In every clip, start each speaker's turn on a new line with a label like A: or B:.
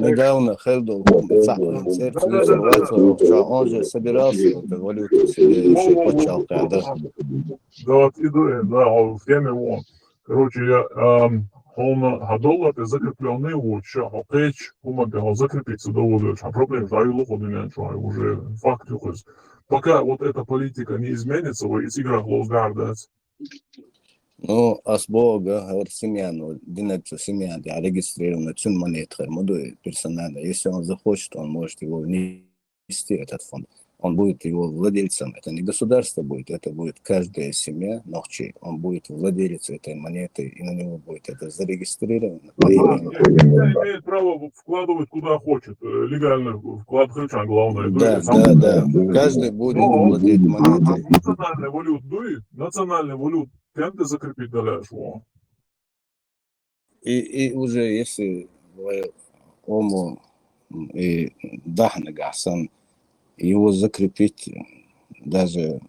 A: недавно Хелдов концерт называется, он же собирался эту валюту себе еще подчалкать, да?
B: Да, в теме вон. Короче, он доллар закрепленный лучше, а печь, он закрепится до воды, а проблем жаю ходили, уже факт юхыз. Пока вот эта политика не изменится, вы из играх лозгардец.
A: Ну, асбога, семьяну, динецу семьян, я регистрирован цен монеты, моду персонально. Если он захочет, он может его внести, этот фонд. Он будет его владельцем. Это не государство будет, это будет каждая семья Нохчи. Он будет владелец этой монеты, и на него будет это зарегистрировано.
B: Семья имеет право вкладывать куда хочет. Легально вклад хрыча главное.
A: Да, да. Каждый будет владеть монетой.
B: Национальный валют дует, национальный валют кем ты закрепить далее.
A: И уже если ому и дахна гасан, его закрепить даже,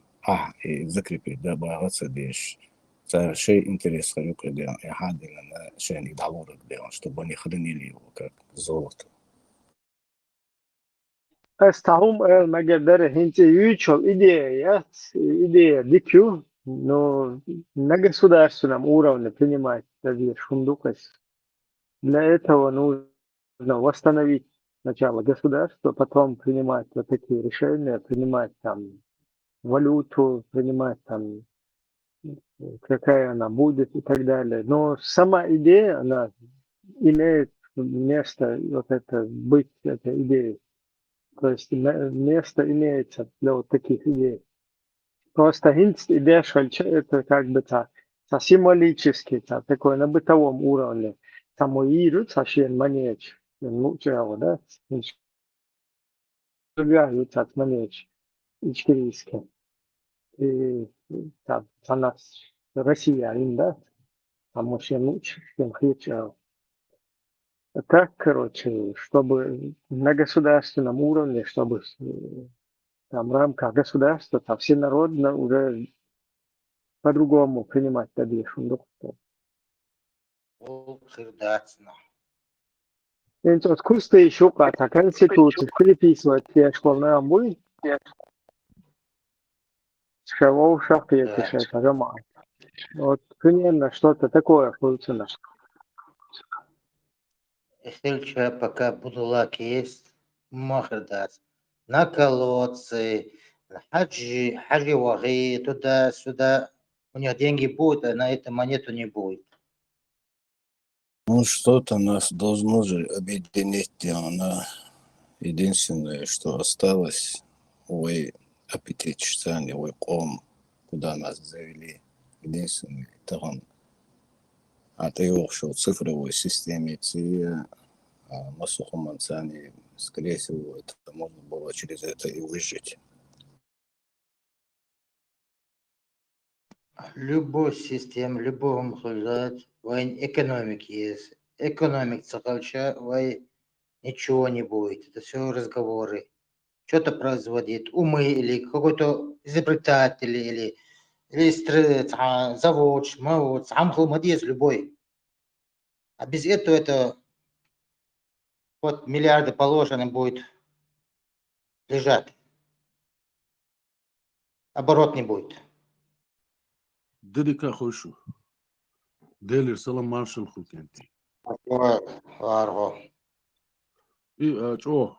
A: и закрепить, да, богатство деш. Это шей интерес харюка делал, и хадина на шейник долларов делал, чтобы они хранили его как золото.
C: Estahum magerdere hinti юичол идея дикю, но на государственном уровне принимать такие шундукость. Для этого нужно восстановить сначала государство, потом принимать вот такие решения, принимать там валюту, принимать там какая она будет и так далее. Но сама идея, она имеет место, вот это быть этой идеей. То есть место имеется для вот таких идей. Просто идея шальча это как бы так, символически, такой на бытовом уровне. Самоиру, сашен манеч, ну чего, да? Гают от манеч, ичкирийский. И там, у нас россиянин, да? Там очень лучше, чем хлечал. Так, короче, чтобы на государственном уровне, чтобы там в рамках государства, там всенародно уже по-другому принимать такие шундукты. Енді вот курста еще как-то конституцию переписывать те школьные будет. С чего шахты пишет, вот примерно что-то такое получилось.
D: Если пока будулак есть, может дать. На колодцы, на хаджи ваги, туда-сюда. У них деньги будут, а на эту монету не будет.
A: Ну, что-то нас должно же объединить, она единственное, что осталось, ой, аппетит читания, ой, ком, куда нас завели, единственный, это он. А ты его шел в цифровой системе, Масуху Мансани, скорее всего, это можно было через это и выжить.
D: Любой систем, любого мхужать, войн экономики есть. Экономик цахалча, вой ничего не будет. Это все разговоры. Что-то производит, умы или какой-то изобретатель или завод, самхл мадиес любой. А без этого это вот миллиарды положены будет лежать. Оборот не будет.
E: Дедика хошу. Делер салам маршал хукенти.
D: Варго.
E: И что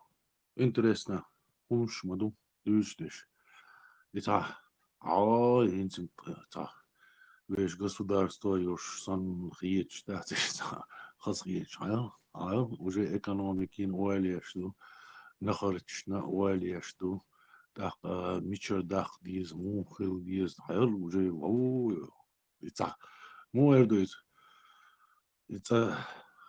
E: интересно, умш маду дюштеш. Это инцин веш государство юж сан хиеч датиш хас хиеч уже экономикин уэлиэшту нахарчна уэлиэшту так мичер дах диз мухил диз уже это مو اردويت это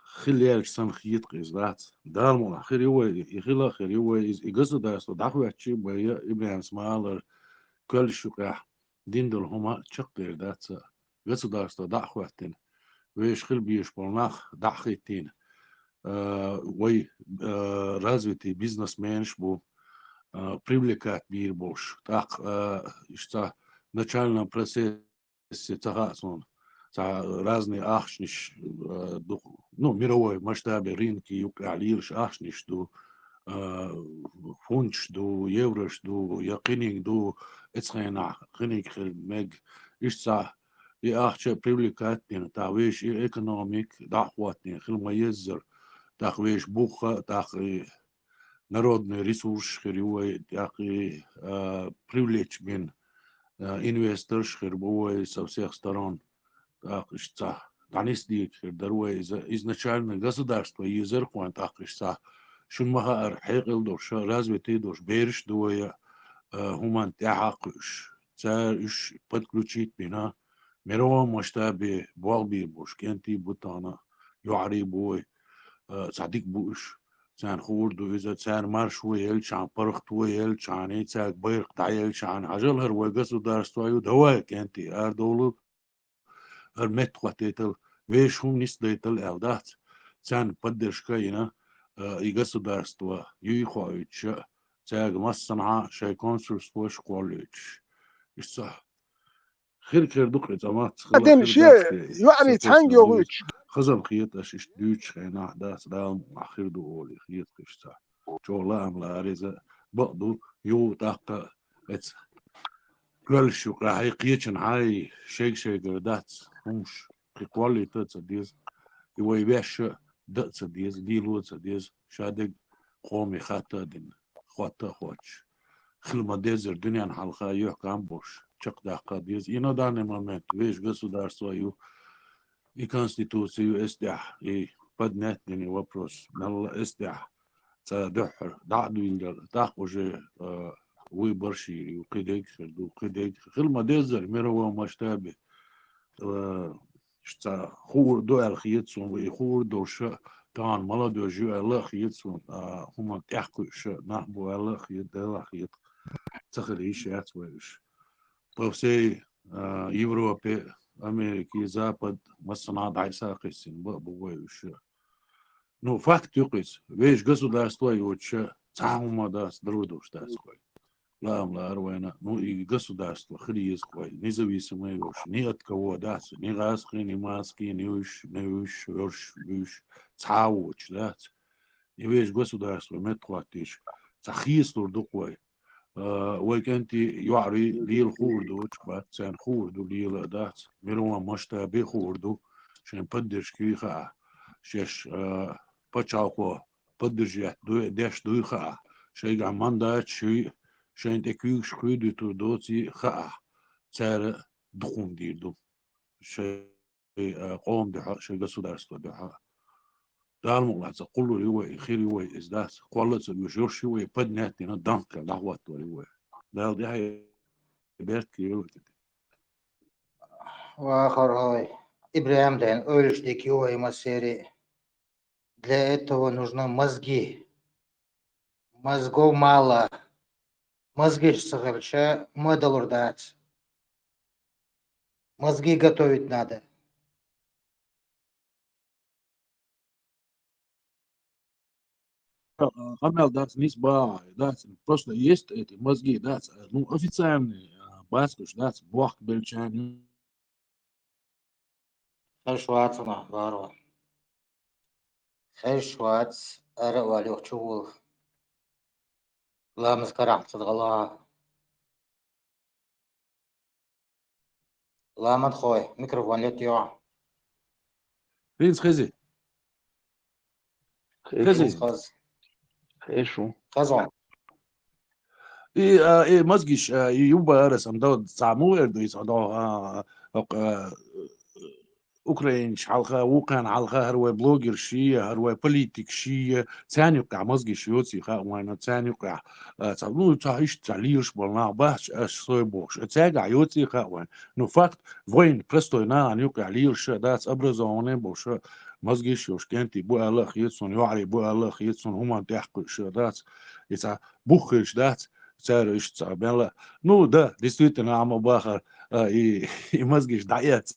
E: خلال سن خيط قزرات دار مو اخر هو يخيل اخر هو يقصد ده دعوة شيء بيا ابن اسماعيل كل شقة دين دول هما تشقير ذات قصد ده دعوة تين ويش خل بيش بالناخ دعختين وي развитый бизнесмен бу привлекать мир больше так что в начальном процессе разные ахшниш ну, мировой масштабе рынки юкалирш ашнишду, фунчду, еврошду, якинигду, эцхена, хиникхил мег, ишца, и ахча привлекательно, та вещь и экономик, да, хватне, хилмаезер, так вещь буха, так и народный ресурс, хиривой, так и привлечь мен инвестор, хирбовой со всех сторон, так, ишца. Танисдик, даруя изначально государство езеркуан такишса, шунмаха архегел дош, развитый дош, береш дуя хуман тяхакуш, царь уж подключить меня, мировом масштабе болби буш, кенти бутана, юари бой, цадик буш, цан хурду иза цан марш уел, чан пархт уел, чани цак байрк таел, чан ажал хер вой государство ю давай кенти, ардолу المتقوتيتل ويش هم نسديتل أودات تان поддержка и государство юихоич тяг массана шай консульство школич ишца خير دقة زمات خلا
F: بعدين
E: خير
F: شيء
E: داس
F: يعني تهنجي وغوش
E: خزم خيط أشيش دوش خينا داس دام آخر دولي خيط كشتا شو لا أم لا رزا بقدو يو تاقة اتس كل شو راح يقيتشن هاي شيك دات مش كوالي تتصديز يويباش دتصديز ديلو تصديز شادق قومي خاطة دين خواتا خواتش خلما ديزر دنيا حلقة يحكم بوش чак дахка диз и на данный момент весь государство и конституцию эстях и поднятный вопрос на эстях цадохр дадуингал так уже выборщи وكديك خلما ديزر ميرو масштабе что хор до алхиетсон и хор до ш тан молодой жу алхиетсон хума тяхкуш нахбу алхиет алхиет цахриш яцвеш по всей Европе, Америке, Запад, Массана Дайса Кисин, Бабуэш. Ну, факт юкис, весь государство юча, цаума дас, друдуш дасхой. Лам ларвена, ну и государство, хриеской, независимое уж, ни от кого дас, ни раски, ни маски, ни уж, цауч, дас. И весь государство, метхватиш, цахистур дукой. وكانتي يعري ليل خوردو تشبات سان خوردو ليل دات ميرو مشتا بي خوردو شان بدرش كيخا شش بچاكو بدرجات دو داش دو خا شي عمان دات شي شان تكيك شخيدو تو دوتي خا سار دخون ديردو شي قوم دحا شي государство دحا دارمو لازم كله يوي خير يوي ازداس قولت يجورش يوي بدنات هنا دانك دعوات يوي ده دي هي بيرك يوي
D: وآخر هاي Ибраим Дэн, Ойлштик, его и серии. Для этого нужны мозги. Мозгов мало. Мозги сахарча, мадалурдать. Мозги готовить надо.
E: Амел дать низба, дать просто есть эти мозги, дать ну официальный баскуш, дать бог бельчан.
D: Хешватсна, варва. Хешватс, аравалюх чувул. Ламс карах цадгала. Ламат хой, микрофон лет йо.
E: Ринс хези.
D: Хаз.
C: خيشو
D: Хазон.
E: И мозгиш, и юба арасам да саму эрду и да أوكرانيش حلقة وكان حلقة هروي بلوجر شيء هروي بوليتيك شيء ثاني وقع مزج شيوتي خا وانا ثاني وقع تقولوا تعيش تعليش بالنا باش اش صوي بوش تاجع يوتي خا وان نو فاكت وين برستو نا ان يوقع ليش داس ابرزونه بوش مزج شيوش كنتي بو الله خيتسون يعري بو الله خيتسون هما تحقق شو داس يتا بوخش داس صار ايش تعمل نو ده действительно عم باخر и مزجش دعيات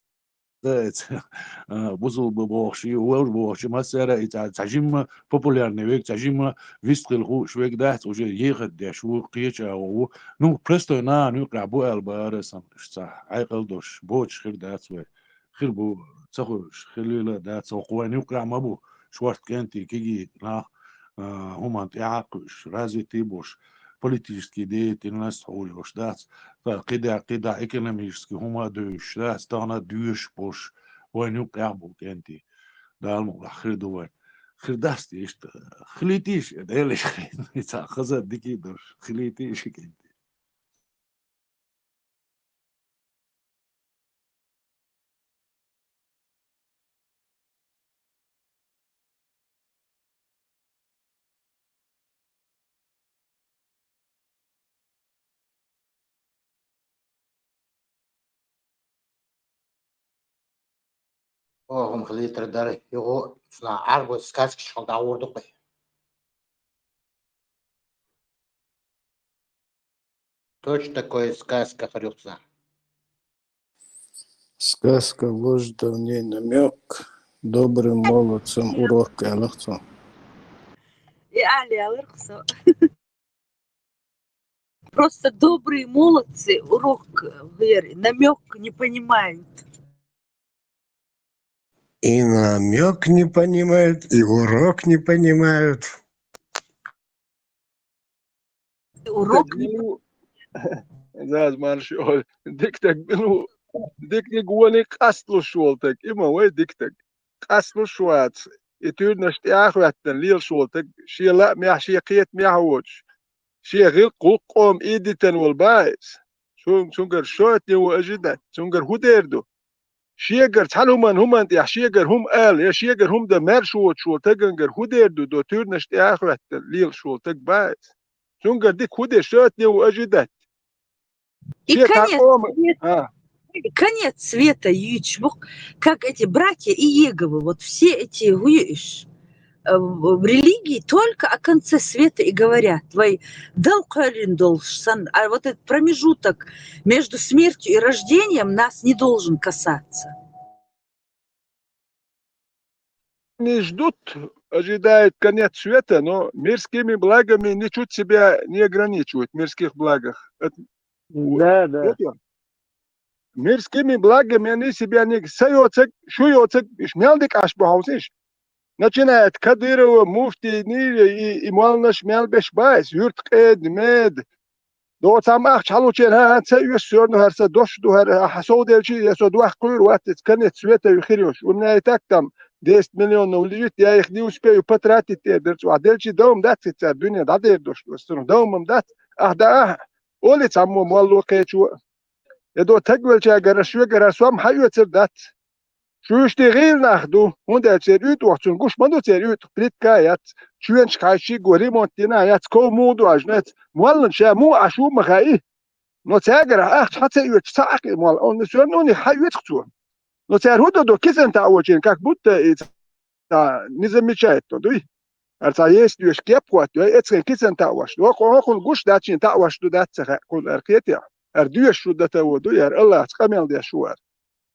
E: بوزل ببوخشي وور بوخشي مسألة إذا تجمع популярный век تجمع вистрел خوش век دهت وجه يخد داش وقيش أو نو برستو نا نو قابو البارسان صح عقل دوش بوش خير دهت خربو تخوش خليلا دا تسوقوان يقرع مبو شوارت كانتي كيجي لا هما تعاقش رازي تيبوش политический деятельность холюш дас قدا экономический هما دوش داس تانا دوش بوش وين يقرع بو كانتي دالمو آخر دوان خرداستي إيش خليتيش ده ليش خليت خزت ديكي دوش خليتيش كنتي
D: هم خليت رداري يغو سنا عربو سكاسك شغل دعور دقي توش такое сказка хрюкса.
A: Сказка, ложь, давний намек, добрым молодцам урок калахцу.
F: И Али Алырксо. Просто добрые молодцы урок веры, намек не понимают.
G: И намек не понимают, и урок не понимают.
F: Урок не
H: زاز مارشول ديكتك بلو ديكتك وني قاسلو شولتك إما وي ديكتك قاسلو شوات يتود نشتي آخواتن ليل شولتك شي لا ميح شي قيت ميح ووش شي غير قوم إيديتن والبايس شونقر شوتني وأجدت شونقر هو ديردو شيقر تحل همان يح شيقر هم قال يا شيقر هم دا مار شولتك انقر هو ديردو دو تود نشتي آخواتن ليل شولتك بايس شونقر ديك هو دير شوتني وأجدت
F: И
H: شي
F: конец
H: قوم
F: света, конец света, Ючбук, как эти братья и Иеговы, вот все эти в религии только о конце света и говорят. А вот этот промежуток между смертью и рождением нас не должен касаться.
H: не ждут, ожидают конец света, но мирскими благами ничуть себя не ограничивают, в мирских благах.
C: Да, да.
H: Мирскими благами они себя не... Шуйоцек, шмялдик аш бахаусиш. Начинает Кадырова, Муфти, Нири, и Муална шмял бешбайс, юрткед, мед. دو تام أخ حلو شيء ها تسوي سورنا هرسا دوش دو هر حسود الشيء يسود واحد قير وقت كانت سويته يخيروش ومن يتكتم 10 مليون وليت يا يخديو سبيو بتراتي تدرس وعدل شيء دوم دات في الدنيا ده يردوش وسترون دوم دات ده أولي تسمو مولو قيتشو يدو تقبل شيء جرشوا جرسوام حيو تردات شو يشتغل ناخدو هون تسيريت وقتون قش ما دو تسيريت بريت كايات شو ينشكايشي قولي مونتينا يات كو مودو أجنت مولن شيء مو عشو مخايه نو تاجر حتى يتساق مال أون سورنوني حيو تختو نو تاجر هو دو كيسن تاوجين كاك بوت نظام مشاهد دوي أرتايس دوش كيب قوات دوي اتسن كيسن تاوش دو قون قش داتشين تاوش دو دات قول أركيتيا أردوش شو داتو دو يار الله تقامل دي شوار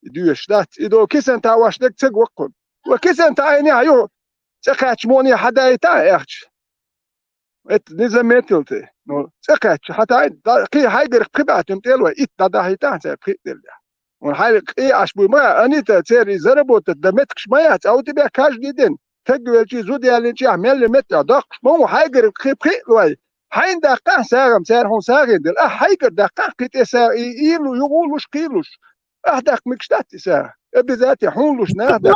H: دوش دات إدو كيسن تاوش دك تق وقن وكيسن تايني عيو تقاتش موني حدا يتا اخش ات نظام ميتلتي نو تقاتش حتى قي حيقر قبعتم تلوى ات دادا هيتا تقي دليا وحال قي عشبو ما اني تسيري زربوت دمتكش ما او تبع كاش جديدن تقول شي زود يا لنجي عمل متر دقش مو حيقر قي لوي حين دقه ساغم سارهم ساغين دل حيقر دقه قيت سا يلو يقولوش قيلوش اهدق مكشتات سا обязательно хунлуш надо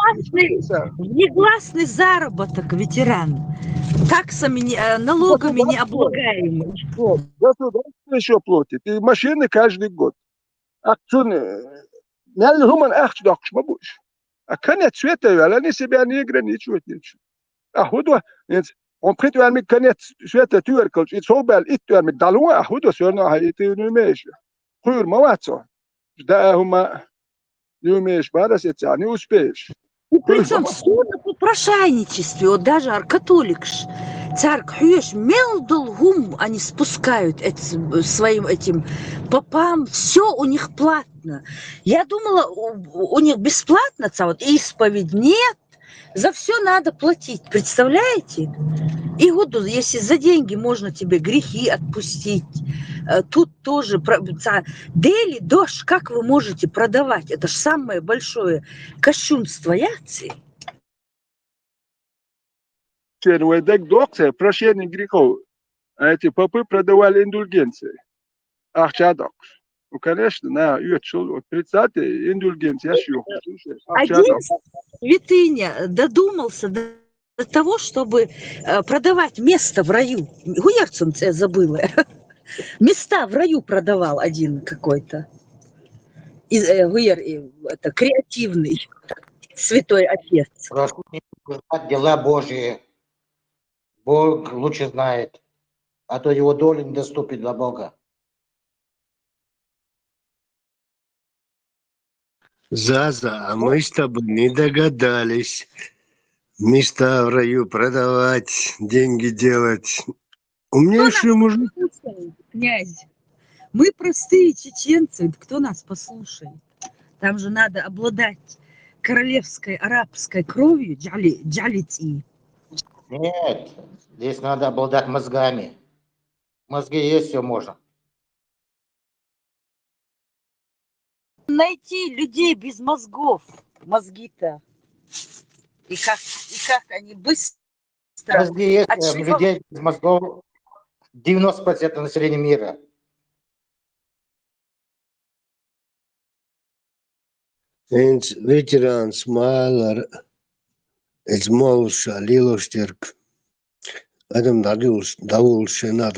F: Негласный заработок ветеран. Таксами, налогами не облагаемый.
H: Государство еще платит. И машины каждый год. А что не хуман ахч докш мабуш. А конец света, они себя не ограничивают ничего. А худо, он придет ми конец света тюркалч, и собал и тюрмик далуа, а худо все равно это не умеешь. Хур мавацо. Да, хума не умеешь, бараситься, не успеешь.
F: И причем все на попрошайничестве, вот даже аркатоликш. Царк хьешь мелдл гум, они спускают своим этим попам, все у них платно. Я думала, у них бесплатно, вот исповедь нет, За все надо платить, представляете? И вот если за деньги можно тебе грехи отпустить, тут тоже дели, дождь, как вы можете продавать? Это же самое большое кощунство, яцы.
H: Черведек доксе, прощение грехов. А эти попы продавали индульгенции. Ахчадокс. Ну, конечно, на вот представьте, индульгенция,
F: Один святыня додумался до того, чтобы продавать место в раю. Гуерцин я забыла. Места в раю продавал один какой-то. Это креативный святой отец.
D: Прошу не обсуждать дела Божьи. Бог лучше знает, а то его доля недоступна для Бога.
G: Заза, а мы с тобой не догадались места в раю продавать, деньги делать. Умнейший мужик.
F: Князь, мы простые чеченцы, кто нас послушает? Там же надо обладать королевской арабской кровью, джалити.
D: Нет, здесь надо обладать мозгами. Мозги есть, все можно.
F: Найти людей без мозгов. Мозги-то. И как они быстро...
D: Мозги есть, людей без мозгов 90% населения мира.
G: Ветеран смайлар, эцмолша, лилоштерк. Adam давулшина.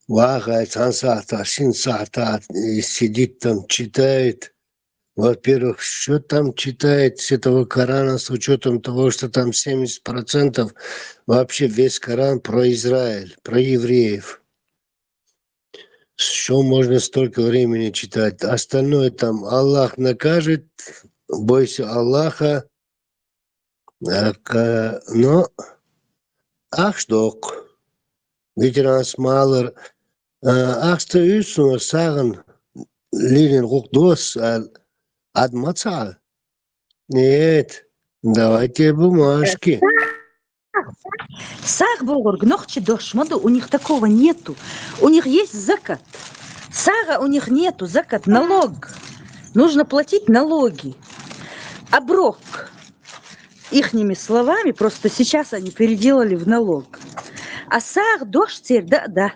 G: Вага, сансата, шинсата, сидит там, читает. Во-первых, что там читает с этого Корана с учетом того, что там 70% вообще весь Коран про Израиль, про евреев. Что можно столько времени читать? Остальное там Аллах накажет, бойся Аллаха. Но Achstock, Veterans Maler, achter Üsner sagen, Lilien Ruchdos, Admazahl. Нет, давайте бумажки.
F: Сахбург, Нохчедошмаду, у них такого нету. У них есть закат. Сага у них нету, закат, налог. Нужно платить налоги. Оброк. Ихними словами, просто сейчас они переделали в налог. А сах, дождь, теперь, да.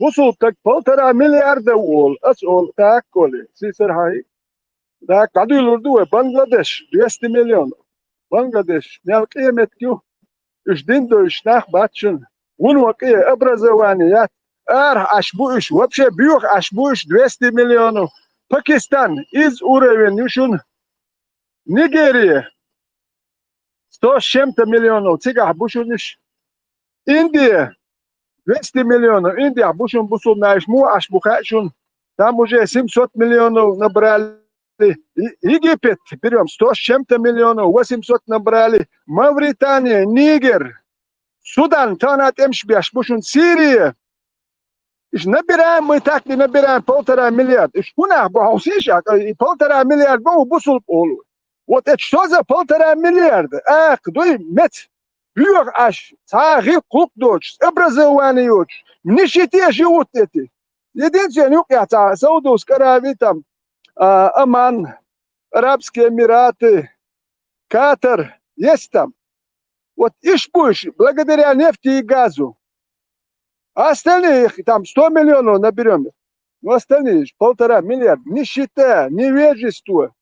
H: وصل تك بلترا مليار دول أسول تاك كولي سيسر هاي داك عدو الأردوة بنغلاديش 200 مليون بنغلاديش نال قيمة كيو إش دين دو إش ناخ باتشن ونوكي أبرزوانيات أشبوش وبشي بيوخ أشبوش 200 مليون باكستان إز أوريوين يوشون نيجيريا 100 مليون تيجا بوشونش إنديا 200 مليون إنديا بوشون بوصل نايش مو أشبوخاشون تاموجي 700 مليون نبرالي يجيبت بريوم 100 مليون و800 نبرالي موريتانيا نيجر سودان تانات امش بيش بوشون سوريا إيش نبران ميتاكي نبران 1,5 مليار إيش هنا بحوسيش 1,5 مليار بوصل بقولوا وتش توزا 1,5 مليار دوي مت بيوغ اش صاغي قوق دوش ابرزواني يوش منشيتي جيوتتي يدين يوقع تاع سعودوس كرافيتام امان арабские эмираты Катар есть там вот ишбуш благодаря нефти и газу а остальные там 100 миллионов наберем но остальные 1,5 миллиарда нищета невежество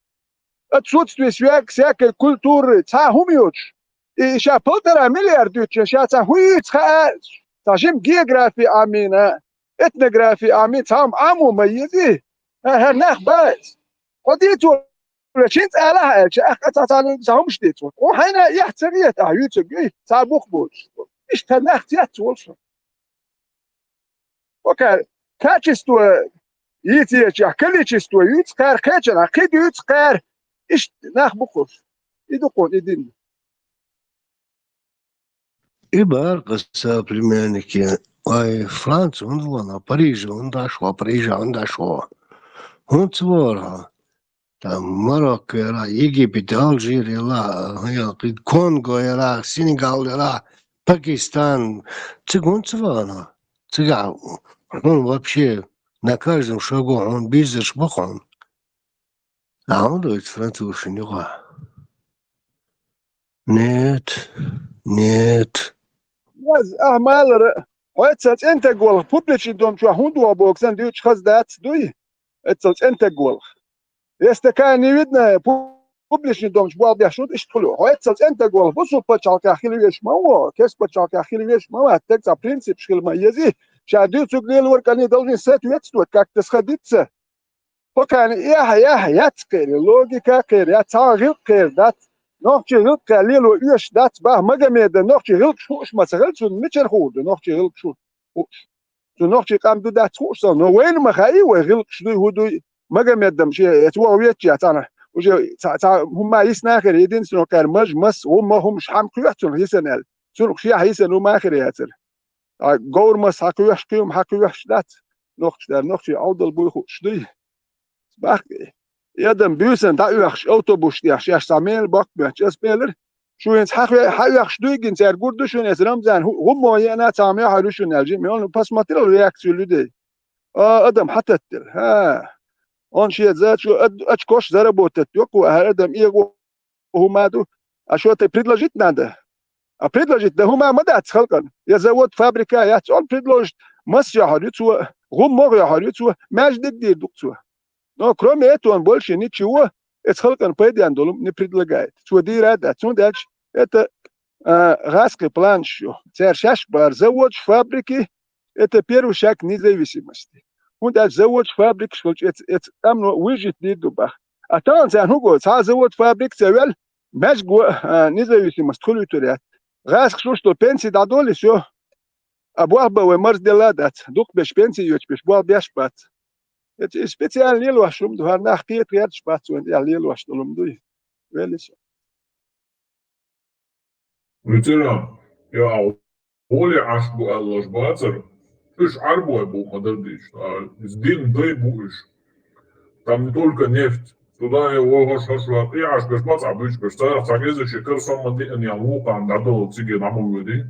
H: отсутствие всякой культуры цахум юч и ща 1,5 миллиарда ща цахуи цахим географии амина этнографии амин цам аму мейзи هناك بس قضيتو شنت على أخذت زهم شديتو وحنا يحتريت يوتيوب صابوخ بوش إيش تناخت ياتولش وكان كاتشستو يتيجي كليشستو يتقار كاتشنا كيد يتقار إيش ناخ بوخش يدقون يدين
G: И Барка, племянники, Vai Franța, unde vă, Parijă, unde așa, Parijă, unde așa. Unde vă, tam Maroc era, Egipt, Algeria era, Congo era, Senegal era, Pakistan. Цыгун цвана. Цыган. Он вообще на каждом шагу, он бизнес бахон. А он говорит, французский не ва. Нет, нет.
H: Yaz ahmaları hoytsats ente gol publiçin dom çu hundu aboksan diu chaz dat dui etsats ente gol este ka ni vidna publiçin dom çu al yaşut iştulu hoytsats ente gol bu su paçal ka khiliyesh mawo kes paçal ka khiliyesh mawo tek za принцип shilma yezi shadu tsuglel war kani должен соответствовать как то сходиться пока я яцкер логика кер я цагил кер дат نوخش غلط قليل ويش دات باه مجمد نوخش غلط شوش ما سغلت شو متر خود نوخش غلط شو نوخش قام دو دات شوش نو وين ما خاي وغلط شو هدو مجمد دم شيء يتوا ويتش انا وجا هم يسنا اخر يدين سنو كان مس هم مش حام كيوتون يسنال سنو شيء هيسنو ما اخر ياتر غور مس حكيوش كيوم حكيوش دات نوخش اودل بو شدي باخ Yadam büsen da üach autobus die ach samel bak bach speler şu ins ha duygun ser gurdu şu es ramzan hum moyena tamam haru şu nelci mi onu pas material reaksiyonu de adam hatattir ha on şey zat şu aç koş zarabotet yok o adam ego humado aşo te предложить надо a предложить da huma madat khalqan ya zawod fabrika ya on предложить mas ya haru şu hum mo ya haru şu majdik dir duksu Но кроме этого он больше ничего Эцхалкан Пэдиандолум не предлагает. Чуди рада, дальше это газский план еще. Цершаш бар завод фабрики это первый шаг независимости. Он дальше завод фабрик, это там выжить не дубах. А там за хуго, завод фабрик цевел межгу независимость культурят. Газ что пенсии дадоли все. А буаба вы марс деладат. Дух без пенсии ючбеш буал беш бат. Это специально не лошум, два нахтиет ряд шпацу, я не лошум, дуй. Велись.
B: Витера, я Оля ашбу аллаш бацар, иш арбуй был модердич, из дин дэй буиш. Там не только нефть, туда его гошашла, и аш бешбац абыч бештар, сагезы шекер сомма ди ани алука, надо циге наму веди.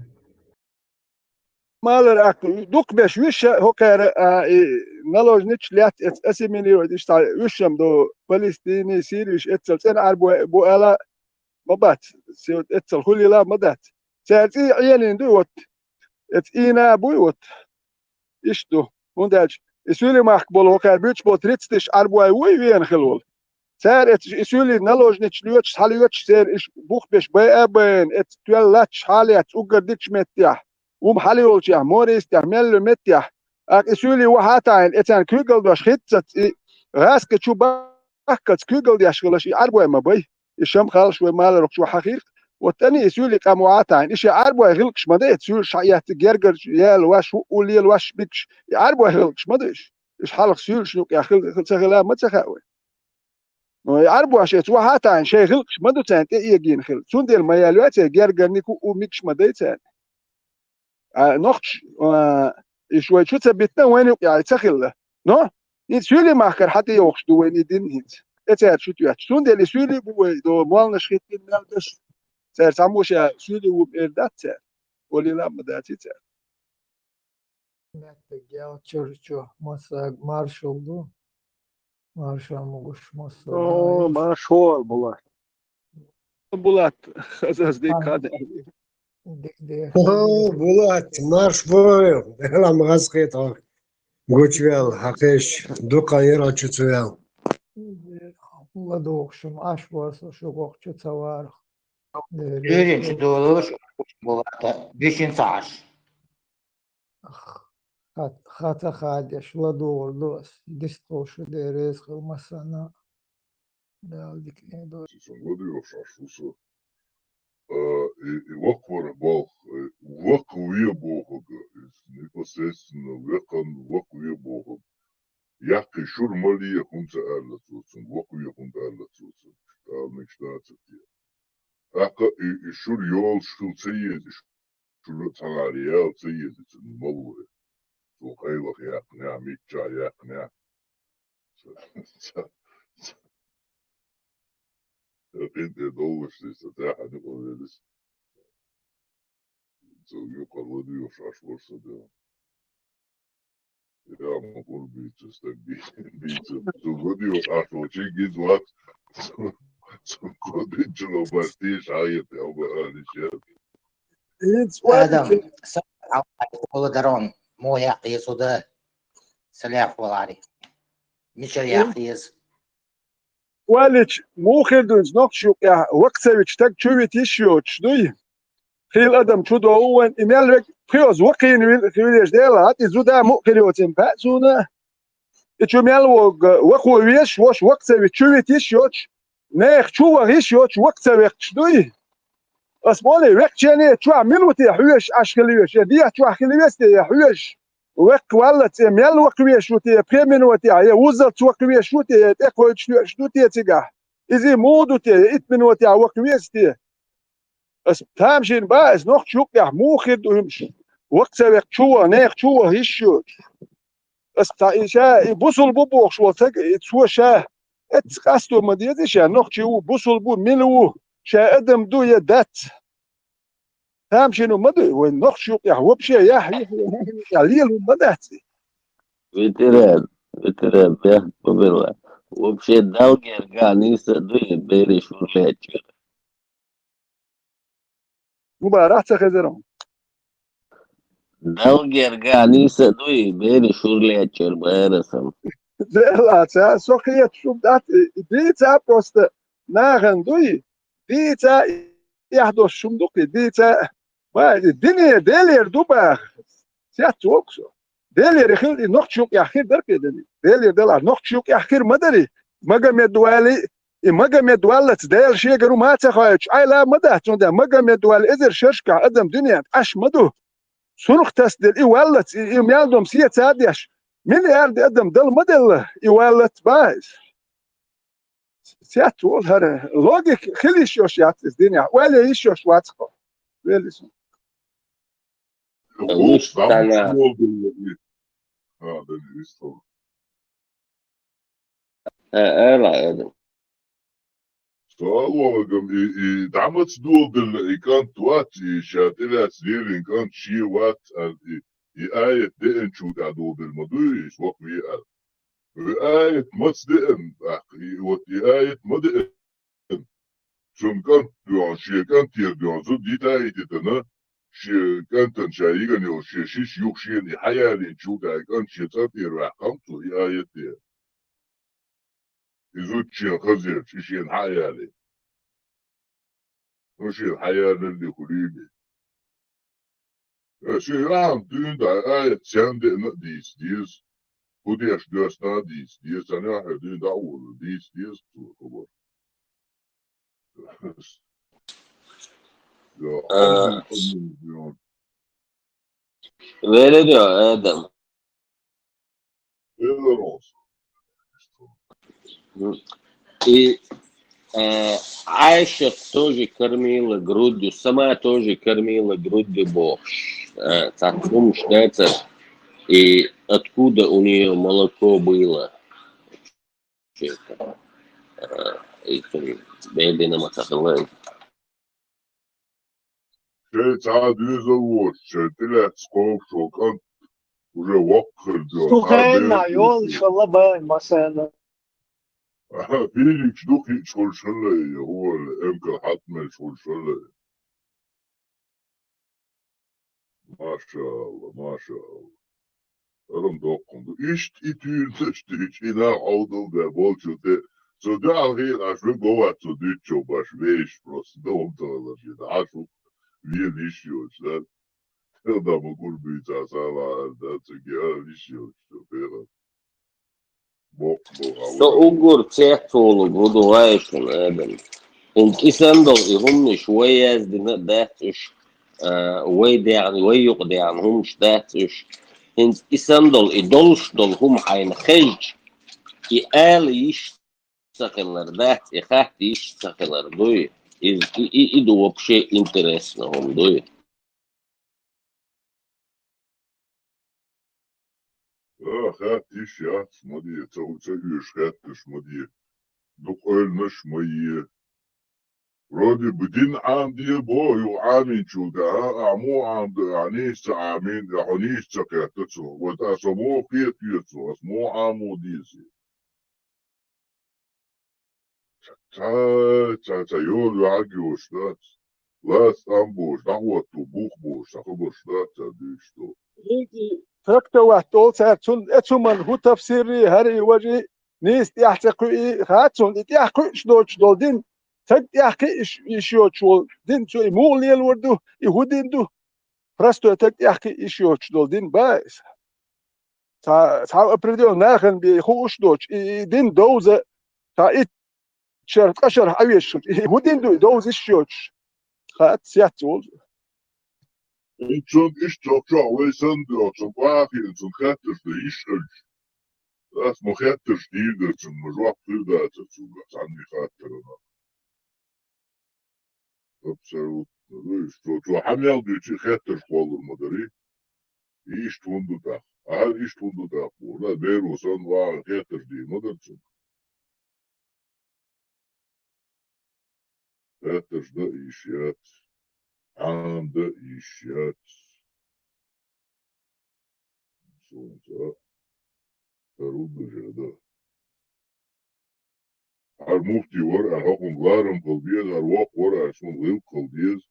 H: Maler aktu, duk beş wişe hokar nalojniç liat esimini işte wişem do Palestini Siriş etsel sen arbu bu ala mabat etsel hulila madat. Serti yenin do et ina bu iştu. Undaj isuli mahbol hokar büç bot ritstiş arbu ay wen khilol. Ser et isuli nalojniç liot haliyot ser iş buch beş baben et tuellat halet ugardik metya. حالي والشيء موريس تعمل له متيح اسولي وحاتين اتان كوغل باش خيتت غاسك شو بحكت كوغل دي اشغل شي عربو ما بي الشم خالص شوي مال روك شو حقيق والثاني اسولي قامواتين ايش عربو يغلقش ما ديت سول شعيات جرجر يال واش وليل واش بيكش عربو يغلقش ما ديش ايش حالك سول شنو يا خل تغلا ما تخاوي عربو شيء وحاتين شي يغلقش ما دو تانت يجين خل سون ديال ما يالوات جرجر نيكو وميكش ما ديت نقش شوي شو ثبتنا وين يعني تخيل نو يسولي ماخر حتى يوخش دو وين يدين هيت اتعرف شو تيات شون دي يسولي بو دو مالنا شخيتين نالدش سير ساموش يسولي وبردات سير ولي لا مداتي سير
I: Gel çorço masa marşoldu. Marşal muguş masa.
C: O marşol bular.
H: Bulat خزاز دي كاد
G: Булат, марш бойл. Элам газкета. Гучвел, хакеш, дука ера чуцвел.
I: Ладокшum aş varsa şu kokçu çavar.
D: Birinci doluş bulata 5 aş.
I: Hata hadiş lador dos. Distoşu deres kılmasana. Daldik ne do.
B: Смотрел шашуса, и ваквар бах, вакуе бога, непосредственно вакуе бога. Яки шур малия хунца арлацуцун, вакуе хунца арлацуцун. Там мечтаться те. Ака и шур йол шхилцеедиш. شو تغاريا سيد الموضوع شو خيلك يا قناع ميتشا يا قناع انت دوش تستطيع ان يقول لس يقول ودي وشاش ورصة ده يا مقول بيتستقبي ودي وشاش وشي جيد وقت كودين شلو بارتيش عايط يا أبو الشيء
D: آدم سأقول درون مو يقيس وده سلاح والعري مش يقيس
H: والش مو خدوز نقشو يا وقتويش تك شويت يشيوش دوي خيل ادم شدو هو ايميل خيوز وقين ويلش ديلا هاتي زودا مو خيوتين بازونا اتشميل وقو ويش وش وقتويش شويت يشيوش نيخ شو يشيوش وقتويش دوي اسمولي وقتشاني تشوا ملوتي حويش اشكليوش دي تشوا خليوستي حويش وق ولا ميل وقويش وتي بريمين وتي يا وزت وقويش وتي تكو شتوتي تيغا ازي مودوتي اتمن وتي وقويستي اس تامشين باس نوخ شوك يا موخد ومش وقت سوق شو نيخ شو هيشو اس تا شا بوصل بوبوخ شو تك تسوا شا اتقاستو مديتي شا نوخ شو بوصل بو ملو شا ادم دو يدات تامشين مدو وين نوخ شوك يا وبشي يا حي يا ليل مداتي
J: Veteran peh pobila. Вообще Далгер Ганisa дуе beri шурлечер.
H: مباراة تخزرهم
J: Далгер Ганisa duе beri шурлечер бэрасам.
H: لا سوخيت شو دات ديتا بوست ناغن دوي ديتا يحدث شمدوكي ديتا ما الدنيا ديلير دوبا سيات وكسو ديلير خيل نوخشوك يا خير دركي ديلير دلار نوخشوك يا خير مدري مقام يدوالي مقام يدوال تدير شي قرو ما تخايش اي لا مده توندا مقام يدوال اذر شرشكا ادم دنيا اش مدو سرخ تسدل اي والت اي ميالدوم سيات عاديش مليار ادم دل مدل اي والت بايز سيات وول هر لوجيك خليش يوش ياتس دنيا ولا يشوش واتخو ويلس
J: Уж тана
B: هذا اللي يستوى
J: эла эдем.
B: سؤال والله دعمت دول كانت وقت شاتلها سرير كانت شي وقت آية دقن شو تعدو بالمدويش وقت بيقال آية ما تصدقن آية ما دقن شو كانت بيان شي كانت يرديان زود دي تايتي تنا شي كانت شايقن يو شي شيش يوك شي حيالي شو تاي كانت شي تاتي راح قمتو آية دي يزود شي خزير شي حيالي مش الحياة اللي خليلي شي رام دون دا آية تشاند ديس ودي أشدوسنا ديس أنا واحد دون داول ديس تو خبر يا أمي
J: Veri diyor Edem.
B: إيه راس
J: И Айша тоже кормила грудью, сама тоже кормила грудью борщ. Царком считается, и откуда у нее молоко было. Бедина Матахалай.
B: شيء تعاد يزوج شيء طلع سكوب شو كان уже وقر جو
C: سخنا يول شاء باين مثلا
B: فيك شدوكي شول شلة هو الإمكان حتما شول شلة ما شاء الله ما شاء الله أرم دوقم إيش إتير تشتيش إنا عودو بابولشو تي سو ده الغير عشان جوه توديتشو باش بيش بروس دوم تغلر جدا عشو ليه ليشيوش ده ده بقول بيتا سالا ده تجيها ليشيوش فيها بوق
J: So
B: عوال
J: ugur تحتولو بدو عايشن Edem. Und ich sandal, ich nicht شوية داتش ويدعن ويقدعن هم داتش. Und ich sandal, ich dolch dol ein Chej. I يشتغل ده يخاف يشتغل دوي إذا إيه вообще интересно هم دوي
B: خاتش يا مدي تسويش خاتش مدي دقل نش مي رودي بدين عندي بوي وعامين شو ده عمو عند عنيش عامين عنيش تكاتسو وتاسمو كيتسو اسمو عمو ديسي تا يول يعجوش ده لا استنبوش دعوة بوخ بوش تخبش ده تديشتو
H: تركته وحتول ساتون اتسومن هو تفسيري هري وجه نيست يحتقي خاتون يحقي شدول دين تك يحقي يشيوتشول دين سو مولي الوردو يهودين دو فرستو تك يحقي يشيوتشول دين بايس تا ابردو ناخن بيخوش دوش دين دوزه تا شر قشر حويش يهودين دو دوز يشيوتش خات سياتول
B: Schon ich doch schon, wir sind dort zum Wachen, zum Ketters, der ich ölch. Das noch Ketters, die da zum Schwab für das dazu, das an die Ketter. Absolut. So Hamel, die Ketters wollen, Madari. Ich tun du da. Ich tun du da. Oder Beru, so war Ketters, die Mutter. Ketters, da ich jetzt. Anda ich jetzt. So. Рубежа, Армуфти вор, Архокун Гларам Колдиез, Арвок вор, Арсун Лил Колдиез.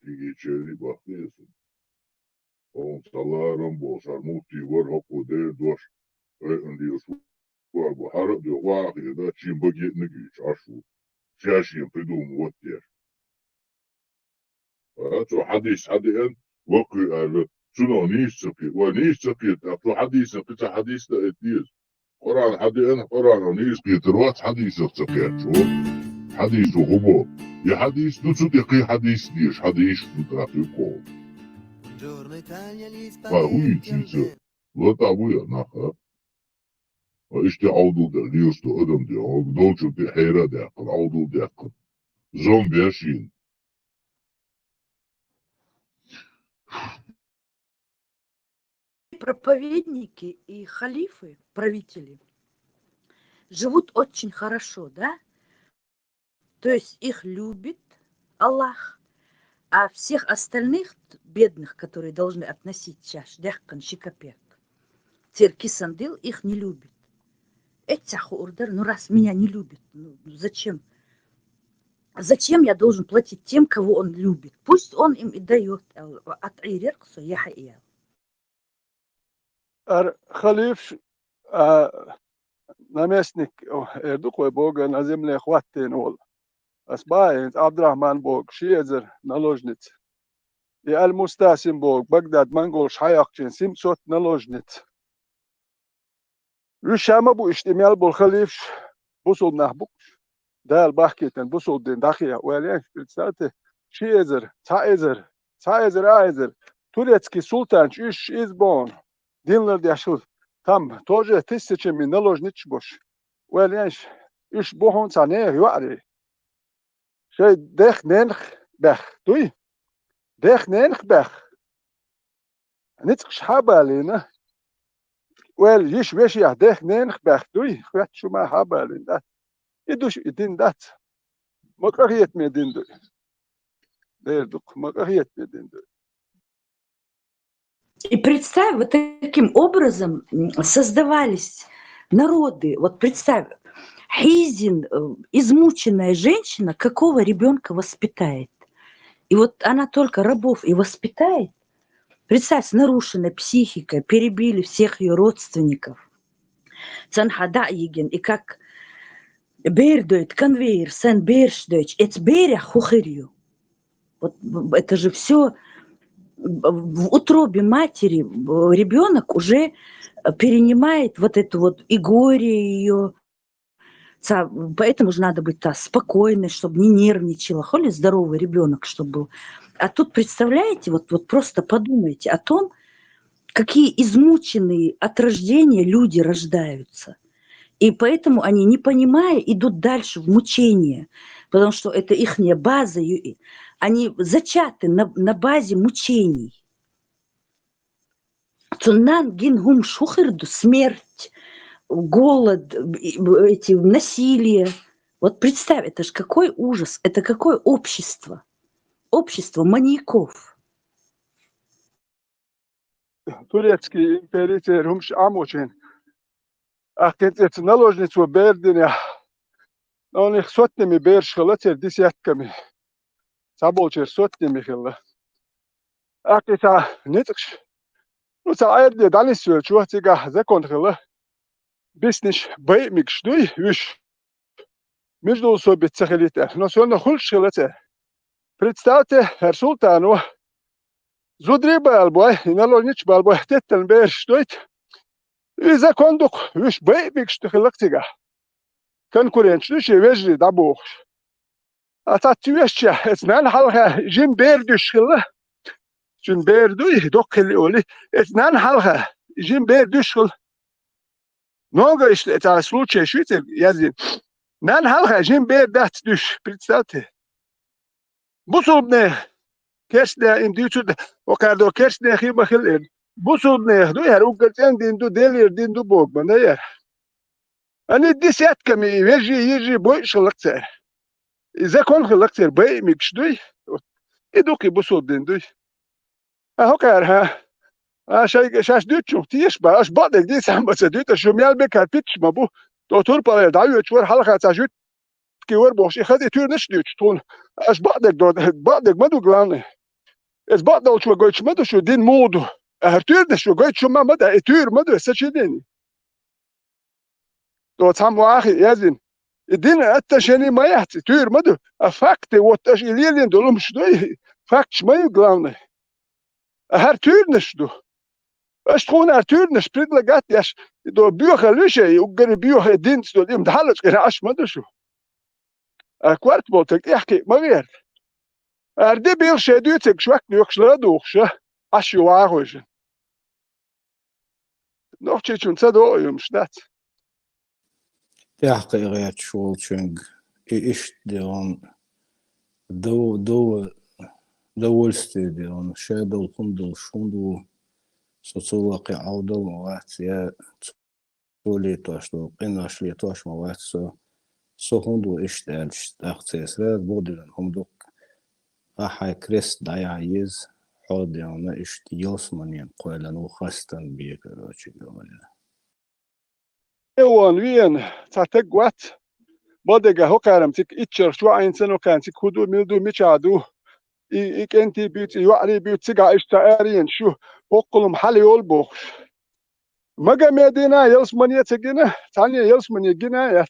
B: Тигичери Бахтиесен. Он Саларам Бос, Армуфти вор, Хоку Дер Дош, Диос Вар Бахара, Диовах, Еда, Чимбагет Нагич, Ашу. Шашим придумал вот те. А حديث حديث وقع شنو نيشتكي ونيشتكي أبو حديث بتاع حديث تأتيز قرآن حديث قرآن ونيشتكي تروات حديث تكيت شو حديث وغبو يا حديث تصدقي حديث ديش حديث تتراقي قول فهو يتيزة لا تعبويا ناخا وإشتي عوضو دا ليوستو أدم دي عوضو دي حيرا داقل عوضو داقل زوم بياشين
F: Проповедники и халифы, правители, живут очень хорошо, да? То есть их любит Аллах, а всех остальных бедных, которые должны относить чаш, дяхкан, шикапек, цирки сандил, их не любит. Этяху урдар, ну раз меня не любит, ну зачем? Зачем я должен платить тем, кого он любит? Пусть он им и дает. От Ирексу я хаия.
H: خليف نمسنك اردوك وبوغ نازم لي اخواتين ول اسباين عبد الرحمن بوغ شيزر نالوجنت يا المستاسم بوغ بغداد منقول شايقشين سيمسوت نالوجنت رشامة بو اشتمال بو الخليف بوصل نحبوك دال باحكيتن بوصل دين داخية ويلين فرسالته شيزر تايزر توريتسكي سلطان ايش ازبون Dinler yaşıl tam toje tissečemi naložnič boš. Well jens ish bohon sane yuari. Şey dech nench bech. Dui. Dech nench bech. Nit shabalina. Well yish wesh ya dech nench bech. Dui. Khwat shuma habalin dat. Idush idin dat. Makriyet me din dui. Derduk makriyet me din dui.
F: И представь, вот таким образом создавались народы. Вот представь, Хизин, измученная женщина, какого ребенка воспитает? И вот она только рабов и воспитает. Представь, с нарушенной психикой перебили всех ее родственников. Цанхадаиген, и как Бердойт, конвейер, Сен Бершдойч, Эцберя Хухирью. Вот это же все... В утробе матери ребенок уже перенимает вот эту вот и горе ее. Поэтому же надо быть спокойной, чтобы не нервничала. Холи здоровый ребенок, чтобы был. А тут, представляете, вот просто подумайте о том, какие измученные от рождения люди рождаются. И поэтому они, не понимая, идут дальше в мучение, потому что это ихняя база, они зачаты на базе мучений. Цунан гингум шухерду смерть, голод, эти насилие. Вот представь, это ж какой ужас, это какое общество. Общество маньяков.
H: Турецкий империя румш амочин. Ах, это наложницу бердиня. Он их сотнями бершила, десятками. Саболчер сотнями хилла. Ах, это нетокш. Ну, це айде далі чого ціга закон хила. Бісниш беймік шдуй, віш. Между собі цехеліте. Но сьогодні хульш хила це. Представте, султану. Зудрі балбой, і наложніч балбой, теттен бер штуйт. І закон дук, віш беймік шду хила ціга. Конкуренцію ще вежлі да бух. А та тюєще, ецнен халга жим бердюш хила. Чун бердуй, докхили оли. Ецнен халга жим бердюш хила. Много это случай швейцар, я здесь. Нан халха жим бердат душ, представьте. Бусудне, керсне им дючуд, окардо керсне хиба хилен. Бусудне, дуяр угартен динду делир динду бог, банаяр. Они десятками вежи больше лакцер. И закон лакцер бей микшдуй. И дуки бусуден дуй. А хокар, ха. شاش دوتشو تيش باش بعدك دي سام بس دوت شو ميال بك بيتش مابو دكتور بالا دايو تشور حلقه تاجوت كي ور بوش خدي تور نش دوتش تون اش بعدك بعدك ما دو غلان اس بعد شو قلت ما دو شو دين مودو هرتور نش شو قلت شو ما مدى تور ما دو سچدين دو تام واخي يازين الدين التشني ما يحتي تور ما دو افكت وتش الين دولم شدو فاكت ما يغلان هرتور نش دو اش تكون ارتورنش بريدلغات ياش دو بيوخا لوشي وقري بيوخا دينس دو ديم دحلش كنا عش ما دوشو كوارت بولتك يحكي مغير اردي بيرشي دوتك شوك نيوكشلا دوخشا عش يواغوش نوخشي چون صدو يمشنات
A: يحقي غير شول چونگ إيش ديون دولستي ديون شادو خندو شوندو социологи аудал моват я толи тошло пенашли тош моват со хунду иштел ахцесра бодилен хунду ахай крест дая из ходиона ишти йосманин qoylan u xastan biyek rochigona
H: ايوان وين تعتق وات بدك هو كارم تك اتشر شو عين سنه كان تك هدو ميلدو ميشادو إيك أنتي بيت يوعري بيت سجع إشتارين شو بقولهم حالي يولبوخ ما جا مدينة يلسمني تجينا ثانية يلسمني جينا يا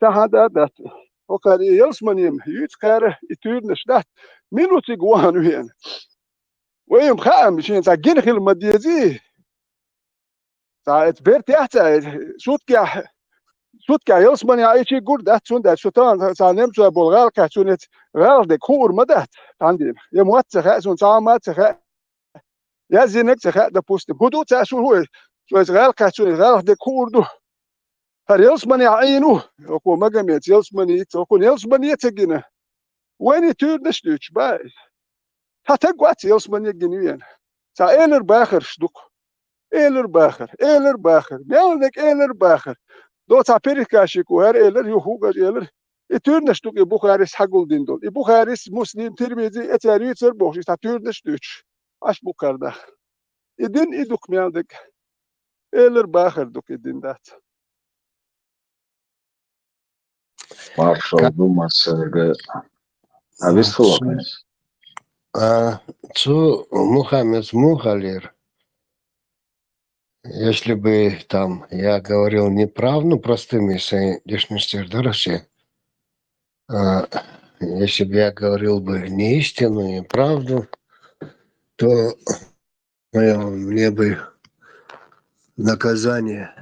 H: تهدادات وكاري يلسمني يتكاره يتورنش ده منو تجوان وين ويم خام مشين تجين خل مديزي تاعت بيرت يحتاج سوت يلسمني عايشي جور ده تون ده سوتان سانم سو بولغال كاتونت غال ده كور مدات عندي يموت سخاء سون سامات سخاء يا زينك سخاء ده بوست بدو تاسو هو شو غال كاتونت غال ده كور دو هر يلسمني عينو وكو مجمع يلسمني وكو يلسمني تجينا وين تورنش دوتش باي هتقوات يلسمني جنوين تا إيلر باخر شدوك إيلر باخر مالك إيلر باخر دو تا بيركاشيكو هر إيلر يوهوغر إيلر تورنش دوك بوخاريس حقول دين دول بوخاريس مسلم ترمذي اتاريتر بوخش تا تورنش دوتش اش بوكاردا إدين إدوك مالك إيلر باخر دوك إدين دات
K: Маршал Думас, Ависхолок.
G: Цу Мухаммед Мухалир, если бы там я говорил неправду, простыми лишности, если бы я говорил бы не истину и правду, то мне бы наказание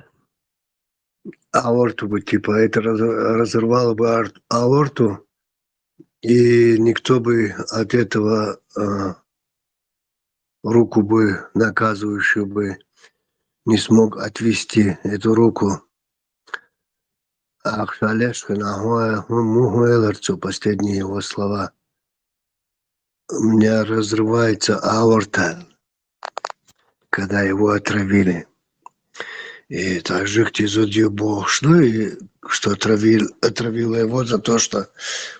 G: аорту бы, типа, это разорвало бы аорту, и никто бы от этого руку бы наказывающую бы не смог отвести эту руку. Последние его слова. У меня разрывается аорта, когда его отравили. И также Ктизодью Бог, что отравила его за то, что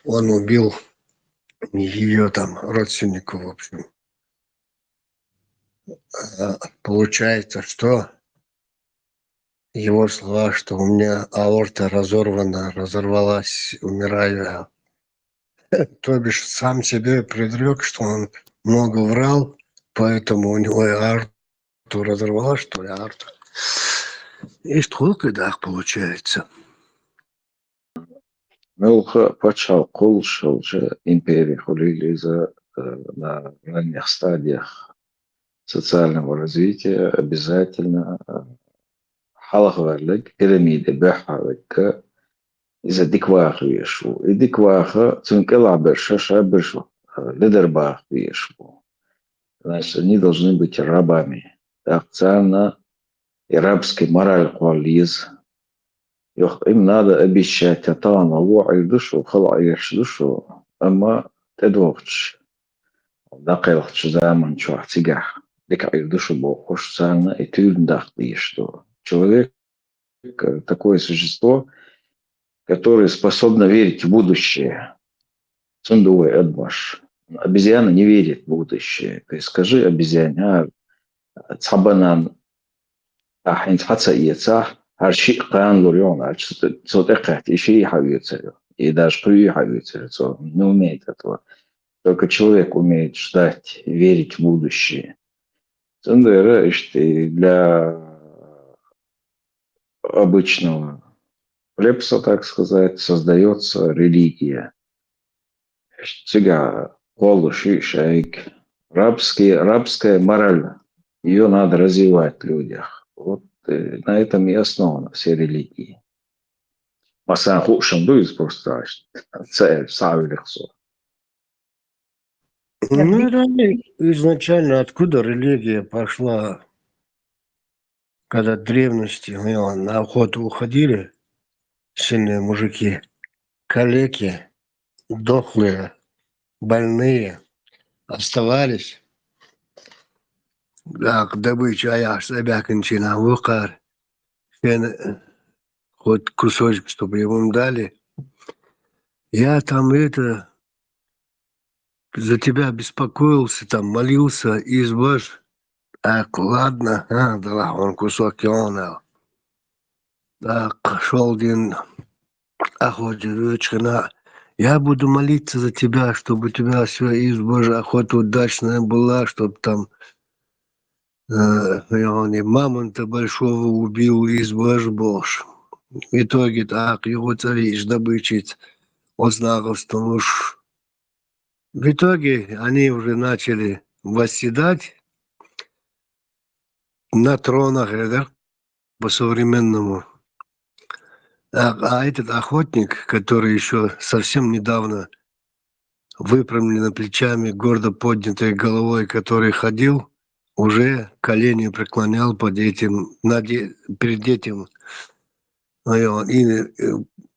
G: он убил ее там родственников, в общем. Получается, что его слова, что у меня аорта разорвана, разорвалась, умираю. То бишь сам себе предрек, что он много врал, поэтому у него и аорту разорвалась, что ли, аорта. И сколько так получается?
K: Мелха почал колшил же империи Хулилиза на ранних стадиях социального развития обязательно халахварлик пирамиды бехавик إذا ديك واخ بيشو إديك واخ تنقل عبرشة عبرشو лидербах бешку. Значит, они должны быть рабами. Акцана и рабский мораль квализ. Им надо обещать, а то она вуай душу, халаешь душу, ама тедвохч. Дакелхч заман чуахтигах. Дик ай душу бохуш цана и тюльдах что. Человек такое существо, которое способно верить в будущее. Сундуй адбаш. Обезьяна не верит в будущее. То есть скажи обезьяне, цабанан, ахин хаца яца, арши кан лурион, цотекат, ищи хавицерю. И даже при хавицерю, не умеет этого. Только человек умеет ждать, верить в будущее. Сундуй, что для обычного плебса, так сказать, создается религия. Сега полуши шейк. Рабская мораль. Ее надо развивать в людях. Вот на этом и основаны все религии. Масан хушам дует просто цель, савилихсо.
G: Ну, изначально откуда религия пошла, когда в древности на охоту уходили сильные мужики, калеки, дохлые, больные, оставались. Да, добыча я себя кончина вухар. Хоть кусочек, чтобы ему дали. Я там за тебя беспокоился, там молился, избавь. Так, ладно, да, он кусок килона. Так, шел день охоты, вечерна. Я буду молиться за тебя, чтобы у тебя все избожь, охота удачная была, чтобы там он и мамонта большого убил, избожь Бож. В итоге так, его царишь добычить ознакомством уж. В итоге они уже начали восседать на тронах, да, по-современному. А этот охотник, который еще совсем недавно выпрямленными плечами, гордо поднятой головой, который ходил, уже колени преклонял перед этим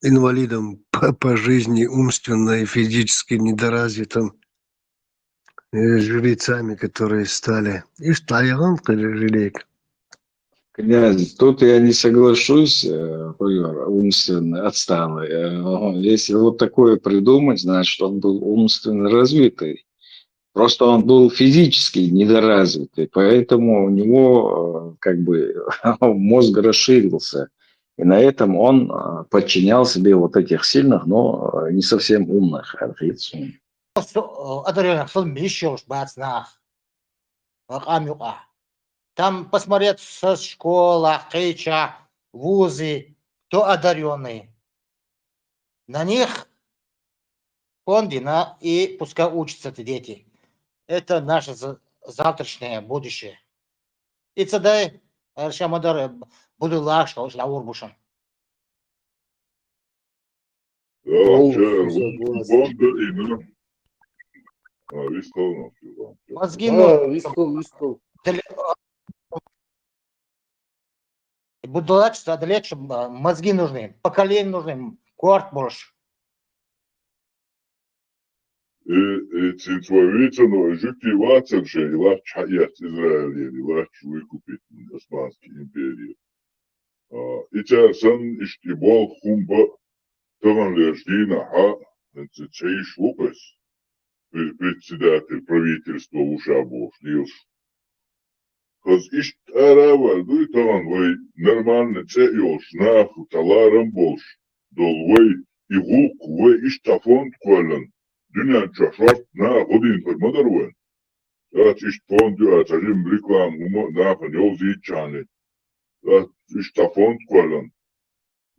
G: инвалидом по жизни, умственно и физически недоразвитым жрецами, которые стали. И стоял желейка.
K: Князь, тут я не соглашусь, умственно отсталый. Если вот такое придумать, значит, он был умственно развитый. Просто он был физически недоразвитый, поэтому у него как бы мозг расширился. И на этом он подчинял себе вот этих сильных, но не совсем умных архитектуров.
D: Там посмотреть со школа, хейча, вузы, кто одаренные. На них фонды, и пускай учатся эти дети. Это наше завтрашнее будущее. И тогда Шамадар буду лашка, уж лаур бушан. Мозги буду лачиться, далече мозги нужны, поколение нужны, кварт больше.
B: Цинцвовицыно жюки вацерше, и лач хаят Израиль, и лач выкупить Османскую империю. И сан иштибол хумба тоган леждина ха, цейш лукас, председатель правительства Ушабош, Лилш. Каз ишт аравал, дуй тоган вай нормально цеёш, наху таларам больш, дол вай и гук вай иштафонд квалан. Dünya çaşart na hodin per madarwen. Ya çiş fond ya çajim reklam umu na kan yol ziyçani. Ya iş ta fond kwalan.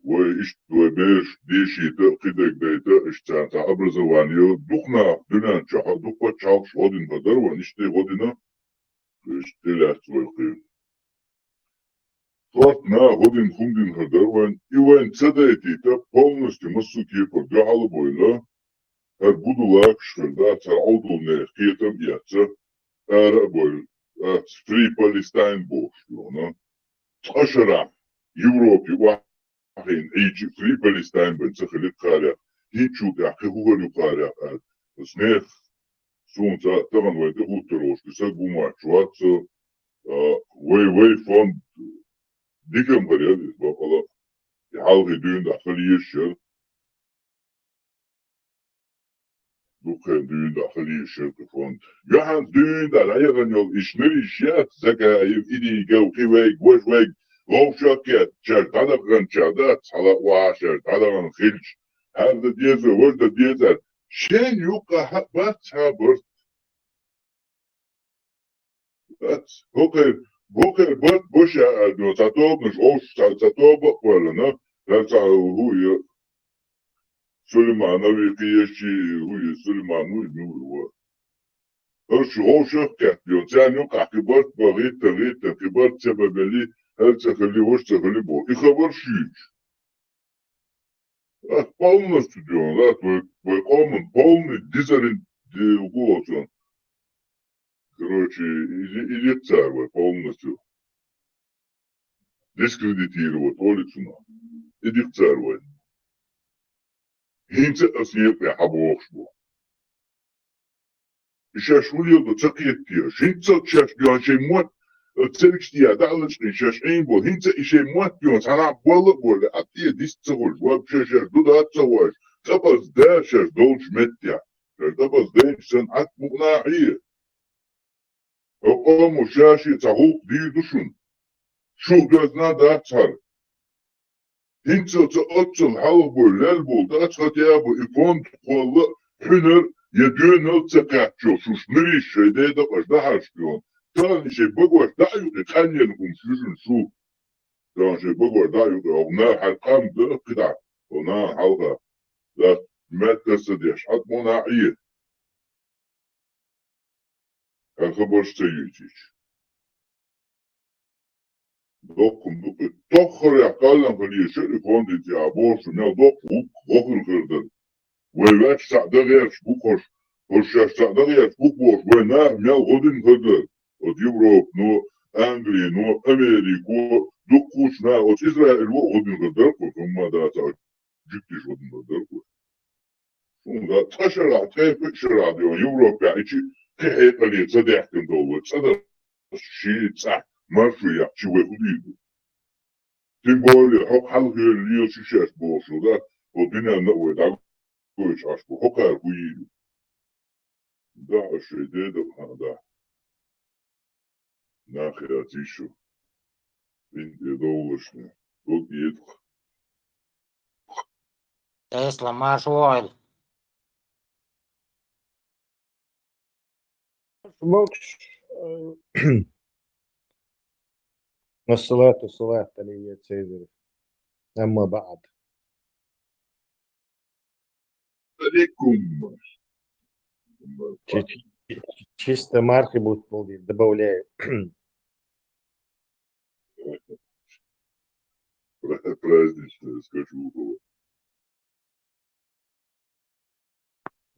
B: Ve iş ve beş dişi de kidek de işte ta образование духна dünya çaha dukwa çaş hodin madarwen işte hodina işte lehtvay kıyım. Шорт на годин хундин мадарwen ивен цадайти та полностью масуки подгахалы бойла. Будулак, шверда, цараудулне, хитам, яца, араболь, фри Палестайн бошло, ташара, Европе, вахин, эйчи, фри Палестайн, бен цахалит харя, хичу, яхи хугарю харя, снех, сунца, таван вайта хуттерошки, сагума, чуаца, вэй фонд, дикам харя, бакала, халги дюн, дахали ешер, Dukken düğün dahili şirkı fond. Yahan düğün da layagan yol işleri şiyat zaka ev idi gavki vek boş vek govşak yat çer tadagan çada sala vaşer tadagan xilç her de diyeze var da diyezer şen yuka hat sabır at hoker bat boş ya do satobnuş oş satobak var na da hu ya Süleyman'a bir kıyışı huyu Süleyman'ı yürüyor. Her şey o şirket diyor. Sen yok akibat bağıt akibat sebebeli her çakılı hoş çakılı bu. İkabar şiş. Polностью diyorlar. Ve common полный дизайн угоден. Короче, идет царь полностью. Дискредитировать улицу. Идет царь. Hinze asiyet ve haboşbu. İşaş uluyor da çakiyet diyor. Hinze şaş diyor şey muat. Çelik diyor da alışın şaş ein bu. Hinze işe muat diyor. Sana balık böyle atiye disçağır. Bu şaş duda atçağır. Tabaz da şaş dolç metya. Tabaz da sen at muğnaiye. O mu şaşı çahuk diye düşün. Şu gözüne da açar. Hinze atçıl halı bu lel bu da açatya bu ifon kolla hüner yedüğün alçakatçı şuşnuri şeyde de başda harçlıyor. Tani şey bagvar da yok kanyen kumşuşun şu. Tani şey bagvar da yok ona halkam da kıda. Ona halka da metkası diye şat mona iyi. Halka boşta yüzüç. Dokum tokhur ya kallan kaliye şöyle kondi ya borsu ne dokuk okul kırdın. Ve veç sa'da gayet bu koş. Koşaş sa'da gayet bu koş. Ve ne mel godin kırdın. Od Evrop no Anglia no Amerika dokuş ne od İsrail bu godin kırdın. Kuma da ta ciddi godin kırdın. Sonra taşara tepik şara diyor Evrop ya içi kehey kaliye sadehkin dolu. Sada şiitsa marşı yapçı ve hudiydi. Tim böyle hok halkı liyo şişeş boşu da o dünyanın ve da koyuş aşkı hokar hudiydi. Da şeyde de da nahiyatı şu. Bin doğuşne. O diyet.
D: Tesla Marsh Oil.
L: والصلاة والصلاة على سيدنا أما بعد
B: Алейкум.
L: чисто марки будут добавляю.
B: Праздничное, скажу.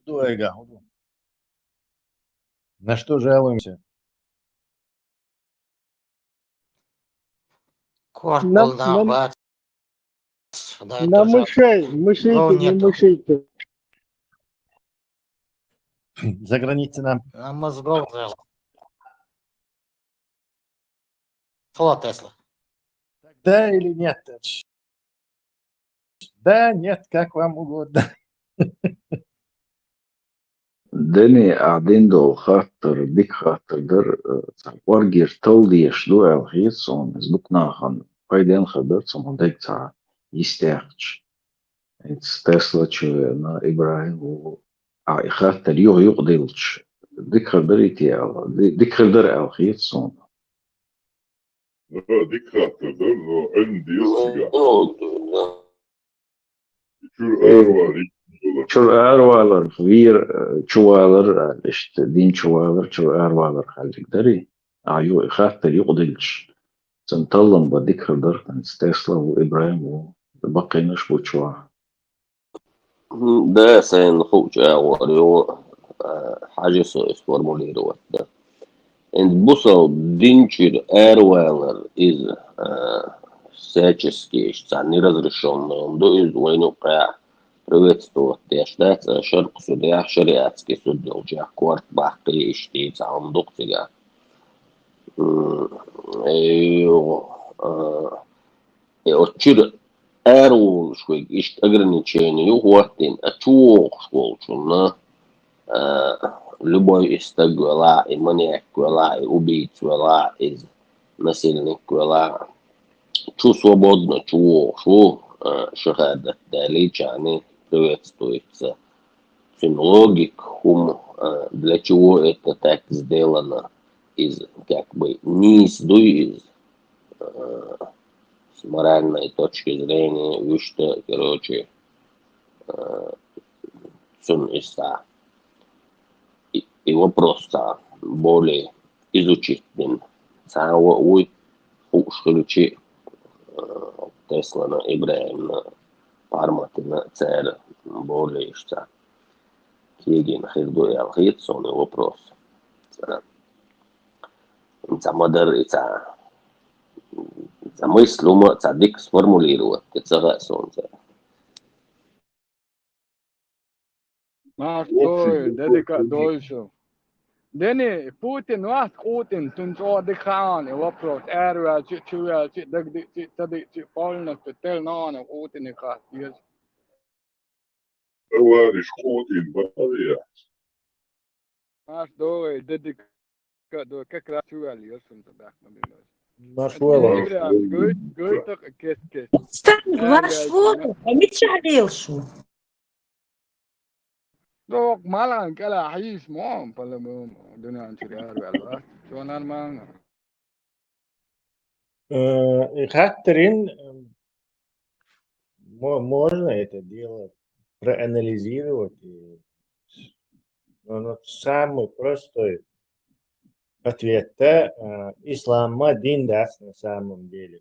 L: Дорого. На что жалуемся?
D: Корпул на бац.
C: На мышей, мышейки, не мышейки.
L: За границей нам.
D: А мозгов взял. Хла Тесла.
L: Да или нет? Да, нет, как вам угодно.
K: دني قاعدين دول خاطر ديك خاطر در ورجر تولديش دو الخيصون زبوك ناخن قايدين خبر صمون ديك تا يستيقش تسلا تشوينا إبراهيم و خاطر يقدلش ديك خبر يتيال ديك خبر الخيصون
B: ديك خاطر در عندي يسجع شو أرواري
K: شو أرواler vier çuvalar işte din çuvalar çu أرواler خليك دري عيو خاطر يقدلش سنطلم بديك خبر تسلا وإبراهيم وبقي نشبو çuva
J: ده سينخوش أوريو حاجة سو سformulировать ده إن بوصل динчир أروالر из всячески неразрешенным до из войну приветствовать дештать шарк судья шариатский суд делчах кварт бахты иштиц андуктига и отчир эрул швейк ишт ограничений ухватин очуох школчуна любой из тагуэла и маньяк гуэла и убийц гуэла из насильник гуэла чу свободно чу шахада даличани приветствуется логикум, для чего это так сделано из как бы не из с моральной точки зрения, вы что, короче, сон иса. И вопрос более изучить самого уй ушкручи Тесла на Ибраим на парматина царь более что Хеген хирду и алхитсон и вопрос. Мадер и мысль ума дик сформулировать это солнце.
H: Nаш той, дедика дольше. Дени, Путин, вас Путин, тунцо дыхан, и вопрос, эрва, чуя, дик, полностью, тел нана, Путин, и как, есть.
B: أرواري شخوتين بطريقة
H: Наш той, дедика, дой, как раз чуя, есть, так,
L: Наш вола.
H: Гой, так, кес.
F: Стань, ваш воду, а не чалелшу.
H: Dok malang kala hais mo pala mo dunan sila alwa sonan mang
L: Хактерин, можно это дело проанализировать. Но самый простой ответ – ислам дин даст на самом деле.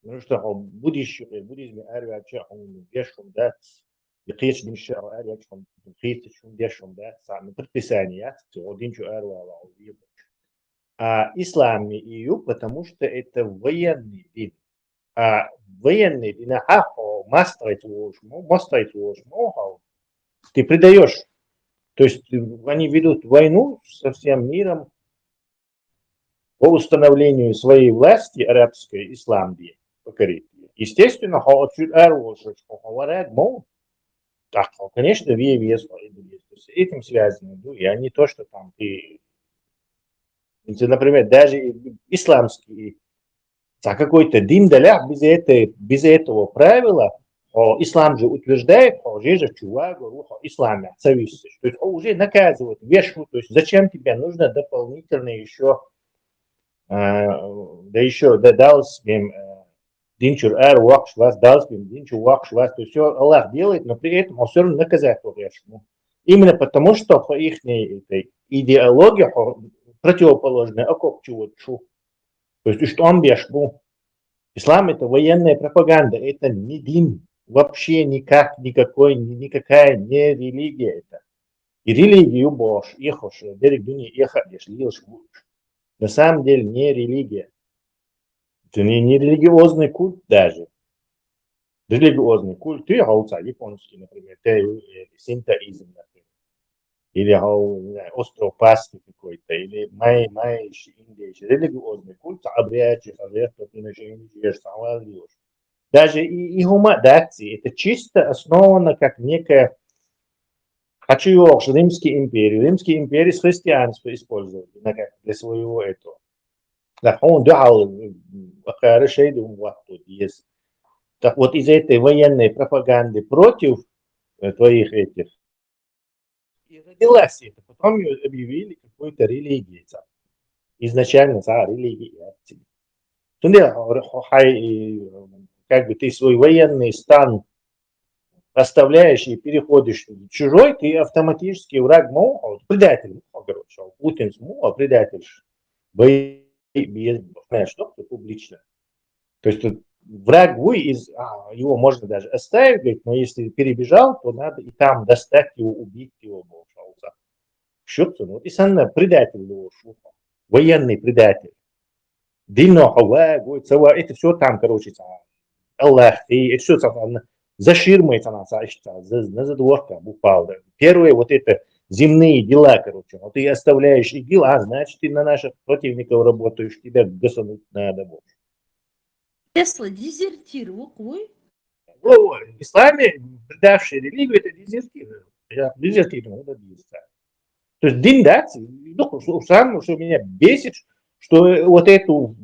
L: Ну что, буддизме арвача он бешум даст. يقيش دين الشرع قال يكشف يقيش شو ديشهم ده سامي предписания один что арвала ислам ее потому что это военный дин военный дин мастrait ты предаешь то есть они ведут войну со всем миром по установлению своей власти арабской ислам покорить естественно так, конечно, вес, с этим связано, и не то, что там ты, например, даже исламский, какой-то дин далях без этого правила, ислам же утверждает, же чувагу, исламе, зависит, то есть уже наказывают, вешают, то есть зачем тебе нужно дополнительно еще, дал им Динчур вакш вас дал динчур вакш вас, то есть все Аллах делает, но при этом он все равно наказать его. Именно потому, что по их идеологии противоположная то есть что он бешбу. Ислам это военная пропаганда, это не дин, вообще никакая не религия это. И религию Бож, ихош, дерек дуни иха, на самом деле не религия. Это не религиозный культ даже. Религиозный культ, ты японский, например, синтоизм, например. или остров Пасхи какой-то, или май индейший, религиозный культ, обрядчик, даже и гуманизация, это чисто основано как некая, хочу его, Римские империи. Римские империи с христианства использовали для своего этого. Так он дал хорошее есть. Так вот из этой военной пропаганды против твоих этих и родилась это. Потом ее объявили какой-то религией. Изначально религия. Как бы ты свой военный стан оставляешь и переходишь в чужой, ты автоматически враг предатель, короче, Путин предатель. Что публично. То есть враг его можно даже оставить, но если перебежал, то надо и там достать его, убить его. Вот и сам предатель его, военный предатель. Это все там, короче, Аллах, и все за ширмой, за задворком упал. Первые вот это земные дела, короче. Вот ты оставляешь ИГИЛ, значит, ты на наших противников работаешь, тебя гасануть надо больше.
F: Тесла дезертировал, ой.
L: В исламе, предавший религию, это дезертировал. Дезертировал, это дезертировал. То есть дин, да, сам, что меня бесит, что вот эту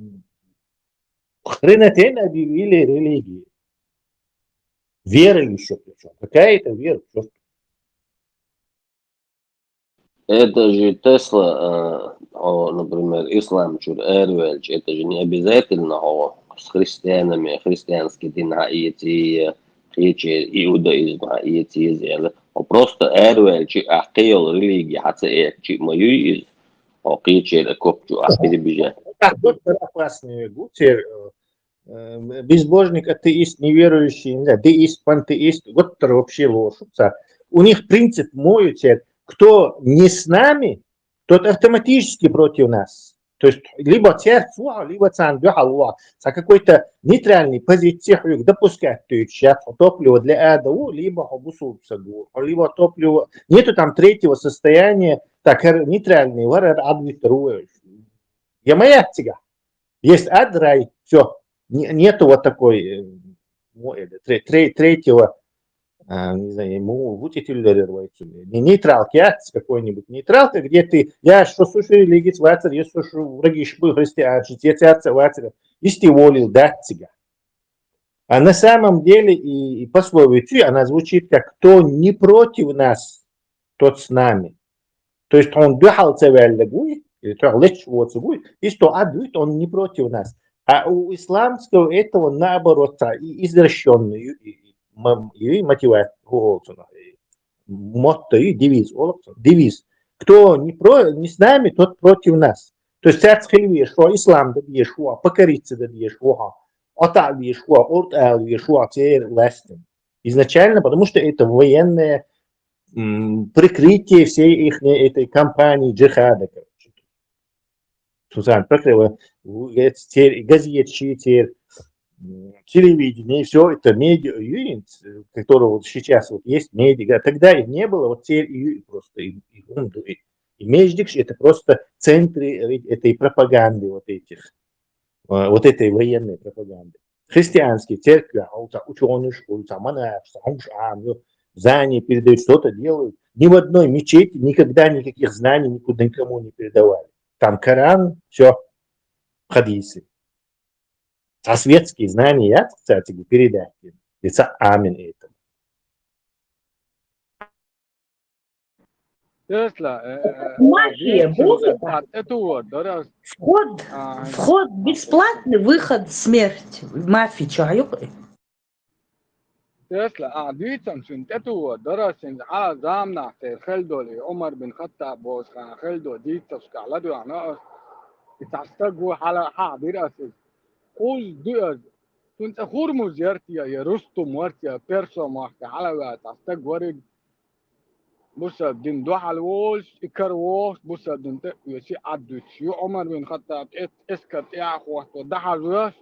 L: хренотень объявили религией. Вера еще причем. Какая-то вера.
J: Это же Тесла, например, ислам, Эрвельч, это же не обязательно с христианами, христианский дин, и иудаизм, просто Эрвельч, ахтейл религия, хотя и мою из, Кичер, копчу, перебежать.
L: Так, доктор опасный гутер, безбожник, атеист, неверующий, деист, пантеист, доктор вообще ложь. У них принцип мой, кто не с нами, тот автоматически против нас. То есть либо церковь, либо Аллах. За какой-то нейтральный позиции допускать топливо для АДУ, либо либо топливо. Нету там третьего состояния, так нейтральный варар адвитруешь. Я моя тига. Есть адрай, все. Нету вот такой третьего, не знаю, ему будете толерировать. Не нейтралка, какой-нибудь нейтралка, где ты, я что слушаю религии, вацер, я слушаю враги шбы христиан, житья вацер, исти волил дать тебя. А на самом деле и пословицу она звучит как кто не против нас, тот с нами. То есть он дыхал цевеллегуй, или и что адует, он не против нас. А у исламского этого наоборот, и извращенный, и мотивация, мотто, и девиз. Кто не с нами, тот против нас. То есть что ислам да Иешуа, покориться да Иешуа, отак Иешуа, орт Иешуа, изначально, потому что это военное прикрытие всей их этой кампании джихада. Сузан прикрыла газеты, телевидение, и все это медиа, которого вот сейчас вот есть медиа, тогда их не было, вот теперь просто и Междикш это просто центры этой пропаганды, вот этой военной пропаганды. Христианские церкви, ученые школы, знания передают, что-то делают. Ни в одной мечети никогда никаких знаний никому не передавали. Там Коран, все, хадисы. А светские знания я, кстати, передать. Это амин этому.
F: Магия, музыка. Вход бесплатный, выход смерть. Мафия, что?
M: تسلا دويتم سنتتو دراسين على زامنا في خلدولي عمر بن خطاب بوس كان خلدو ديتوس كالدو انا تستغو على حاضر اساس قول دوز كنت اخور مزيرتي يا رستم ورتي بيرسو ما على تستغورد بص دين دو حلوش اكروش بص دين يسي عدوش عمر بن خطاب اسكت يا اخو دحلوش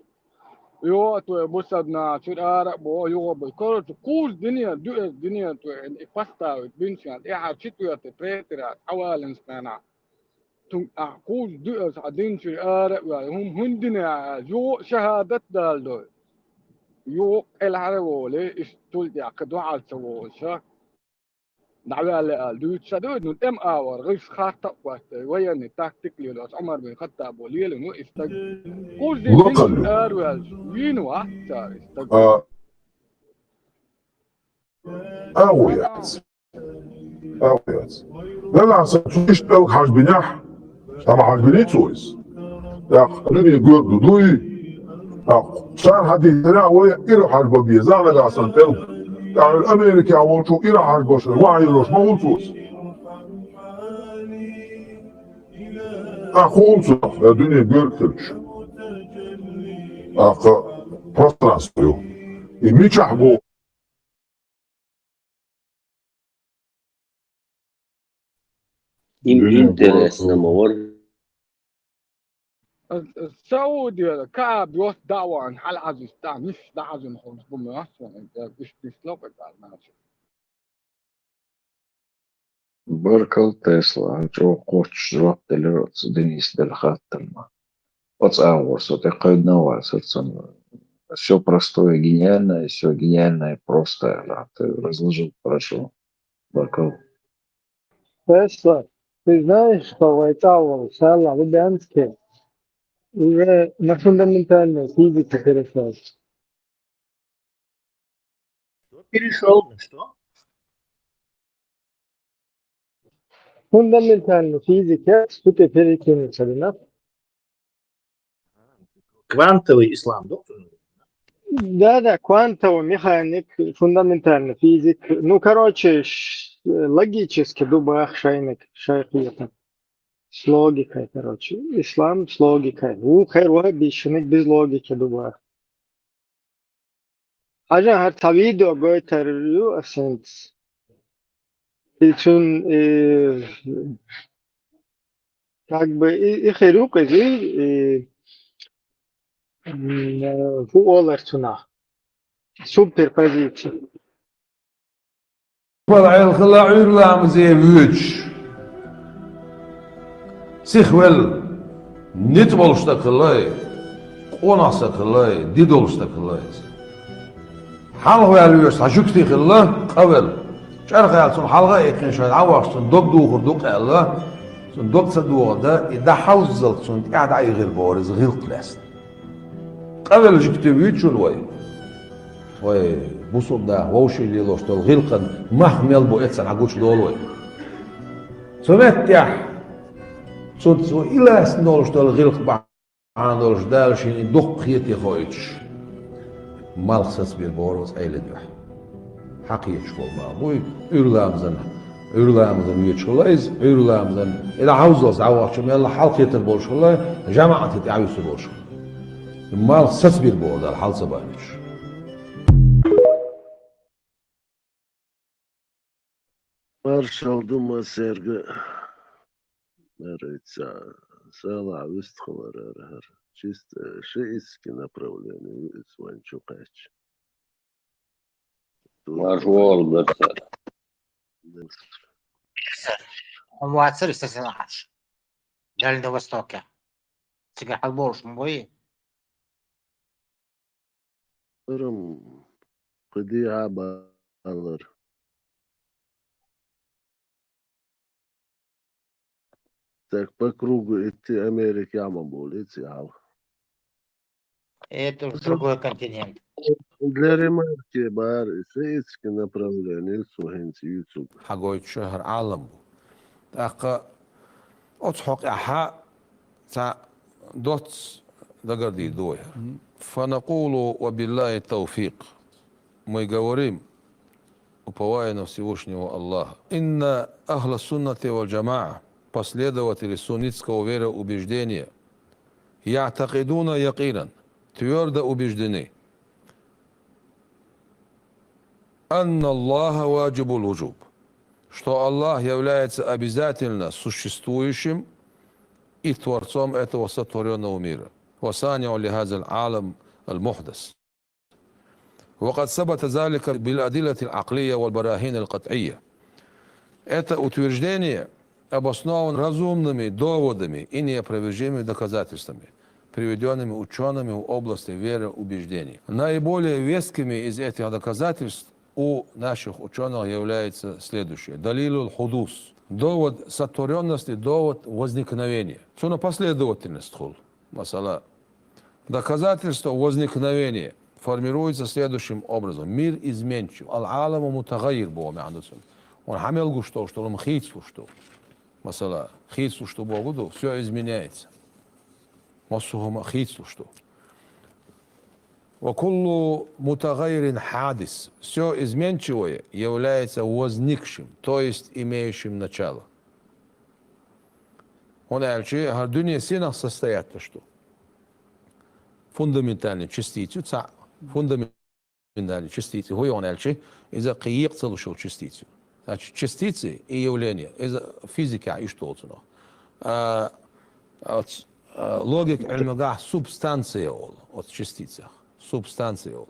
M: يو تو بوسدنا شو أرق بو يو بيكور كوز دنيا تو إفستا بنشان إيه شتوية تريترات حوالي سنة تم أقول دؤس عدين شو أرق هم هندنا جو شهادة دالدو يو العربولي اشتول يعقدوا على سووشة دعوة لألدو تشدود نتم آور غيش خاطئ وقت وين تاكتيك ليلوس عمر بن خطاب وليل نو استج كل دي دين شو
B: لقلو
M: أروال وينو أحسا استج
B: أويات أويات لا لا سويش تلك حاج بنيح أما حاج بنيت سويس يا قلبي يقول دوي صار حديث لا ويا إلى حاج ببيه زانا قاسن تلك يعني الأمريكي أول شو إلى حاج بشر وعي لوش ما هو سويس أخو صح الدنيا بيركلش أخ بروستراس بيو يميش أحبو
J: interesse nama var.
M: السعودية كعب يوس دعوة عن حال عزيز تاع مش دعوة نخلص بمناسبة انت مش تسلوك على الناس
K: بركل تسلا جو قوتش جواب دلرت دنيس دلخاتلما Оц Аурсу, ты кайднова, собственно. Все простое, гениальное, все гениальное, просто. Да, ты разложил хорошо. Баркал.
C: Тесла, ты знаешь, что Вайтау, Сала, Лубянске уже на фундаментальной физике перешел.
L: Перешел на что?
C: Фундаментальной физике что ты перекинешься, да?
L: Квантовый ислам, доктор?
C: Да, квантовый механик, фундаментальный физик. Ну, короче, логически дубах шайхиятом. С логикой, короче. Ислам с логикой. Хэр вахабишник без логики дубах. Ажан харта видео götürüyor asens. için как бы их руки фуолерсуна суперпозиция.
E: والعيل خلا عير لام زي ويتش سيخول نتبول شتكلاي قونا شتكلاي ديدول شتكلاي حلقة الويش حشوكتي خلا قبل شارخ يالسون حلقة يكن شوية عواش سن دوك دوخر دوك الله سن دوك صدوق ده إذا حوزلت سن قاعد عي غير بورز غير قلاس قبل جكتي ويتش وي بوصل ده ووشي اللي لوشتول غلقا محمل بو اتسن عقوش دولوي سمتح سو إلا سنولشتول غلق بعان دولش دالشين دوق خيتي خويتش مالخصص بالبوروز ايلد يح حقيقش والله بوي ürlağımızın üyeçolayız, ürlağımızın ila havuzuz avaqçım yalla halk yeter bolşolay, cemaat et ayusu bolşol. Mal ses bir boğdal halsa baymış.
G: Маршал Дума Серга нравится. Сала выстхолар. Чисто шиитские направления. Сванчукач.
J: Мажор, берсер.
D: Он муацир 16. Дальнего Востока. Сега халборш мбои.
G: Ром قدي عبالر. Так по кругу идти Америки амаболить, ял.
D: Это уже другой континент.
G: Для ремарки бар шиитские направления сухенцы YouTube.
E: حقويت شهر عالم تاقا أضحك أحا تا دوت دقردي دويا فنقول وبالله التوفيق мы говорим уповая Всевышнего Аллаха إن أهل السنة والجماعة последователи суннитского вероубеждения يعتقدون يقينا твердо убеждены أن الله واجب الوجوب, что Аллах является обязательно существующим и творцом этого сотворенного мира. وصانع لهذا العالم
N: المحدث. وقد ثبت ذلك بالأدلة العقلية والبراهين القطعية. Это утверждение обосновано разумными доводами и неопровержимыми доказательствами, приведенными учеными в области веры и убеждений. Наиболее вескими из этих доказательств у наших ученых является следующее. Далилул худус. Довод сотворенности, довод возникновения. Что на последовательность хул. Масала. Доказательство возникновения формируется следующим образом. Мир изменчив. Ал-аламу мутагайр бо. Он хамел гушто, что он хитсу что. Масала. Хитсу что Богу, все изменяется. Масухума хитсу что. Вакуллу мутагайрин хадис. Все изменчивое является возникшим, то есть имеющим начало. Он альчи, гардуния синах состоят то что. Фундаментальные частицы, фундаментальные частицы. Хуй он альчи, из-за киек целушил частицу. Значит, частицы и явления, из-за физика и что то. Логик эльмагах субстанция от частицах. Субстанция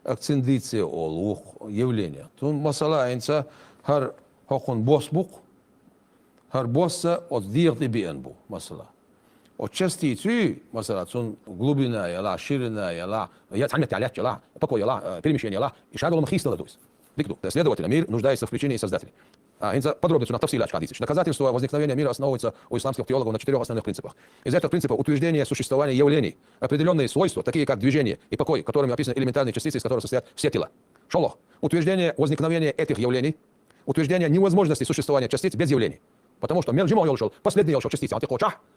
N: акцендиция явления. Тут масала инца хар хокон босбук, хар босса от дирт и биенбу масала. От частицы масала тун глубина яла, ширина яла, я цанет ялят яла, покой яла, перемещение яла, и шагал махистала то есть. Следовательно, мир нуждается в причине и создателе. Подробно доказательство возникновения мира основывается у исламских теологов на 4 основных принципах. Из этих принципов утверждение существования явлений, определенные свойства, такие как движение и покой, которыми описаны элементарные частицы, из которых состоят все тела. Шолох. Утверждение возникновения этих явлений, утверждение невозможности существования частиц без явлений. Потому что мелжимо елшел, последний елшел частица,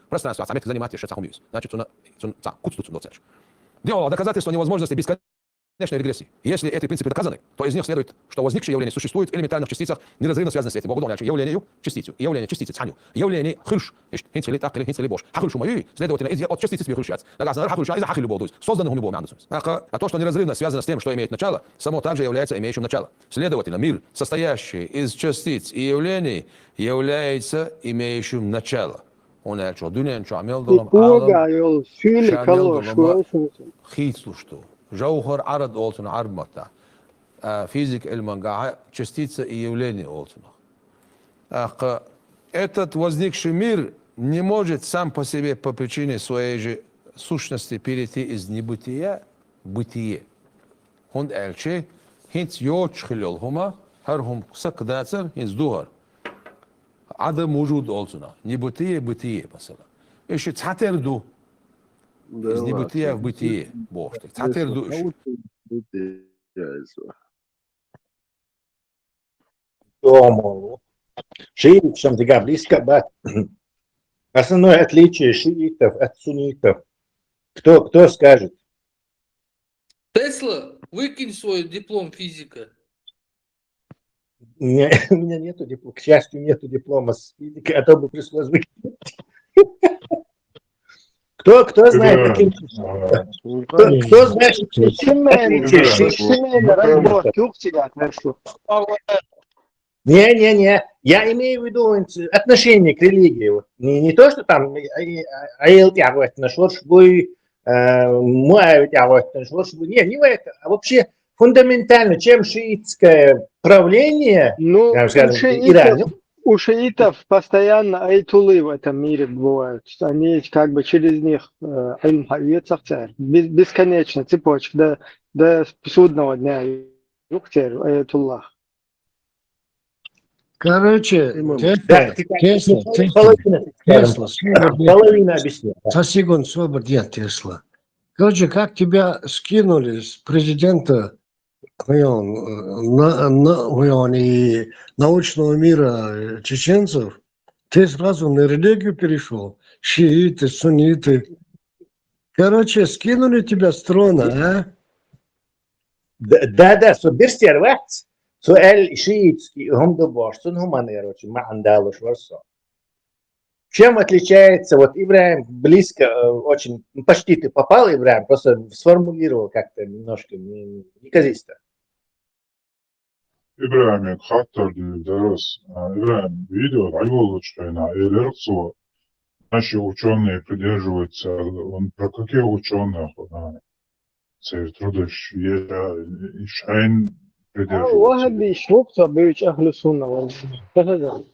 N: пространство, самих занимает шесть ахумиус. Значит, делало доказательство невозможности бесконечной регрессии. Если эти принципы доказаны, то из них следует, что возникшее явление существует в элементарных частицах, неразрывно связано с этим. Явлению частицу, явление частицы цаню, явление хрш, хинцели так или хинцели бош. Хахршу мою, следовательно, от частицы хрущать. Созданных умибо мандусус. А то, что неразрывно связано с тем, что имеет начало, само также является имеющим начало. Следовательно, мир, состоящий из частиц и явлений, является имеющим начало. Он что дунен что амел долом алам. Хитсу что. Жаухар арад олтун армата. Физик эльманга частица и явление олтун. Этот возникший мир не может сам по себе по причине своей же сущности перейти из небытия в бытие. Он эльче хинц йочхилел хума хархум сакдацер хинц дугар. Адам вujud олтуна. Небытие бытие масала. Еще цатерду. Из небытия в бытие. Бог. Цатерду.
L: Шиит, чем ты близко, основное отличие шиитов от суннитов. Кто скажет?
O: Тесла, выкинь свой диплом физика.
L: У меня нету диплома, к счастью, нету диплома с физики, а то бы пришлось выкинуть. Кто знает, каким... Кто знает, Не. Я имею в виду отношение к религии. Вот. Не то, что там не в это, а вообще фундаментально, чем шиитское правление, Иран.
C: У шиитов постоянно айтулы в этом мире бывают. Они как бы через них бесконечно цепочка до судного дня. Аятуллах.
G: Короче, Тесла,
L: половина объяснила.
G: Секунд, свободен, Тесла. Короче, как тебя скинули с президента и научного мира чеченцев, ты сразу на религию перешел. Шииты, сунниты. Короче, скинули тебя с трона, а?
L: Да, bir servet. Суэль шиитский, هم доборсон, гуманерочи, мандалуш варсо. Чем отличается, вот Ибрахим близко, очень, почти ты попал, Ибрахим, просто сформулировал как-то немножко неказисто.
B: إبراهيم خاطر درس إبراهيم فيديو عيوض شوينا إيرسو наши ученые придерживаются, он про какие ученые? Трудыш, и Шайн придерживается.
C: واحد يشوف بيوش أهل السنة والجماعة كذا.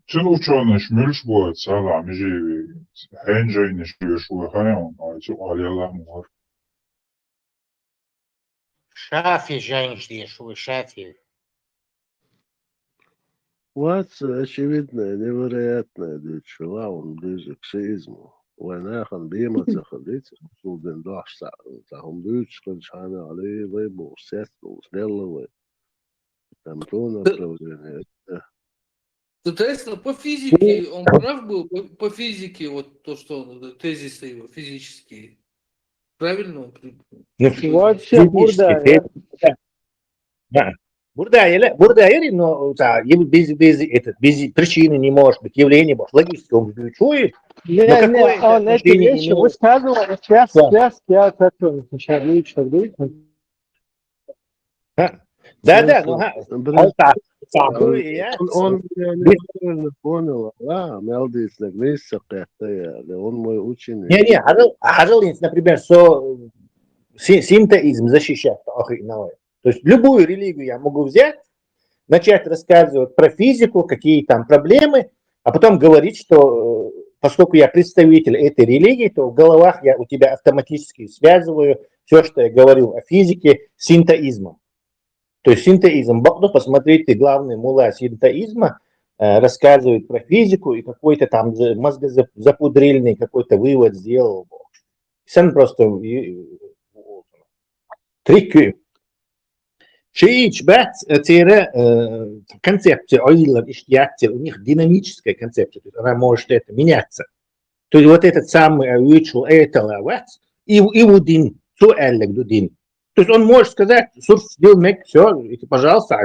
B: Тün ученые шмюльш будет, сала, межи, хэнджей не шмюльш, выхаем, а эти алиала муар.
D: Шафи женщины, шо шафи.
G: Вот очевидное, невероятное, что он ближе к шиизму. وناخن بيما تخليت وصول داش تاهم دوتش كل شانا عليه ويبو سيت وسنيلا وتمتونا بروزين.
O: Соответственно, по физике он прав был, по физике, вот то, что он, тезисы его физические. Правильно?
C: Вообще бурда.
L: Burada yeri, но без причины не может быть, явление может. Логически он чует.
C: Не, он эти вещи высказывал, сейчас я хочу начать что говорить.
L: Да, ну
G: он неправильно понял, Мелдис Нагнис, он мой ученик.
L: Не, Хажалинс, например, синтеизм защищает охреневает. То есть любую религию я могу взять, начать рассказывать про физику, какие там проблемы, а потом говорить, что поскольку я представитель этой религии, то в головах я у тебя автоматически связываю все, что я говорил о физике, с синтеизмом. То есть синтеизм, ну, посмотрите, главный мулла синтеизма рассказывает про физику и какой-то там мозгозапудрильный какой-то вывод сделал. Сам просто трикки. Шиич бат это концепция ойлер иштиатер, у них динамическая концепция, то есть она может это меняться. То есть вот этот самый ритуал это лават и удин, то эллек дудин. То есть он может сказать, сурч дилмек, все, и пожалуйста,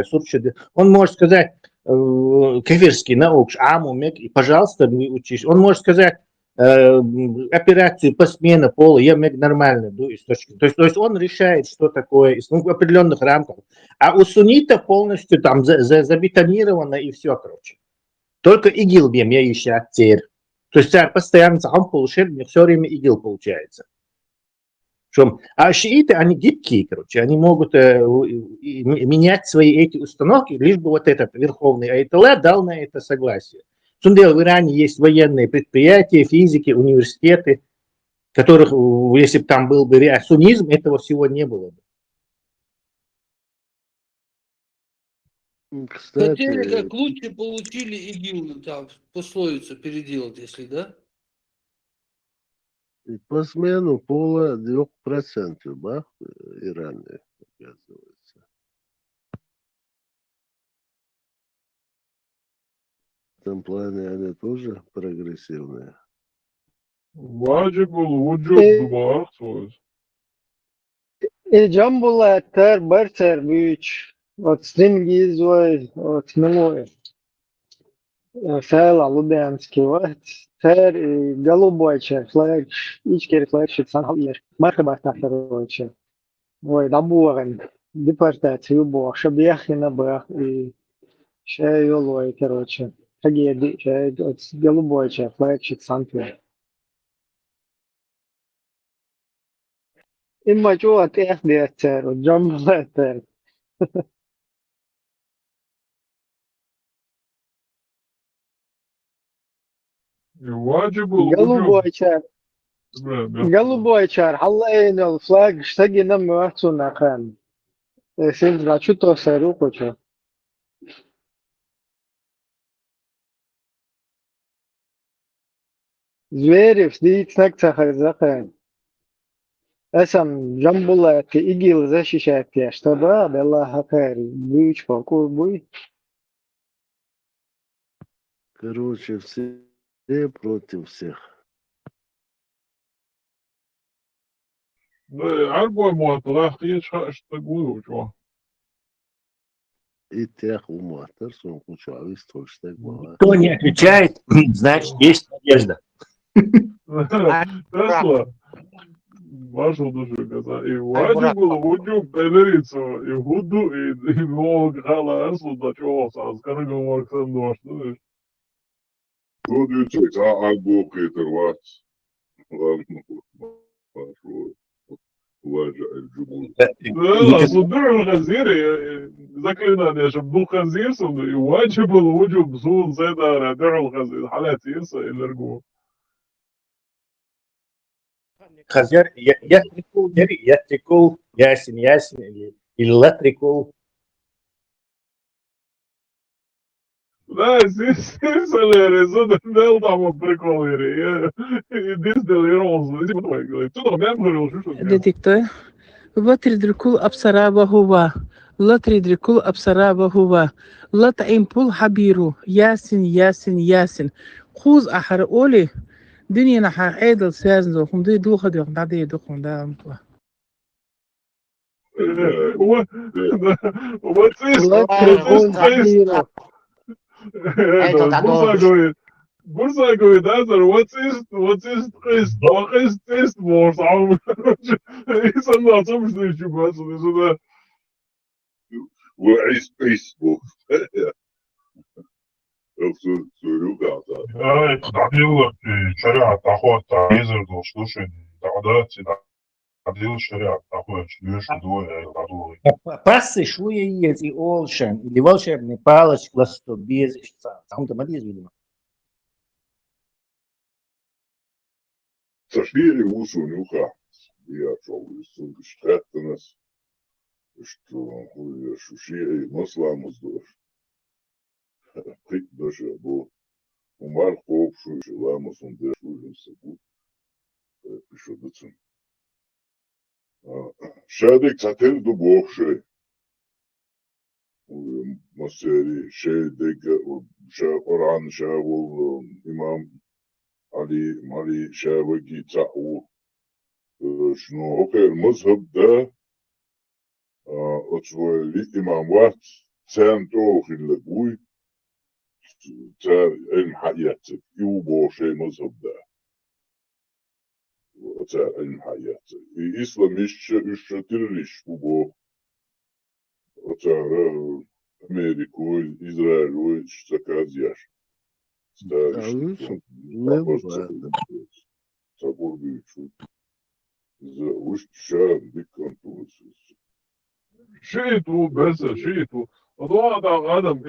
L: он может сказать кефирский наук, аму мек, и пожалуйста, учись. Он может сказать операцию по смене пола, я мег нормально, то есть он решает, что такое, в определенных рамках. А у суннита полностью там забетонировано и все, короче. Только ИГИЛ бьем, я еще оттер. То есть царь постоянно сам получает, мне все время ИГИЛ получается. А шииты, они гибкие, короче, они могут менять свои эти установки, лишь бы вот этот верховный аятолла дал на это согласие. В Иране есть военные предприятия, физики, университеты, которых, если бы там был бы суннизм, этого всего не было бы.
O: Хотели как лучше, получили ИГИЛ, там пословицу переделать, если, да?
G: По смену пола 2%, да, Иране, оказывается. В этом плане они тоже прогрессивные.
B: Ваджибул вуджуд дуbar.
C: Jambula ter bercer büyük. От Стрингиз, от Смелой. Села Лубянский, вот. Ter голубой чай, флаг, ичкер флаг, санхалир. Мархаба тахарочи. Ой, дабуарен. Депортацию бо, шабьях и набрах, и шай юлой, короче. Трагедия, шай, от голубой чай, флаг, санхалир. Имма чего от их децер, от Джамбула тер.
B: Ваджибул
C: голубой чай. Голубой чар, Аллахин флаг, штаги нам махцу нахан. Син рачу то сару кочо. Зверев, дит снак цахар захан. Эсам Джамбула ИГИЛ защищает тебя, чтобы Аллах хакар, буич покой буй.
G: Короче, все против всех.
B: Арбой муатлах, что говорю.
G: И тех уматер, сон кучавис, точно так было.
L: Кто не отвечает, значит, есть надежда.
B: Тесла. Вашу душу каза. И ваджибул вуджуд пенерицу, и худу, и мог хала эсу, да чего, скажи, говорю, ксен дошь, Вот и чуть, Бог это рвать. Ладно, Ладно, الجمهور. لا صدر الخزير заклинание, чтобы был خزير и واجب الوجوب بصون زيادة على درع الخزير حالات ينسى الارجو.
L: Хазяр, я трикул, ясен, или латрикул.
B: Да, здесь это дел там прикол, здесь дел и розы. Кто там я говорил, что
P: Детектор. وتدركوا أبصار وهو لا تدركوا أبصار وهو لا تعمل حبيرو ياسن خوز أحر أولي دنيا نحر عيدل سازن زو خم دي دوخة دي بعدي دوخة دا متوا
B: вот Бурса говорит, да, вот ist Christ, was ist, was auch, ich sag mal, zum Schluss, was ist da, wo ist, wo, تعديل شريعة تأخذ تعيزر دو شلوشن تعدات تعديل شريعة تأخذ شلوش دول تعدول.
L: Пассы шуя и олшен, или волшебный палочка, ласто без сам там один, видимо.
B: Сошли усу нюха, я шел из сумки штаттенес, что хуя шуши и масламус дош. Прик доше был. Умар хопшу, ламус он дешужим сабут. Пишу дацун. Шадик цатель до бохшей. Масери шейдек ша Оран шавул имам علي مالي شاوكي تعو شنو هكر مذهب ده أتوى لي إمام وقت تان توخي لقوي تان علم حياتك يوبو شي مذهب ده تان علم حياتك إسلام إيش ترليش بوبو تان أمريكو إسرائيل إيش تكازياش Собор Бельчук. За ушчан бикантус. شيتو بس شيتو وضع آدم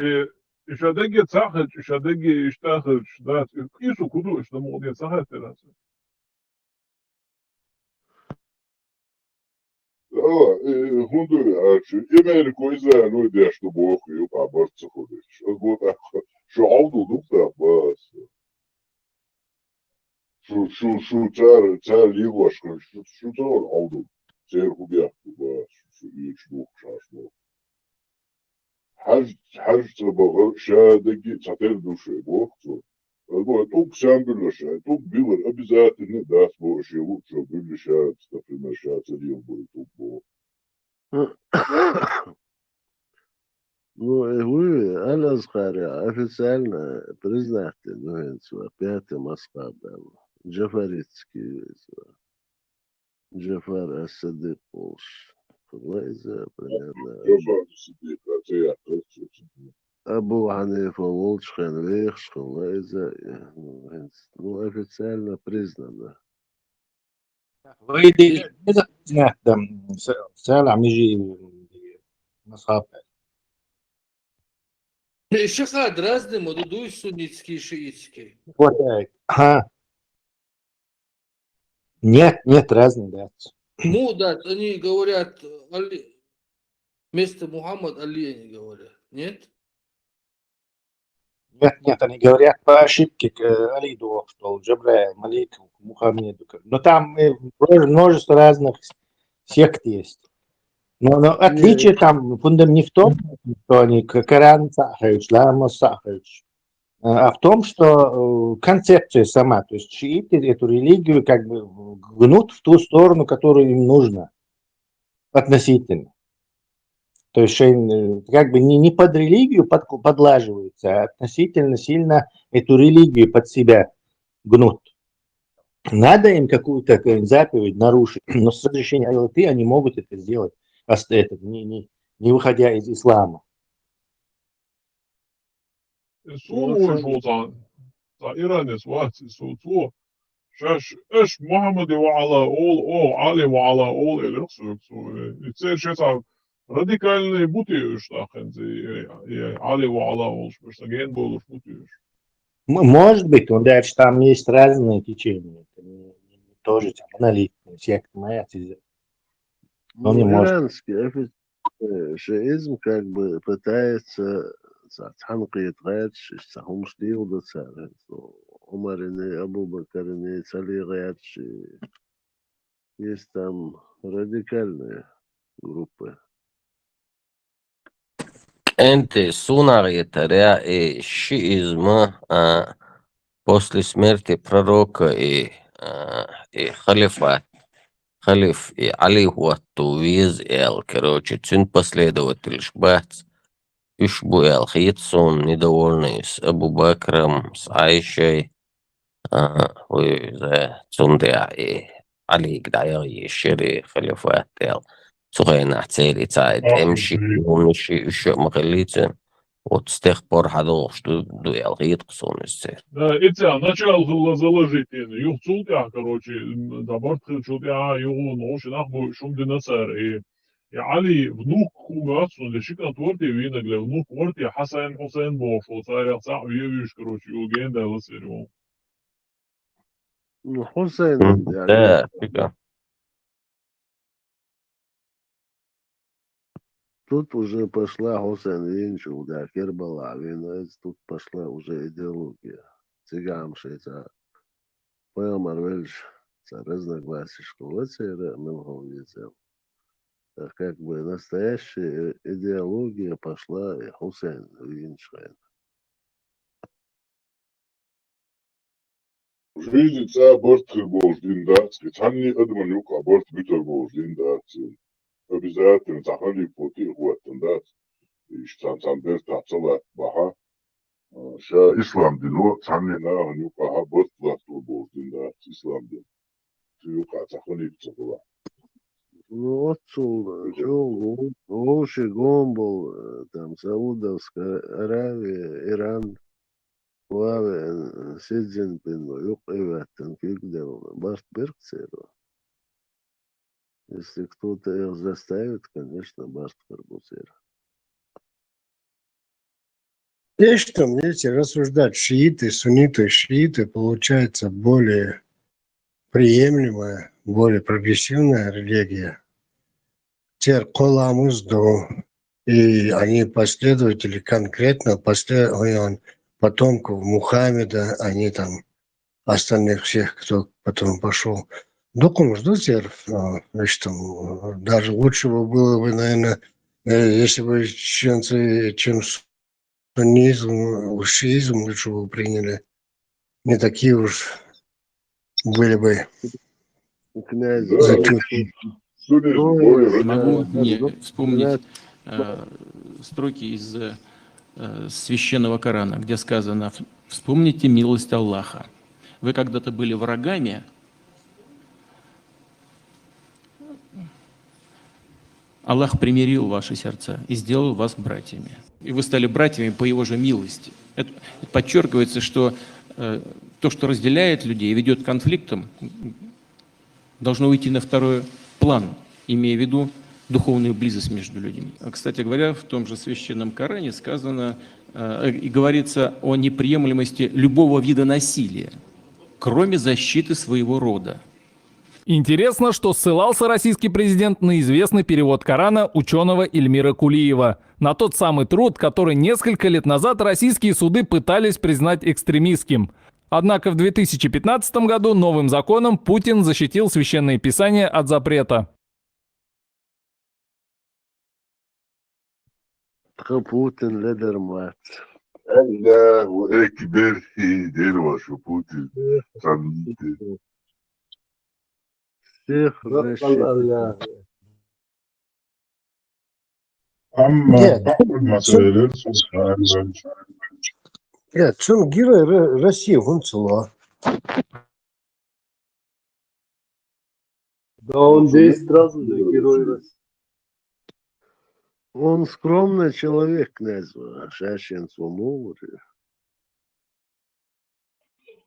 B: إيش هدقي تساخد إيش هدقي يشتاخد شدات كيسو كدو إيش نموضي تساخد تلاسة هندوري عارشي إمريكو إذا نو ديش نبوخي يبقى برد سخوديش أقول شو عوضو دكتا بس شو تار ليغوش شو تار عوضو تار خبيحكو بس شو يشبوك شاشبوك حاج تبغى شادقي تعتل دوشي بوقتو أقول توك سامبل لشاي توك بيور أبزات إن داس بوشي وشو بيل شاد تقريبا شاد سليم بوي توك
Q: Ну, alla skara, официально признательны, пятый Москва, Джафарицкий, Джафар Ас-Садык Полш. примерно. Абу Ханифа Волчхан, Вехшхан, ну, официально признано.
L: ويدي نحن سال عم يجي مصحف
O: Шахад разные, модудуй суннитский и шиитский.
L: хватает. Ага. Нет, разные, да.
O: Ну, да, они говорят, Али, вместо Мухаммад Али они говорят, нет?
L: Нет, они говорят по ошибке к Алиду, что Джабраил, Малик, Мухаммеду. Но там множество разных сект есть. Но отличие там не в том, что они Коран сахают, Шлама сахают, а в том, что концепция сама, то есть шииты эту религию как бы гнут в ту сторону, которую им нужно относительно. То есть как бы не под религию подлаживаются, а относительно сильно эту религию под себя гнут. Надо им какую-то заповедь нарушить, но с разрешения Аллаха они могут это сделать, не выходя из ислама.
B: إيران سواتي سوتو شاش إيش محمد وعلى أول أو علي وعلى أول إليكسو يصير شيء радикальные бутылки, علي وعلى أول مش تجين بولش бутылки.
L: Может быть, он дальше там есть разные течения. Это тоже там аналитика, секта моя. Но не
Q: Ну,
L: может.
Q: иранский шиизм как бы пытается تحنقية غيرش هم شدي ولا تسار عمر إني أبو بكر إني سالي غيرش يستم радикальные группы.
J: Энты сунарьетаря и шиизма после смерти пророка и халифа. Халиф и Али Хуаттувиз эл, короче, цин последователь шбац. Ишбу эл хитсон недовольный с Абу Бакром, с Айшей. وإذا صندع علي قدايا يشري خلافات ال سخين احتالي تاعت امشي ومشي شو مخليتن وتستخبر حدو что du الغيط قصون السير
B: Да, эти начал заложить юхцул тя, короче, добавт что тя его ночь нах мы шум динасар и علي внук хумац он лишь как творти вина для внук творти Хасан Хусейн бош вот царь царь вивиш, короче, юген да ласеру.
Q: Ну, Хусейн يعني
J: да, фига.
Q: тут уже пошла Хусейн Винчу, да, Кербала, тут пошла уже идеология. Цыгам шейца, поем Арвельш, разногласия школы, как бы настоящая идеология пошла Хусейн Винчхайн.
B: жизнь царь борт бош диндацкий, цанни адманюк борт битер бош диндацкий. Обязательно захали поти хуаттандат. И цан бер тацала баха. Ша ислам дино цанни на анюк аха борт лату бош диндацкий ислам дин. Тюка захали цакова.
Q: Ну, отцу, Гоши, Гомбол, там, Саудовская Аравия, Иран, Хуаве, Си Цзиньпин, Юг Эваттен, Кигдел, Барт Беркцеру. Если кто-то их заставит, конечно, Барт Карбуцер.
G: Здесь что, если рассуждать шииты, сунниты, шииты, получается более приемлемая, более прогрессивная религия. Теперь Коламузду, и они последователи конкретно потомков Мухаммеда, они там остальных всех, кто потом пошел. Докум жду теперь, значит, там, даже лучшего было бы, наверное, если бы чем суннизм, шиизм лучше бы приняли. Не такие уж были бы
R: Могу не вспомнить строки из священного Корана, где сказано: «Вспомните милость Аллаха. Вы когда-то были врагами, Аллах примирил ваши сердца и сделал вас братьями. И вы стали братьями по Его же милости». Это подчеркивается, что то, что разделяет людей и ведет к конфликтам, должно уйти на второй план, имея в виду духовную близость между людьми. Кстати говоря, в том же священном Коране сказано и говорится о неприемлемости любого вида насилия, кроме защиты своего рода.
S: Интересно, что ссылался российский президент на известный перевод Корана ученого Ильмира Кулиева, на тот самый труд, который несколько лет назад российские суды пытались признать экстремистским. Однако в 2015 году новым законом Путин защитил священные писания от запрета.
Q: Путин ледермат.
B: Аллаху Акбар, дервашу Путин.
Q: Всех защитит.
G: Цун герой России, он цело.
Q: Да он 10 раз уже герой России. Он скромный человек, князь, Шашин Сумовый.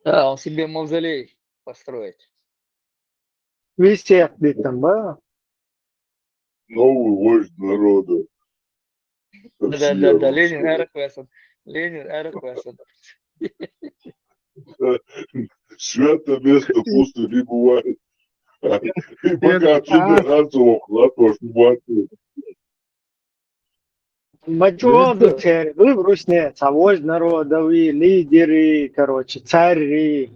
T: Да, он себе мавзолей построить.
C: Висят ли там, да?
B: Новый вождь народа.
T: Да, Ленин Эрквесен. Ленин Эрквесен.
B: Свято место пусто не бывает. И пока отсюда разок, латош, бывает.
C: Мачуалду царь, выбросне, вождь народов и лидеры, короче, цари.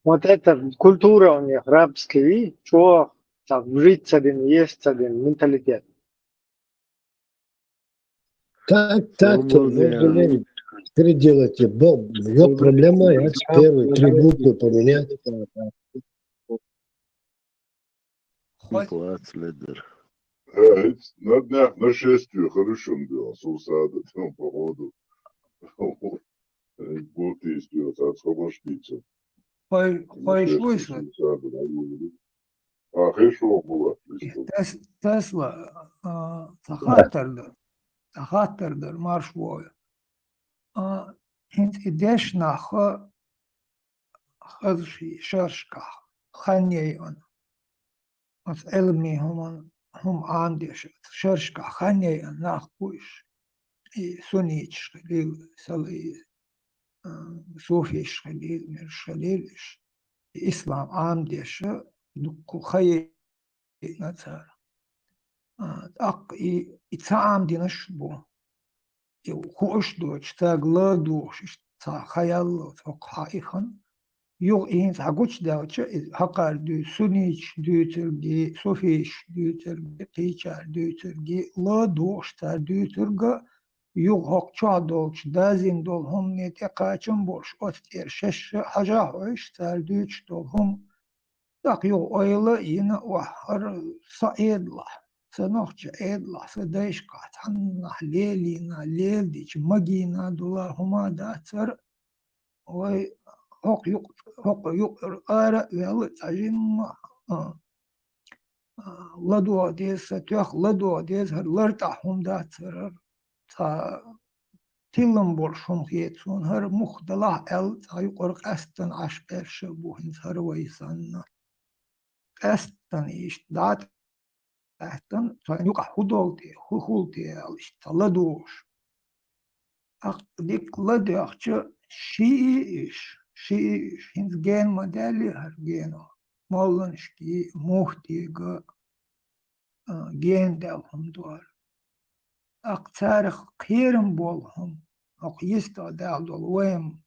C: Вот эта культура у них рабская, и что там жить один, есть один менталитет.
G: Так-то, можно переделать. Вот проблема, я первый, 3 буквы поменять.
Q: Плац, лидер.
B: На днях нашествие хорошо было, с усада, там, походу. Вот есть, от Схобоштица.
I: Пойшлося.
B: А, хорошо было.
I: Tesla tahatırdır marş boyu. Hint ideş nahı hızşı şarşka hanyeyon. Az elmi hum andeş şarşka hanyeyon nah bu iş. Suniç şalil salih Sufi şalil mir şalil iş. İslam andeşi dukku hayy natar. Ak itsam dinaş bu. خوش دوش تاگ لا دوش تا خیال تا قایخن یو این تا گوش داوچه حقار دو سونیچ دو ترگی سوفیش دو ترگی قیچار دو ترگی لا دوش تا دو ترگا یو حق چا دوش دازین دول هم نیتی قاچن boş ot erşeş haca hoş تا دوش دول هم tak yو oyla yine vahar saedla سنوخش إدلا سدايش قاتنا ليلينا ليل ديش مجينا دولا هما داتر وي هق يقر آرا ويلا تجين لدو ديس تيخ لدو ديس هر لرتا هم داتر تا تيلم برشون خيتون هر مخدلا ال تا يقر قستن عشبر شبوهن هر ويسان قستن إيش دات Ehten saynuka hudolti, huhulti alışta laduş. Dik ladakçı şii iş, hins gen modeli her geno. Mollanışki, muhtiga, gen delhum duar. Tarih kıyırım bolhum. Ak yista del dol vayım.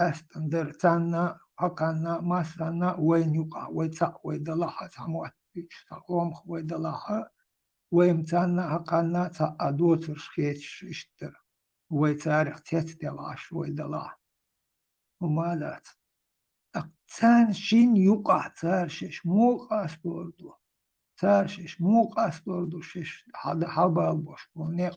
I: Ehten der tanna, hakanna, masranna, vaynyuka, vaytsa, vaydalaha, samuat. Takım veydalaha ve imtana hakanna ta adotur geçiştir ve tarih tetdelaş veydalah umalat aksan şin yuqa tarşiş muqas bordu tarşiş muqas bordu şiş hada habal boş ne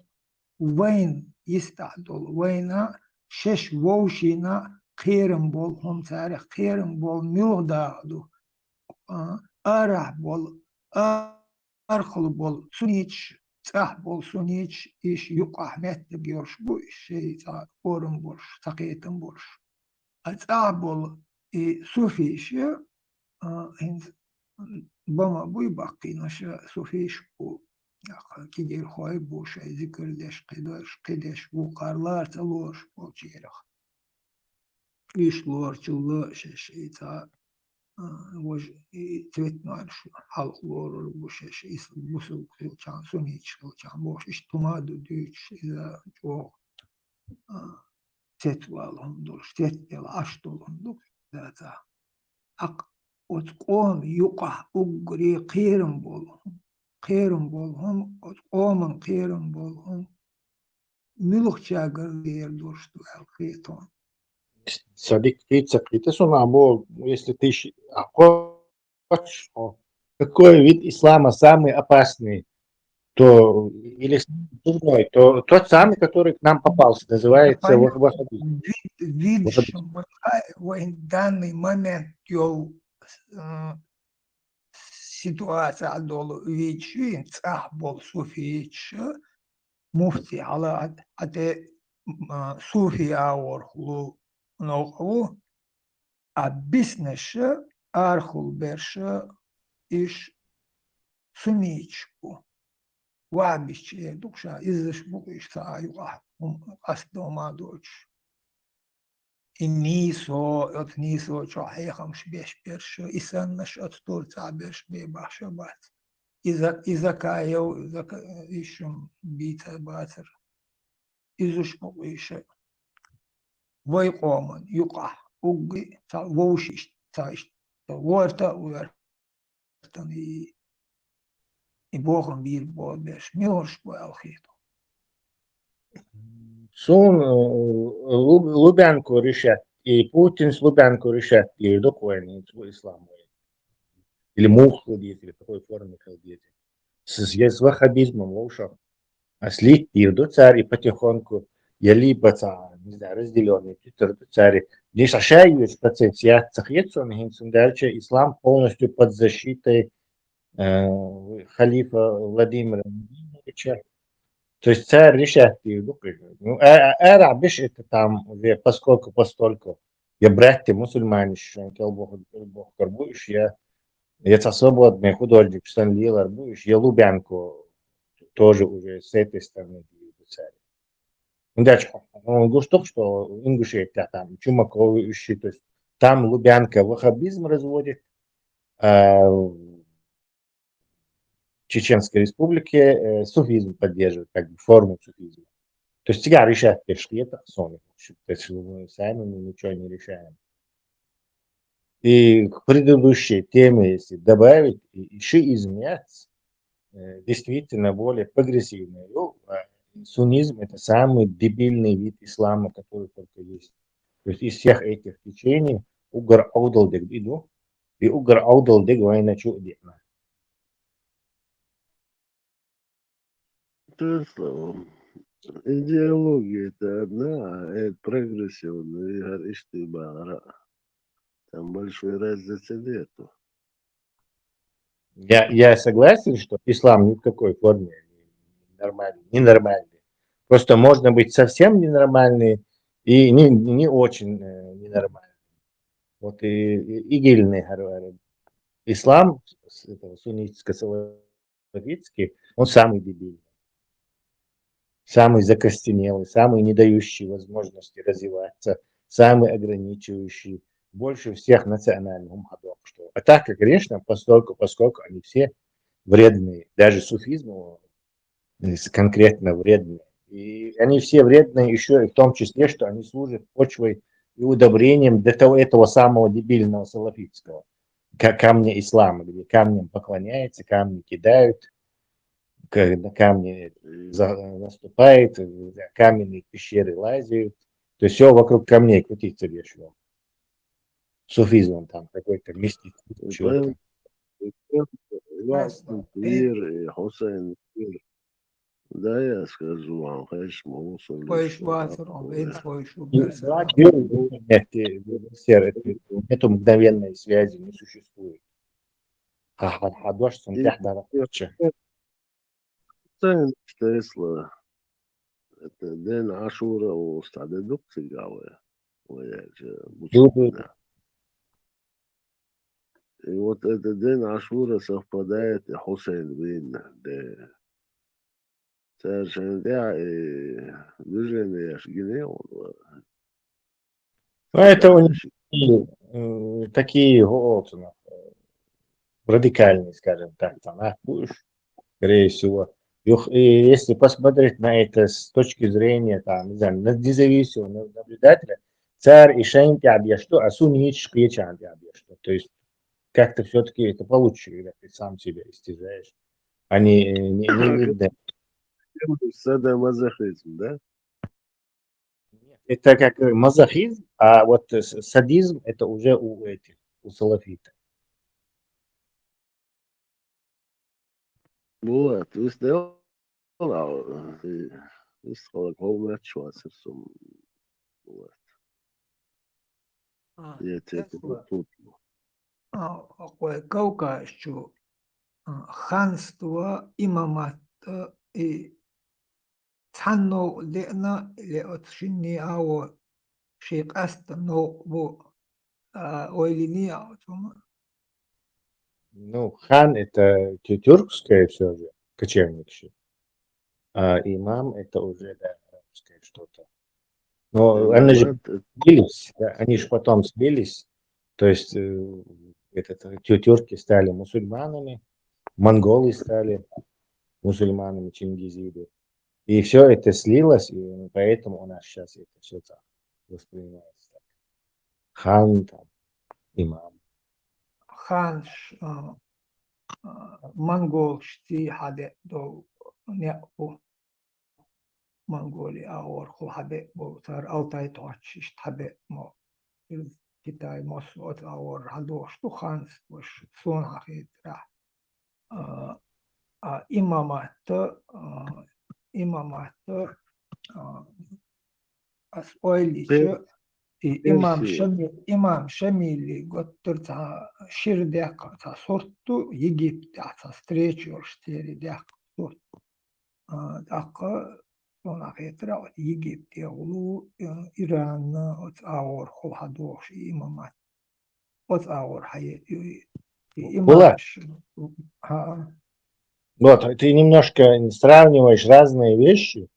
I: veyn istahdol veyna şiş vovşina qirim bol hum tarih qirim bol miqdadu arah bol arxıl bol suniç tsah bol suniç iş yuk ahmet de görüş bu şey orun boş taqiyetin boş tsah bol sufi işi bama bu bakki naşa sufi iş bu ki gel xoy bu şey zikirleş qideş bu qarlar çalış bu çeyrek iş lor çıllı şey ta цветной халклор бушеш ис бусул чан сунич чан бош иш тумаду дүйч за жо цветвалом душ цветел аш долунду да ак от qom yuqa uгри qirим bolhum от qomın qirим bolhum милухчагар дер дуршту алхитон
L: Садик птица но если ты хочешь, какой вид ислама самый опасный, то или дурной, то тот самый, который к нам попался, называется ваххабизм.
I: Видишь, в данный момент ситуация долу вичи, цах бол суфич, муфти ала ате суфи аор хлу نوقو أبسنش أرخل برشا إش سنيتشكو وابش دوكشا إزش بوكش تايو قصدو ما دوش النيسو اتنيسو شاحي خمش بيش برشا إسانش أتطول تعبرش بيباح شبات إذا كايو إذا إيشم بيتا باتر إزش بوكش ويقومن يقع وقي ووشيش تايش ورتا ورتني يبوغن بير بودش ميورش بو الخيطو
L: Sun Lubjanku решат, и Путин с Лубянку решат, и документы в ислам. Или мух ходить, или в такой форме ходить. С ваххабизмом в ушах. А слить и до царь, и потихоньку, я либо не знаю, разделенный, до царь. Лишь ошибаюсь в процессе, я цахецу, дальше ислам полностью под защитой халифа Владимира Владимировича. То есть царь решает, ну, эра биш это там уже поскольку постольку я братья мусульмане, что Бог карбуешь, я свободный художник, Станлил арбуешь, я Лубянку тоже уже с этой стороны царь. Ну, дальше, он говорит, что ингушетия там, Чумаковы ищи, то есть там Лубянка ваххабизм разводит, Чеченской Республике суфизм поддерживает, как бы форму суфизма. То есть сега решать пришли это сон. То есть мы сами ничего не решаем. И к предыдущей теме, если добавить, шиизм действительно более прогрессивный. Суннизм это самый дебильный вид ислама, который только есть. То есть из всех этих течений угар аудалдег иду, и угар аудалдег война чудесна.
Q: Идеология это одна, а это прогрессивная, и говоришь ты бара. Там большой разницы нету.
L: Я согласен, что ислам ни в какой форме ненормальный. Просто можно быть совсем ненормальный и не очень ненормальный. Вот и игильный говорят. Ислам, суннитско-салафитский, он самый дебильный, самый закостенелый, самый не дающий возможности развиваться, самый ограничивающий, больше всех национальных умходов. А так, конечно, поскольку они все вредные, даже суфизм конкретно вредные. И они все вредные еще и в том числе, что они служат почвой и удобрением для этого самого дебильного салафитского. Камня ислама, где камням поклоняются, камни кидают, на камни наступает, каменные пещеры лазят. То есть все вокруг камней крутится весело. Суфизм там какой-то мистический.
Q: Хусейн, да, я скажу вам, конечно, мусор.
L: Нету мгновенной связи, не существует.
Q: Тесла, это день Ашура у стадедук цигавы. И вот этот день Ашура совпадает и Хусейн Бин, совершенно движение Гинеон.
L: Это у них такие радикальные, скажем так, скорее всего. И если посмотреть на это с точки зрения там, не знаю, независимого наблюдателя, царь и шейнки объясню, а суннитические чанты объясню. То есть как-то все-таки это получше, когда ты сам себя истязаешь. Они не
Q: Садомазохизм, да?
L: Это как мазохизм, а вот садизм это уже у салафитов.
Q: Вот, вы сделали, вы сказали, полный отчет, вот. Я тебе тут.
I: Кавказчу ханство имамата и цанно лена леотшини ао شيخ أستن نو بو ойлиния.
L: Ну, хан это тюркское все же, кочевники. А имам это уже да, арабское что-то. Но они же слились, да, они же потом слились. То есть тюрки стали мусульманами, монголы стали мусульманами, чингизиды. И все это слилось, и поэтому у нас сейчас это все так воспринимается. Так. Хан, там, имам.
I: Ханш монгол шти хаде до неапу Монголия аорху хаде бо сар алтай тоачиш хаде мо Китай мосот аор хадо шту ханс бош сон хахитра имамат as ойличе имам Шамили готтер ширдяка та сорту Египта та встречу штеридяк сорт ака сон хахитра Египте улу Иран от аор хадош имамат от аор хае
L: Была. Вот, ты немножко сравниваешь разные вещи.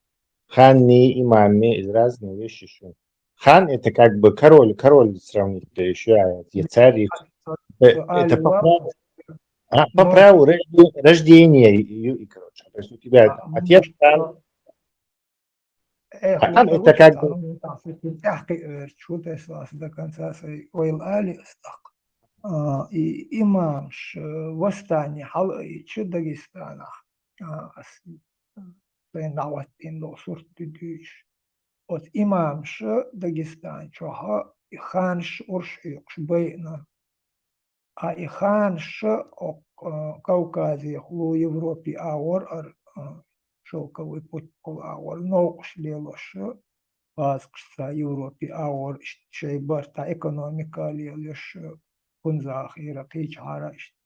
L: Хан и имаме из разных вещей еще. Хан это как бы король сравнить, да еще, а царь. Это по праву рождения и короче. То есть у тебя отец хан. Хан это как бы...
I: И имамш восстание халайчу Дагестана наватин суртидиш от имамш Дагестан чоха и ханш уршюкш бейна а и ханш Кавказе хлу Европе аор шелковый путь аор нокш лелош паскшса Европе аор шейбарта экономика лелош Кунзах и Ракич Араш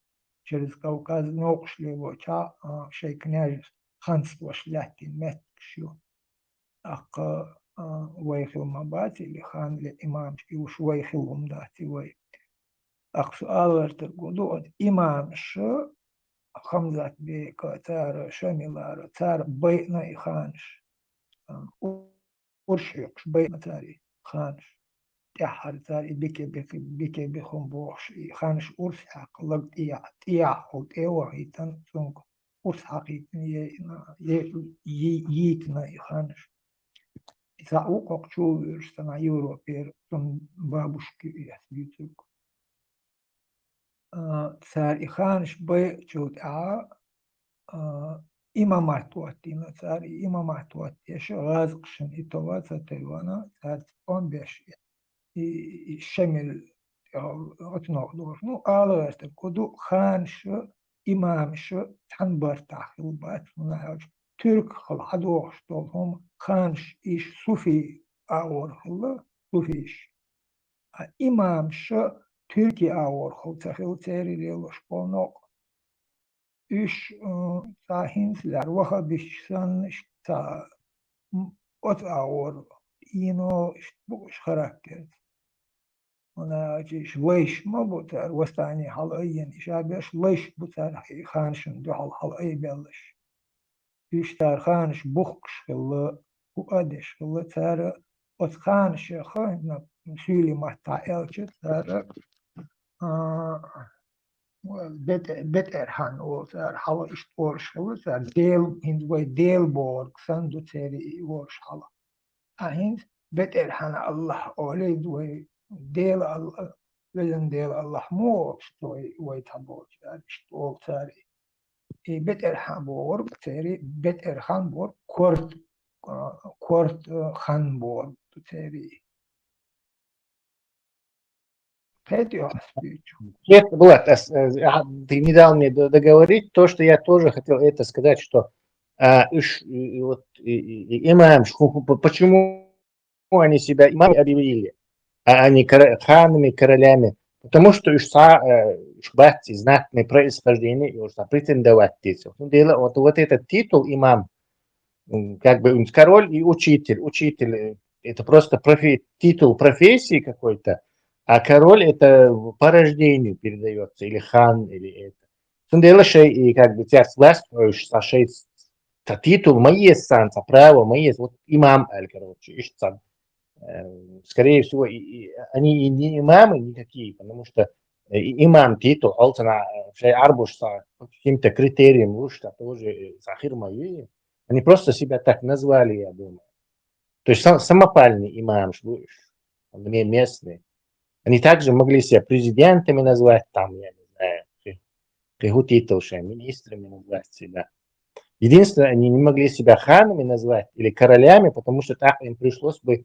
I: через Кавказ нокшли воча шей княжес ханство шляхтин меткшю ак вайхил мабати или хан или имам и уж вайхил умдати вай ак суалвертер году от имам ш хамзат бека цар шамилар цар байна и ханш уршюкш байна цари ханш تحر تاري بكي بخم بوش خانش أرس حق لق إياحو إيوه هيتن سنك أرس حقيقن ييتنا خانش إذا أوقق شو يرسنا يوروبير سن بابوشكي يسبيتك سار خانش بي شوت إمامات واتينا سار إمامات واتيش غازقشن إتوات تلوانا سار تقوم بيشي شمل أتناقضوش نو آلوست كدو خانش إمامش تنبر تحقيل بات نهاج ترك خل حدوش طولهم خانش إيش صوفي آور خلا صوفيش إمامش تركي آور خل تخيل تيري ليلوش بونوق إيش تاهينس لار وخا بيشسنش تا أت آور إينو إيش بوش خراكت أنا أجيش ليش ما بوتر وستاني حلقين إشابش ليش بوتر خانشن دو حلقي بلش يشتار خانش بوخش خلا وقدش خلا تارا أت خانش خان مسؤولي محتاج تارا beter han och så här halla istårshow så här del borg sandu teri vårs halla ahin beter han Allah olid och del Allah velin del Allah mo stoi och tabot där istår teri i beter han borg teri beter han borg kort han borg teri
L: Нет, Булат, ты не дал мне договорить то, что я тоже хотел это сказать, что имам, почему они себя имамами объявили, а не ханами, королями? Потому что бахти знатное происхождение, и уже претендовать титул. Вот этот титул имам, как бы он король и учитель это просто титул профессии какой-то, а король это по рождению передается, или хан, или это. Сундела шей, и как бы тебя властвуешь, сашей титул, мои санца, право, мои, вот имам, короче, ищется. Скорее всего, они и не имамы никакие, потому что имам титул, алтана, шей арбуш, по каким-то критериям, лучше, тоже захир мои. Они просто себя так назвали, я думаю. То есть самопальный имам, местный. Они также могли себя президентами назвать, там, я не знаю, министрами назвать себя. Единственное, они не могли себя ханами назвать или королями, потому что так им пришлось бы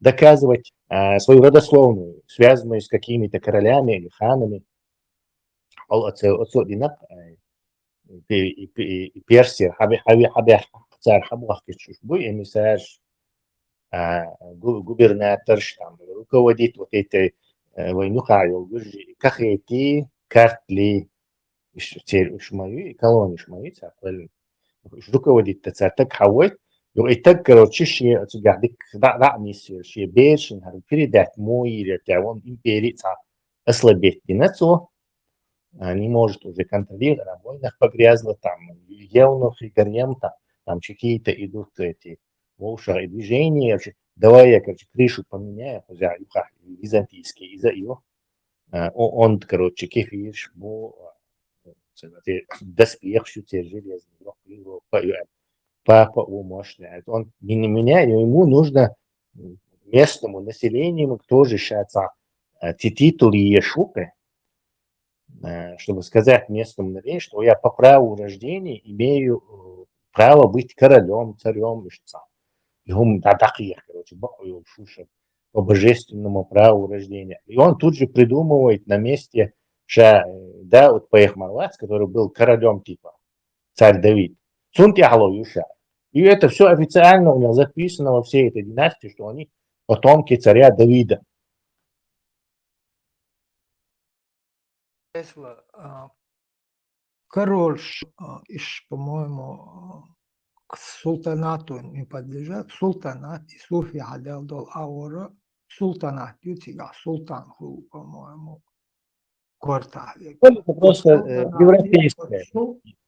L: доказывать свою родословную, связанную с какими-то королями или ханами. Персия, губернатор, там, руководит вот этой войной, как эти карты, шмаи, колонии шмаи, руководит так хавой, и так, короче, ши, гадик, да, миссия, ши, бешен, передать мой, или он империи, ослабеть, и на то не может уже контролировать, на войнах погрязло, там, евнух и гарем, там какие-то идут эти волшебные движения, давай я, короче, крышу поменяю, византийский, из-за его, он, короче, кефиш, доспех, все те железные, папа умощняет, он не меняет, ему нужно местному населению тоже считаться титулы Иешуа, чтобы сказать местному населению, что я по праву рождения имею право быть королем, царем, короче, по божественному праву рождения. И он тут же придумывает на месте, да, вот Паехмарлац, который был королем типа царь Давид. И это все официально у него записано во всей этой династии, что они потомки царя Давида.
I: Король, по-моему, к султанату не подлежат. Султанат, и Суфи Адалдол Аура, султанат, ютига, султан, по-моему, квартале.
L: Это просто европейское.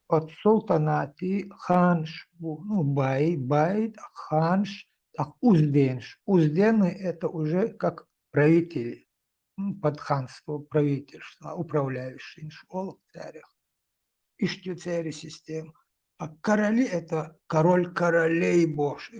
I: От султанати ханш, ну, байд, ханш, так, узденш. Уздены это уже как правители, подханство, правительство, управляющие школ в царях. Ищу цари систем. А короли это король королей Бош,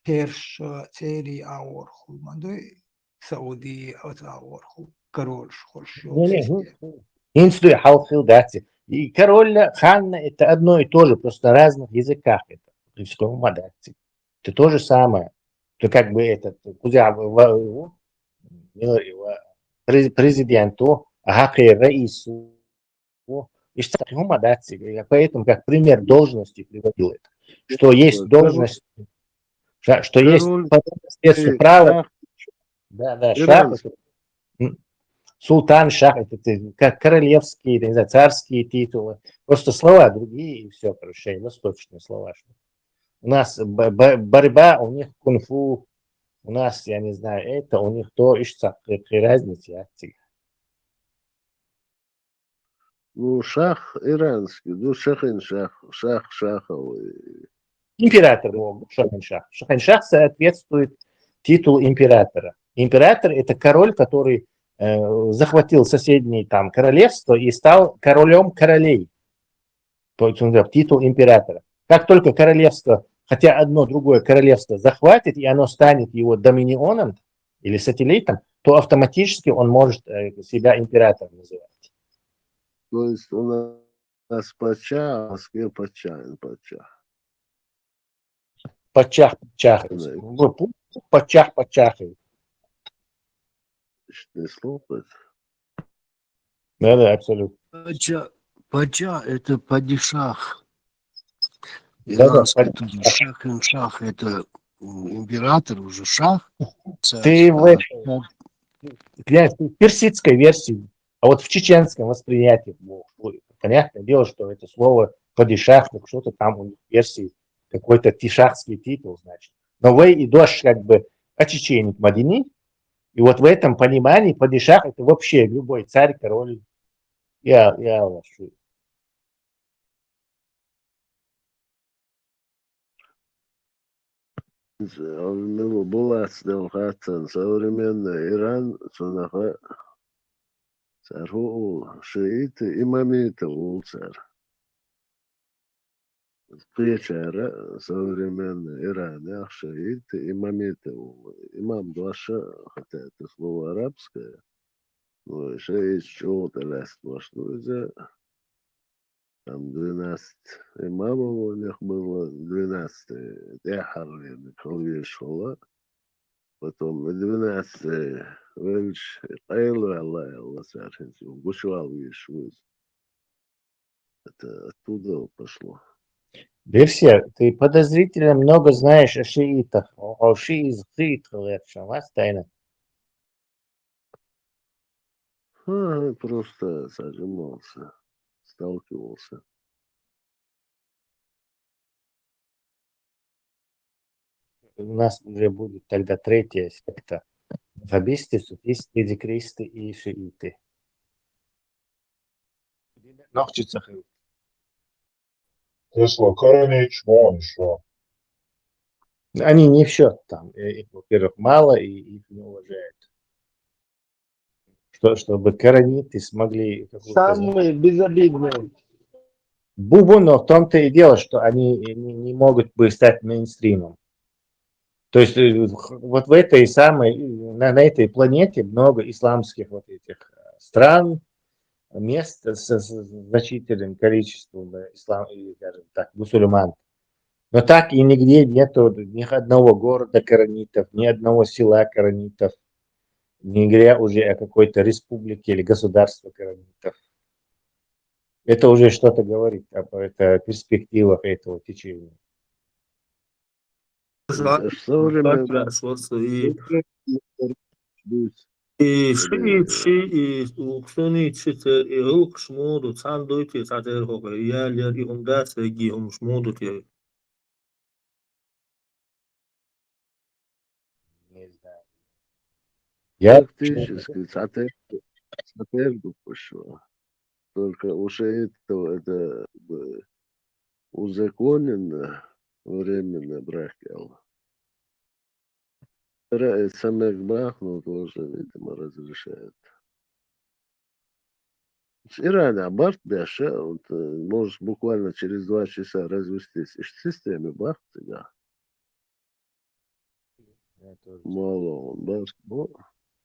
I: Перш, цари Аорху, Мадой, Саудии, Аорху, король Шхоршов систем.
L: Инсту халхил дати. И король, хан это одно и то же, просто на разных языках. Это это то же самое. То как бы этот президенту, раису, я поэтому как пример должности приводил это. Что есть должность, что есть право, да, шах, султан, шах, это как королевские, не знаю, царские титулы. Просто слова другие, и все, короче, восточные слова. У нас борьба, у них кунг-фу, у нас, я не знаю, это, у них то, ищется, какие разницы.
Q: Ну, шах иранский, ну, шахин-шах, шаховый.
L: Император, шахин-шах. Шахин-шах соответствует титулу императора. Император – это король, который захватил соседние там королевства и стал королем королей. То есть он титул императора. Как только королевство, хотя одно другое королевство захватит, и оно станет его доминионом или сателлитом, то автоматически он может себя императором называть.
Q: То есть у нас пача, а в Москве пача.
L: Пачах. Пачах.
Q: Не слушать.
L: Да, абсолютно.
G: Пача это падишах.
L: Да,
G: шах это император, уже шах.
L: Ты в персидской версии, а вот в чеченском восприятии, понятное дело, что это слово падишах, что-то там у них в версии какой-то тишахский титул, значит. Но вы идешь как бы очеченник Мадини, и вот в этом понимании падишах это вообще любой царь, король. Я вас чую.
Q: Была Хасан, современный Иран, Сунаха, цару шииты, имамиты царь. Причара современный Иран, шииты, имамиты. Имам Дуаша, хотя это слово арабское, но шиит чего-то лест, может, там 12 имамов у них было, 12 Эхарли, крови шла. Потом 12 Вельш, Айлу, Аллах, Сархинсу, Гушуал, Вишвиз. Это оттуда пошло.
L: Версия, ты подозрительно много знаешь о шиитах, о шиитах, у вас тайна.
Q: Просто зажимался, сталкивался.
L: У нас уже будет тогда третья секта. Ваххабисты, суфисты, декристы и шииты.
B: Тесла, Каранич, вон еще.
L: Они не в счет там. Их, во-первых, мало, и их не уважают. Чтобы корониты смогли...
C: Самые безобидные.
L: Бубу, но в том-то и дело, что они не могут бы стать мейнстримом. То есть вот в этой самой, на этой планете много исламских вот этих стран, мест с значительным количеством скажем так, мусульман. Но так и нигде нету ни одного города коранитов, ни одного села коранитов, не говоря уже о какой-то республике или государстве коранитов. Это уже что-то говорит об перспективах этого течения.
Q: Практически сатерду пошло. Только уже это узаконено временно бракел. Самек брахну тоже, видимо, разрешает. С Ирана Бахт Даша, можешь буквально через 2 часа развестись в системе Бахт, да. Мало он Бахт, но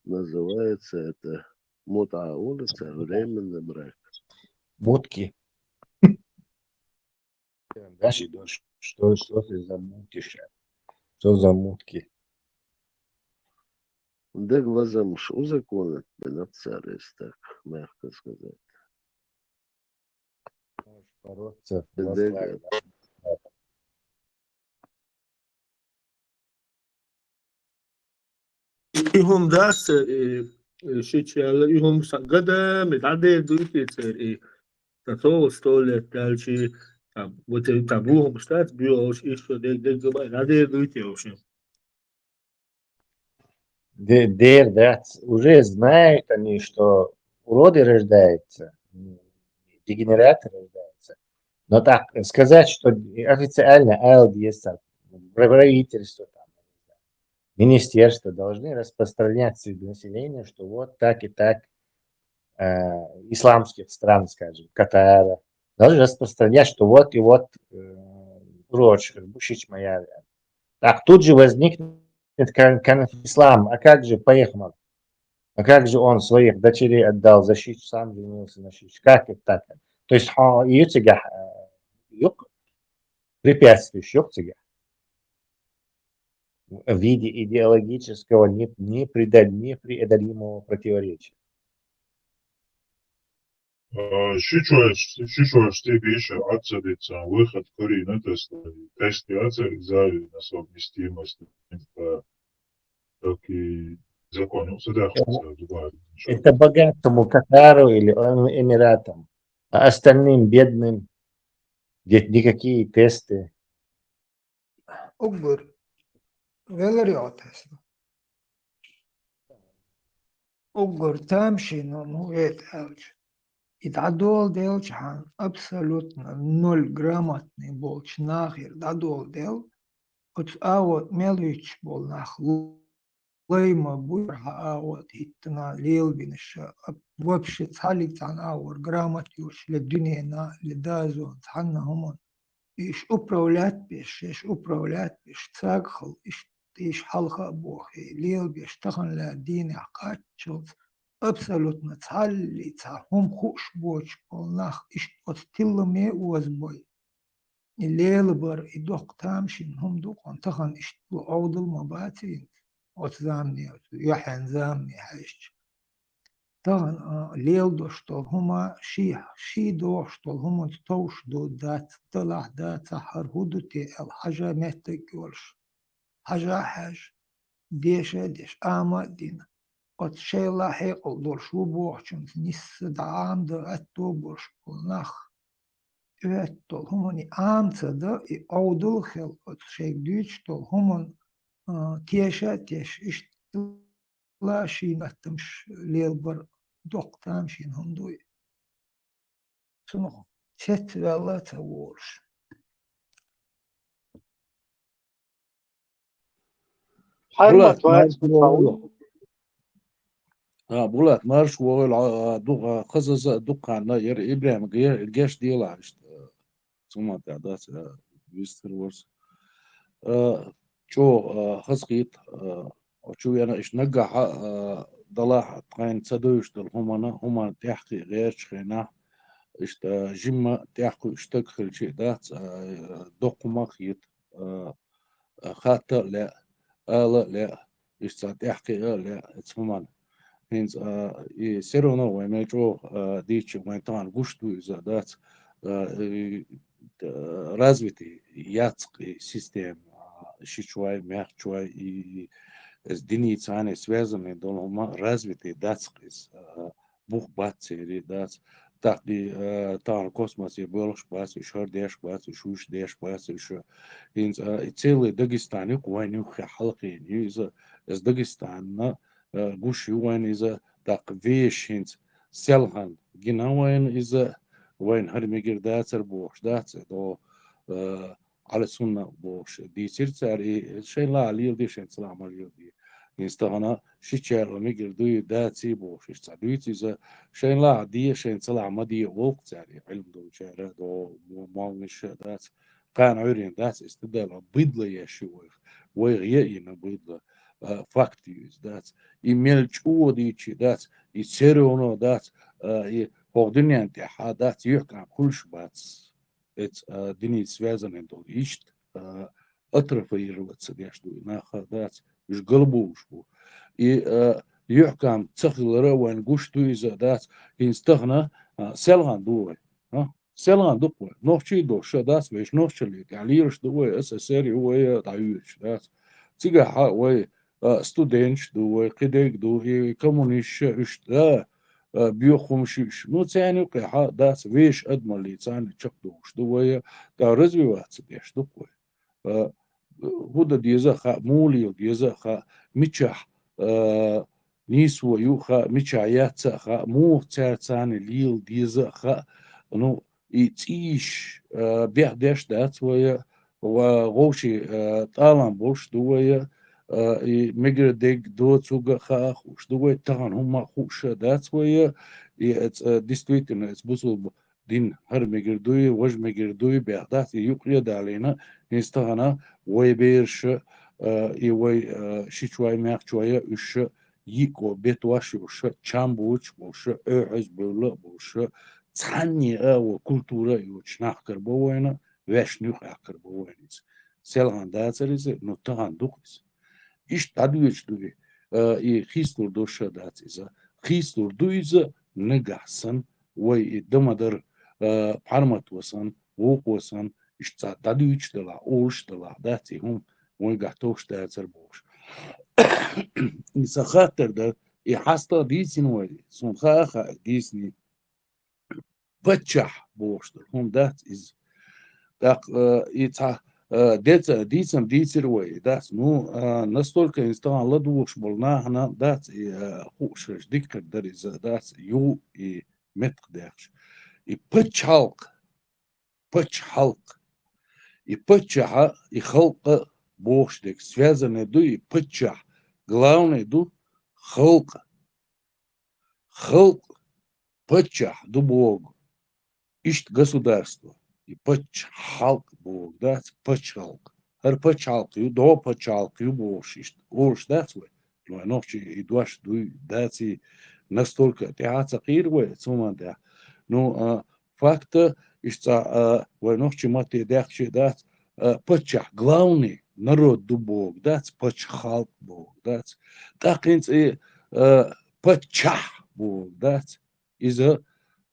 Q: называется это Мута улица, временный брак.
L: Мутки. Дальше идешь. Что ты за мутишь? Что за мутки?
Q: Да глазам узаконить на царь, если так мягко сказать.
L: Бороться,
U: Ihom das shechal ihom sagada medade duitzer tato stole dalchi вот табу штат биош еще надо дуйте
L: да, уже знают они, что уроды рождаются, дегенераты рождаются. Но так сказать, что официально АЛДС, правительство, министерства должны распространять среди населения, что вот так и так исламских стран, скажем, Катара, должны распространять, что вот и вот прочь, Бушич моя. Так, тут же возникнет ислам, а как же поехал? А как же он своих дочерей отдал защиту, сам женился на щите? Как это так? То есть препятствующих в виде идеологического непреодолимого противоречия.
B: Šis tie bija atcerīts выход Корина тести atcerīts на совместимость такие законы
L: Это богатому Катару или Эмиратам, а остальным бедным, где никакие тесты
I: أقر غلريات هسه أقر تامشي نو يتعالج يتعدول ديل شحان أبسولوتنا 0 грамотный болч нахер дадол дел от авот мелвич бол нах лейма буйра авот хитна лелбинш вообще цалик цан аур грамотюш ледунена ледазон цанна هم إيش أبرولات بيش تاقخل إيش حلقة بوخي ليل بيش تخن لا دين عقاد شلت أبسلوت نتعلي تعهم خوش بوش بولناخ إيش أتتل مي وزبوي الليل بر إدوق تامشين هم دوق انتخن إيش عودل مباتين أتزامني يحن زامني حيش طبعا ليل دوشتول هما شي دوشتول هما توش دو دات طلع دات سحر هدوتي الحاجة مهتكولش حاجة ديش آما دين قد شي الله حيقل دول شو بوحشن نس دعام دا أتو برش نخ أتول هما آم تدا أودل خل قد شي دوش تول هما تيش إش لا شي نتمش ليل بر دوقتام شين هم دوي سنو ست والله تورش
E: بولات
C: حرمة
E: مارش
C: واسمة
E: وغيره بولات مارش وغيره دوغ خزز دوغ عنا ير إبراهيم الجيش ديلا ثم تعدات ويستر ورس شو خزقيت شو أنا إيش نجح ضلاح قاين تدوش دل هما تحقي غير شخنا إيش جمة تحقي اشتغل شيء دات دوق مخيط خاطر لا لا إيش تحقي لا اسمه هنز سيرونا ويمجو ديتش وينتان غشتو إذا دات развитый яцкий систем шичуай мягчуай и с диницами связаны дома развитый датскис бух бацери дац так ди тан космосе болш бац шор деш бац шуш деш бац еще инс и целый Дагестан войну халқи из Дагестана гуши войн из так вешинс селхан гинауэн из وين هرمجر داتر بوش داتر دو على سنة بوش دي سيرتاري شيء لا عليه دي شيء سلام عليه دي يستغنى شيء مجر دوي داتي بوش يستعدويت إذا شيء لا عادية شيء سلام دي وقت يعني علم دو شيء دو مالش دات كان عرين دات استدلال بيضلة يا شويخ ويغيئنا بيضلة فاكتيوز دات إيميل شو دي شيء دات يسيرونو دات Погдинянти хадат юкан кульш бац эт дини связаны дол ишт атрофироваться между нахадат уж голбушку и юкан цахлера ван гушту из дат инстахна селган дуй селган дуй нохчи до шадат веш нохчли алирш дуй СССР уй даюч дат тига ха уй студент дуй кидек дуй коммунист ишт بيخم شيش نو تاني قيحة داس ويش أدمى اللي تاني تشقدوش دوية دا رزوي واتس ديش دوكوي هودا ديزا خا مولي ديزا خا ميتشح نيسو يوخا ميتشعيات خا مو تاني ليل ديزا خا نو يتيش بيح ديش دات ويا وغوشي طالان بوش دوية مجر ديك دو تسوق خاخ وش دوي تهان هم خوش دات ويا действительно بوصل دين هر مجر دوي وج مجر دوي بيحدث يقريد علينا نستغنى ويبيرش يوي شيشوي ماخ شوية وش يكو بيتواش وش تشامبوش وش أعز بولا وش تعني وكولتورا يوش نحكر بوينا وش نحكر بوينا سلغان داتريز نتهان دوكس إيش تدويش دوي خيستور دوشة دات إذا خيستور دو إذا نجحسن ويدمدر بحرمت وسن ووق وسن إيش تدويش دلا أوش دلا داتي هم ويجحتوش داتر بوش إذا خاطر ده يحصل ديسين وادي سون خاخا ديسني بتشح بوش هم دات إز داق يتح дицам дицервей, дас, ну, настолько инстан ладуш болнахна, дас, и хушеш диккер дариза, дас, ю и метхдеш. И пачалк, и пачаха, и халка бошдик, связаны ду и пачах. Главный ду халка. Халк, пачах, ду Бог. Ишт государство. И пачалк Бог, да, пачалк. Хар пачалк, ю до пачалк, ю бош, ишт. Ош, да, свой. Ну, ночи и дуаш, дуй, да, настолько. Теаца кирве, цума, да. Ну, факта, ишта, ночи мати, дахчи, да, пачах. Главный народ ду Бог, да, пачалк Бог, да. Так, и пачах Бог, да. Из-за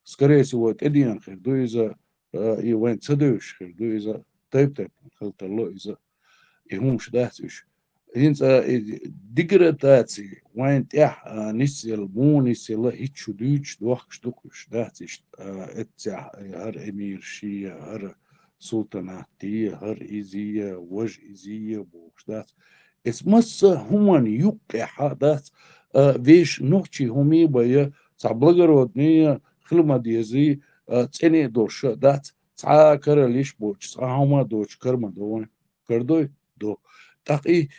E: скорее всего, один херду из-за и вен цадуш херду из-за тайп халтало из-за и муж датуш. Инца деградации вен тях нисел му нисел хичу дюч двох штукуш датиш этя хар эмир шия хар султанати хар изия вож изия буш дат es масса human юкке хадат веш ночи хуми бая цаблагородные хлмадизи цене доша дат ца каралиш боч цаума доч карма дон кардой до так и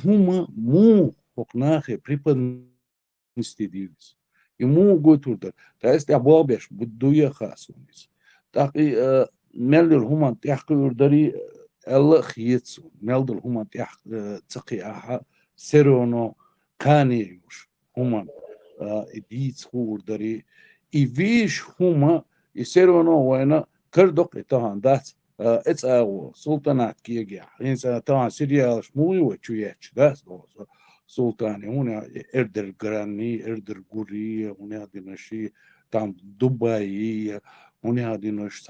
E: хума му хокнахе припадности дивис и му готурда та есть абобеш будуя хасунис так и мелдер хума тяхкурдари الله خيتسو مالدل هما تيح تقياها سيرونو كانيوش هما ديتس خور داري إيفيش هما يسيرونو وينا كردوك إتهان دات إتس أغو سلطانات كيجيا إنسان تهان سيريا شموي وچويتش دات سلطاني هنا إردر جراني إردر غوري هنا دينشي تام دبي هنا دينش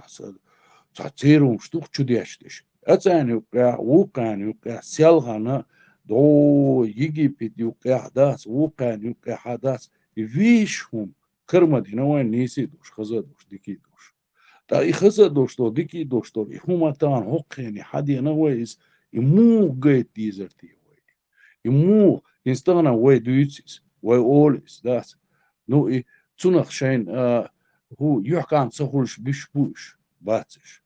E: تعصيرهم شتوك چوديشتش أتاني وقع وقعني وقع سيالغانا دو يجيبت يوقع داس وقعني يوقع حداس يفيشهم كرمدينا وين نيسي دوش خزادوش ديكي دوش تا يخزادوش دو ديكي دوش دو هما تان هقيني حدينا ويس يمو قيت ديزرتي وي يمو ينستغنا وي دويتسيس وي أوليس داس نو إي تنخ شين هو يحكى عن سهولش بيش باتش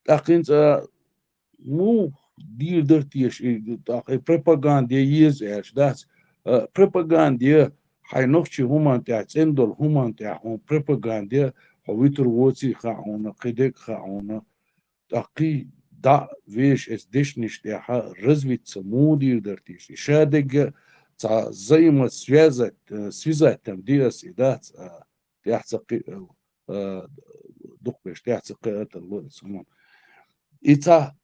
E: تاقين مو دير درتيش propaganda يزعج داس propaganda هاي نوخشي هما تاع تندل هما تاع هم propaganda هويتر ووتي خاونا قدك خاونا تاقي دا ويش اس ديشنش تاعها رزويت سمو دير درتيش شادق تاع زي ما связать там ديس إدات تاع تقي دقبش تاع تقي اللون سمون إتا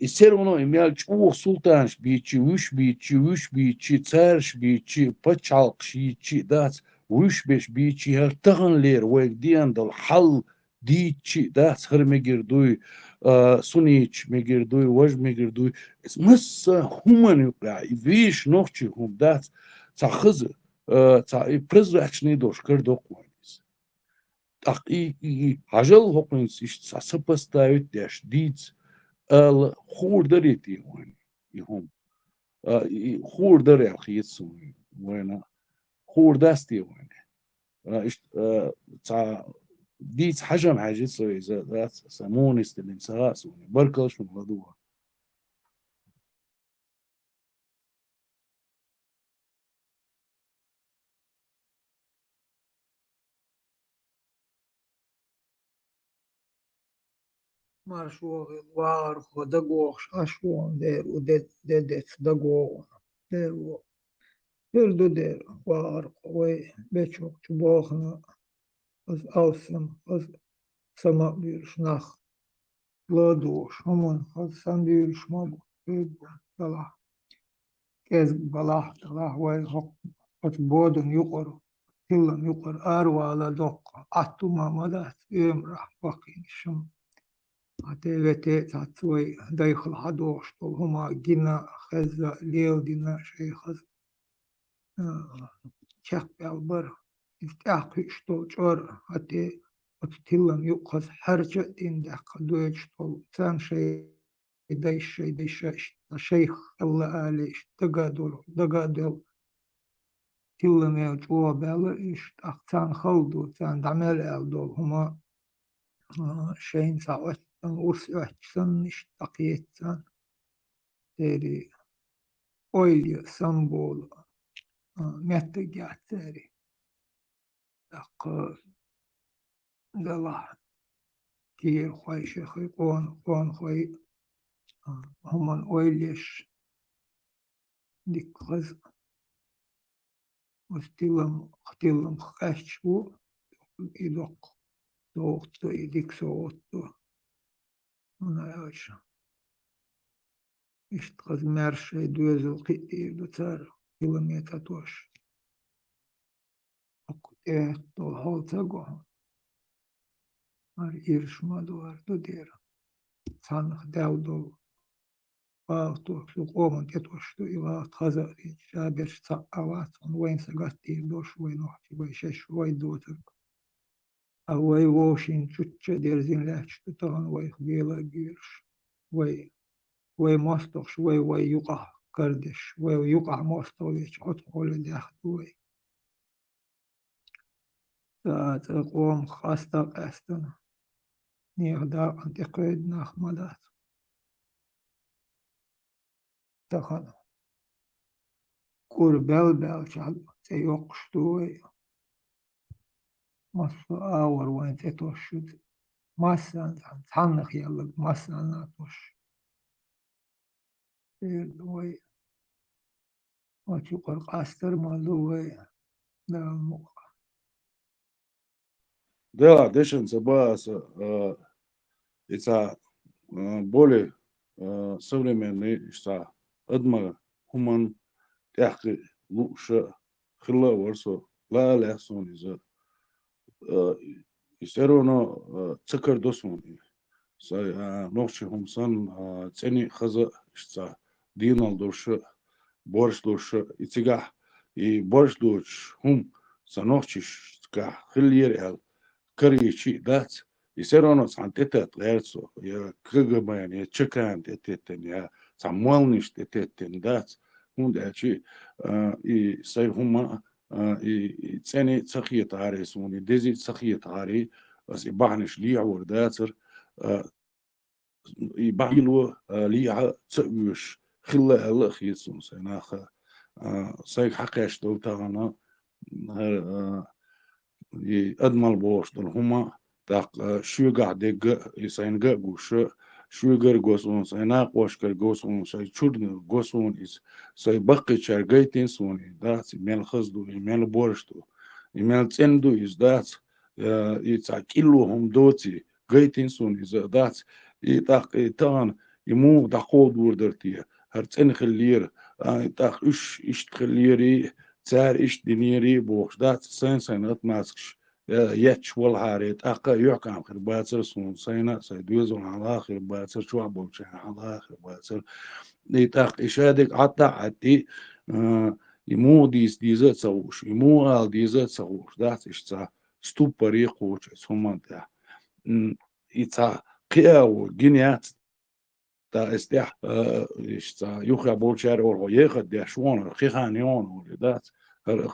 E: и все равно имел чух султанш бичи, уж бичи, царш бичи, пачалк бичи, дат, уж бичи, хартаган лер, уэг диандал, хал дичи, дат, хар мегердуй, сунич мегердуй, вож мегердуй, es масса хуман юка, и виш ночи хум, дат, ца хызы, ца и прозрачный дождь, кардок ванис. Так и хажал хокнис, иш ца сопоставить деш, диц, خور دريتي وين يهم خور دري خيتسو وين خور داستي وين إيش تاع ديت حجم حاجة سوي إذا سموني استلم ساس وين بركش من غدوة
I: Маршвоги, вархо, дагош, ашвон, деру, дедец, дагон, деру, дерду дер, вархо, вей, бечок, чубохна, az ausam, az sama bir nach, ladosh, hamon, az sandir shmabu, balah, kez balah, talah, vay, hok, az bodun yuqor, tillam yuqor, arwa ala doq, atuma madat, emrah, bakin, shum. عتيبتي تعطوي دايخل حدوش طول هما جينا خزة ليل دينا شي خز شاق بالبر يفتح يشتو جور عتي وتتلم يقص حرجة دين دق دويش طول سان شي يديش الشيخ الله عليش دقادل كل ما جواب إيش أختان خلدو تان دعمل ألدول هما شين ساوت أرس أحسن إيش تقيت تان تري أويل سامبول متجات تري دق دلا كير خوي شيخي قون خوي هما أويليش ديك غز اختيلم خشبو يدق دوغتو يديك صوتو أنا عايش اشتغل مرشي دوزو قيدي دوتار كيلومتر توش أكو دول هالتاقو مار إيرش مادوار دو دير صانخ داودو باوتو سوقومن تتوشتو إلا تخزا شابرش تساقوات وين سقاتي دوش وين وحتي ويشش وين دوتر أوي ووشين تشتش دير زين لاش تتغن وي خبيلا جيرش وي مستوش وي يقع كردش وي يقع مستوش أدخل داخل تقوم خاصة قاستنا نيغدا انتقاد نخمدات تخن كور بل شعب تيوقشتوي مصر آور وين تتوشد مصر تحنخ يلا مصر ناتوش وي وتقول قاستر مالوي دا
E: Да, дешен забас, это более современный, что одна хуман тяхки лучше хила ворсо ла лесон и все равно цикр досмон. Сай ночи хумсан цени хаза что динал душа борщ душа и тига и борщ душ хум саночиш ка хилер كريشي دات يصيرون عن تتت غيرسو يا كجمان يا تشكان تتتن يا ساموالنش تتتن دات هون داتشي يصير هما يتسني تسخية عاري سوني دزي تسخية عاري بس يبعنش ليع ورداتر يبعيلو ليع تسويش خلا الله خيسون سيناخا سيك حقاش دولتاغنا أدمال بوش دل هما تاق شو قاعد يسينجا جوش شو جر جوسون سيناق واشكر جوسون سي شورن جوسون إس سي بقي شرقيتين سوني دات يمل خزدو يمل بورشتو يمل تندو إس دات يتاكيلو هم دوتي جيتين سوني إس دات يتاق يتان يمو دقود وردرتيه هرتين خلير يتاق إش تخليري تار إيش دنيري بوخ دات سنة ماسكش يتش والهاريت أقا يحكم خير باتر سون سنة سيدوزون على آخر باتر شو عبوش على آخر باتر يتاق إشادك عطا عتي يمو ديزات سووش يمو ديزات سووش دات إشتا ستوبري قوش سومان دا يتا قياو جنيات تا استيح إشتا يخا بولشار أو يخد داشوان خيخانيون ولدات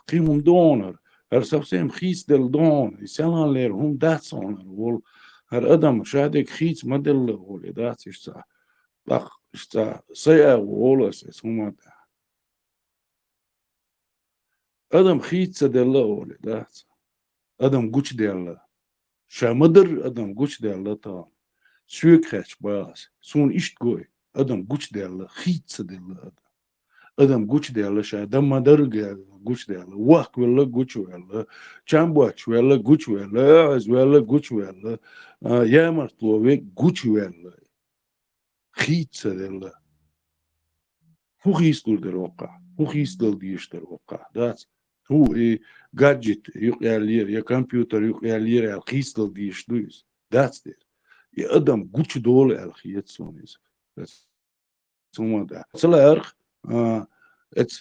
E: قيمهم دونر هر سبسيم خيس دل دون يسالان لير هم داتسونر وول هر أدم شادك خيس مدل ولدات إشتا بق إشتا سيا وولس اسمه أدم خيس دل ولدات أدم قوش دل شامدر أدم قوش دل تا سويك خش باس سون إشت قوي أدم قوش دل خيس دل أدم قوش دل شا دم مدر قوش دل واق ولا قوش ولا شامبوش ولا قوش ولا عز ولا قوش ولا يا مرتوه قوش ولا خيس دل هو خيس دل وقع هو خيس دل ديش دل وقع دات هو جادجت يقالير يا كمبيوتر يقالير الخيس دل ديش دويس داتس دير يا أدم قوش دول الخيات سونيز بس ثم ده سلارخ ات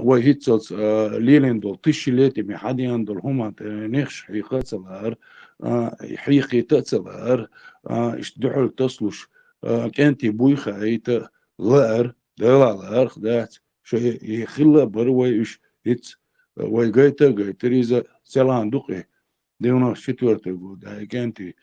E: وهيتس ليلين دول تشيلتي محديان دول هما نخش حقيقة سلار حقيقة سلار اشتدحل تصلش كنتي بويخة ايتا لار دلا لار خدات شيء يخلا برويش هيت ويجيتا جيتريزا سلان دقي ديونا شتورت يقول هاي كنتي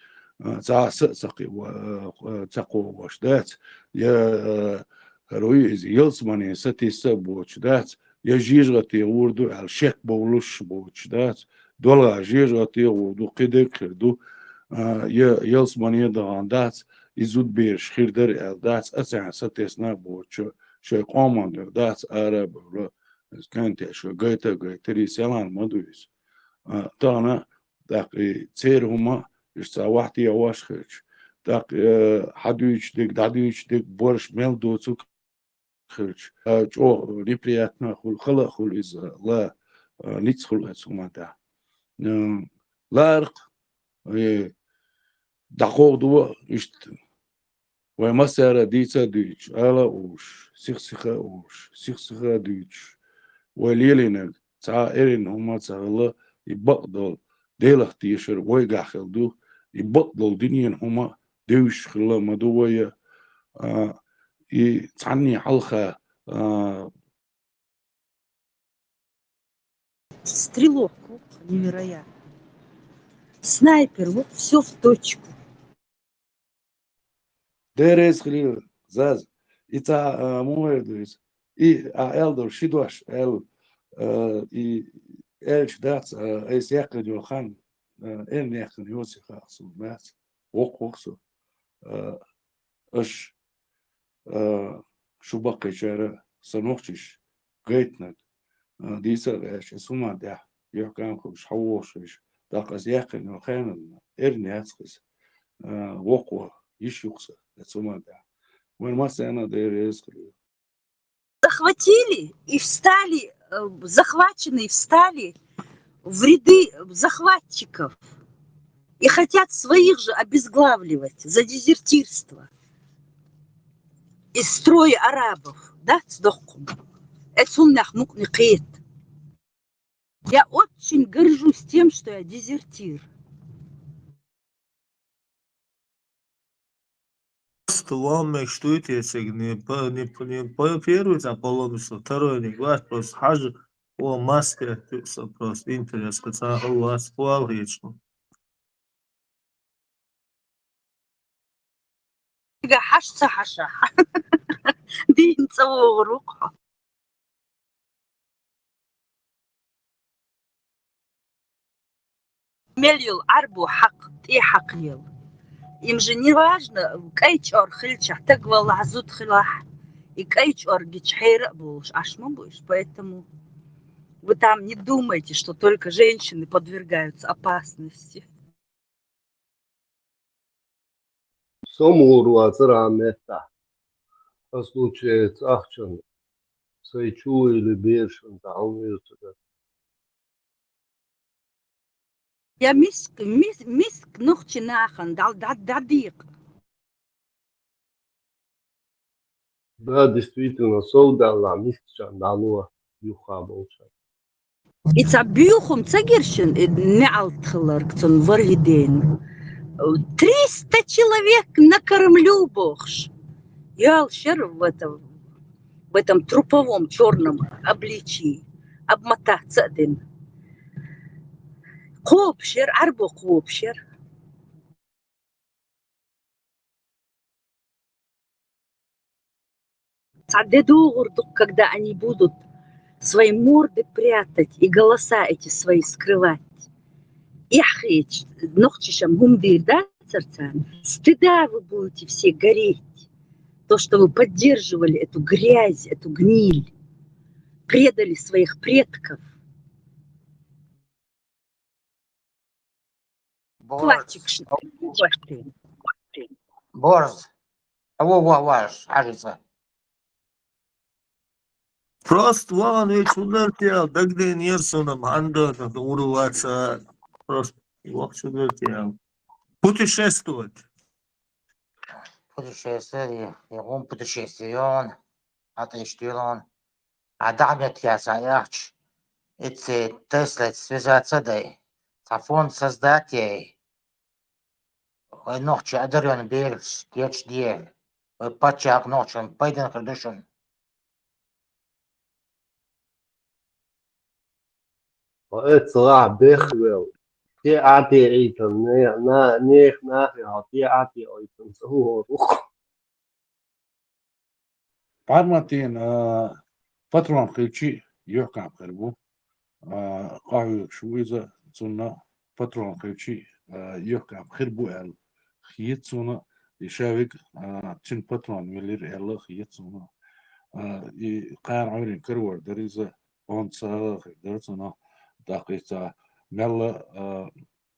E: تاع سقي وتقو وشدات يا رويز يلسماني ستي سبوش دات يا جيجغتي وردو على شيك بولوش بوش دات دولا جيجغتي وردو قدك دو يا يلسماني دغان دات يزود بيرش خيردر دات أسعى ستيسنا بوش شي قوماندر دات عرب كانت شو جيتري سلان مدويس تانا داقي تسير هما يستوحتي أواش خيرش داق حدويش دادويش بورش ميل دوتسوك خيرش جو نيبرياتنا خل خل إز لا نيتس خل أسوما دا لارق دقوق دوا إشت ومسارة ديتا دويش على أوش سيخسخة دويش وليلنا تا إرين هما تا يبقدل ديلخ تيشر ويقاخل دو يبقدل دنيا هما دوش خلا مدوية تعني حلقة
F: Стрелок, невероятно. Снайпер, вот все в точку.
E: ديريز خليل زاز إتا موردويز ألدر شدوش إلش دات إيس يقن يوخان إن يقن يوسي خاصو مات وقوقسو إش شو بقي شارع سنوخشش قيتنك ديسر إيش اسمه ده يوكان خوش حووش داقس يقن يوخان إرني هاتخس وقوة يشيوكسا اسمه ده وين ما سأنا ديريز خليل
F: Захватили и встали, захваченные встали в ряды захватчиков и хотят своих же обезглавливать за дезертирство из строя арабов. Да, сдохкум. Это сумнах нукникет. Я очень горжусь тем, что я дезертир.
U: Вам что это, не первый там поломишься, второй не глаз, просто хажу, о маске, просто интерес, когда у вас плавается.
F: حشصة حشا دي نصور روقها مليول عربو حق تي حق يل им же не важно كايتش اور خلچ تقوى عزود خلاح и كايتش اور гичхейра будешь аж мы будешь, поэтому вы там не думайте, что только женщины подвергаются опасности.
Q: Somorua rahmeta. В случае Ахчан, Сайчу или Бершин, там
F: Я миск нухчи нахан дал дадик.
Q: да, действительно, солдала, мисчан, далуа, юха молча.
F: И цабюхум цагершин неалтхларкцон варгиден. 300 человек накормлю богш. Я алшер в этом труповом черном обличии обмотаться один. Копшер, арбо копшер. Когда они будут свои морды прятать и голоса эти свои скрывать. Яхич, нохчишам гумдир, да, царцан? Стыда вы будете все гореть. То, что вы поддерживали эту грязь, эту гниль, предали своих предков.
D: Борз. Ваш, кажется.
U: Просто вон ведь удертел, да где Нерсоном, Андо, урваться, просто его удертел. Путешествовать.
D: Путешествие, يقوم путешествион, отыштилон. А дамет я саяч. Эти Тесла связаться дай. Сафон создать ей. Ой, ночи одарен берешь, кеч дел. Пачак ночен, пайден кредушен.
Q: وقت صراحة بيخبر تي أعطي عيتم نيخ ناخي تي أعطي عيتم هو روح
E: Parmatin patron khilchi yuhkam khirbu qahu shuiza tsuna patron khilchi yuhkam khirbu el khiyet tsuna yishavik chin patron milir el khiyet tsuna qan aurin kirwar dariza on sa khidar tsuna daqita mella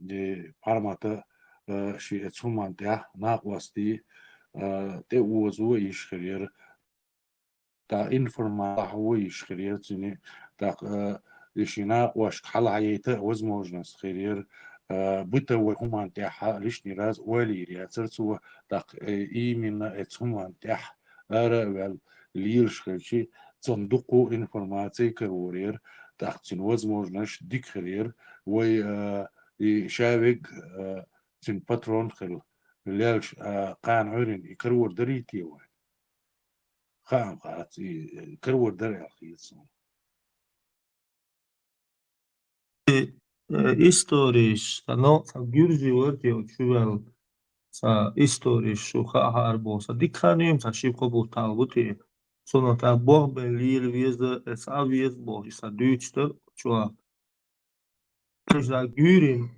E: de parmata shi etsuman dia naqwasti te uzu ishkhir تا информация ويش خير تني تا لشينا واش حل عيته وزموجنس خير بيتا وهم انت ليش نراز ولي رياترتو تا اي من اتهم انت ارا ول ليش خير صندوق انفورماتي كورير تاختن وزموجنش ديك خير وي يشابك تن باترون خير ليش قان عرين يكرور دريتي خام قاعدتي كرور درع أخي
U: Istorisch, no, sa Gürzi wörti o çuvel, sa istorisch şu harbo, sa dikkanıyım sa şifko bu talbuti. Sonra ta boh ben lil viezde, sa viez boh, sa düçte, çuva. Sa Gürin,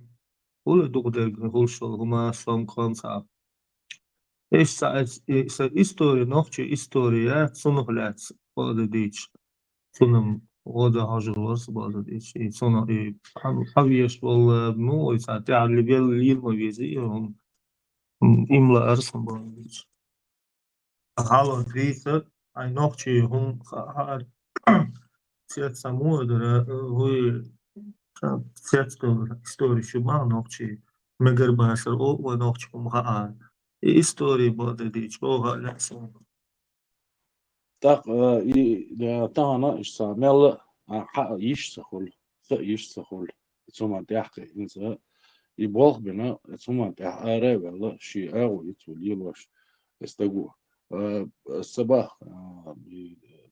U: ule dokter hulşol, huma som kom sa. Sa istori, nohçe istoriya, sunuhlet, o diç. Sunum غدا حاجة الورس بعد شيء صنع حبيش والله مو ساعتها على اللي بيل ليل ما بيزيهم إملا أرسم بعد حالا ديثة أي نقطة هم خار سيات سموه داره هو سيات ستوري شو ما نقطة مگر بحثر او و نقطة هم خار استوري بعد ديش او هالحسن
E: تاق تانا استعمل يشتغل يشتغل ثم تحقق إنسان يبالغ بنا ثم تحقق ولا شيء أو يتولي الوش استجوه الصباح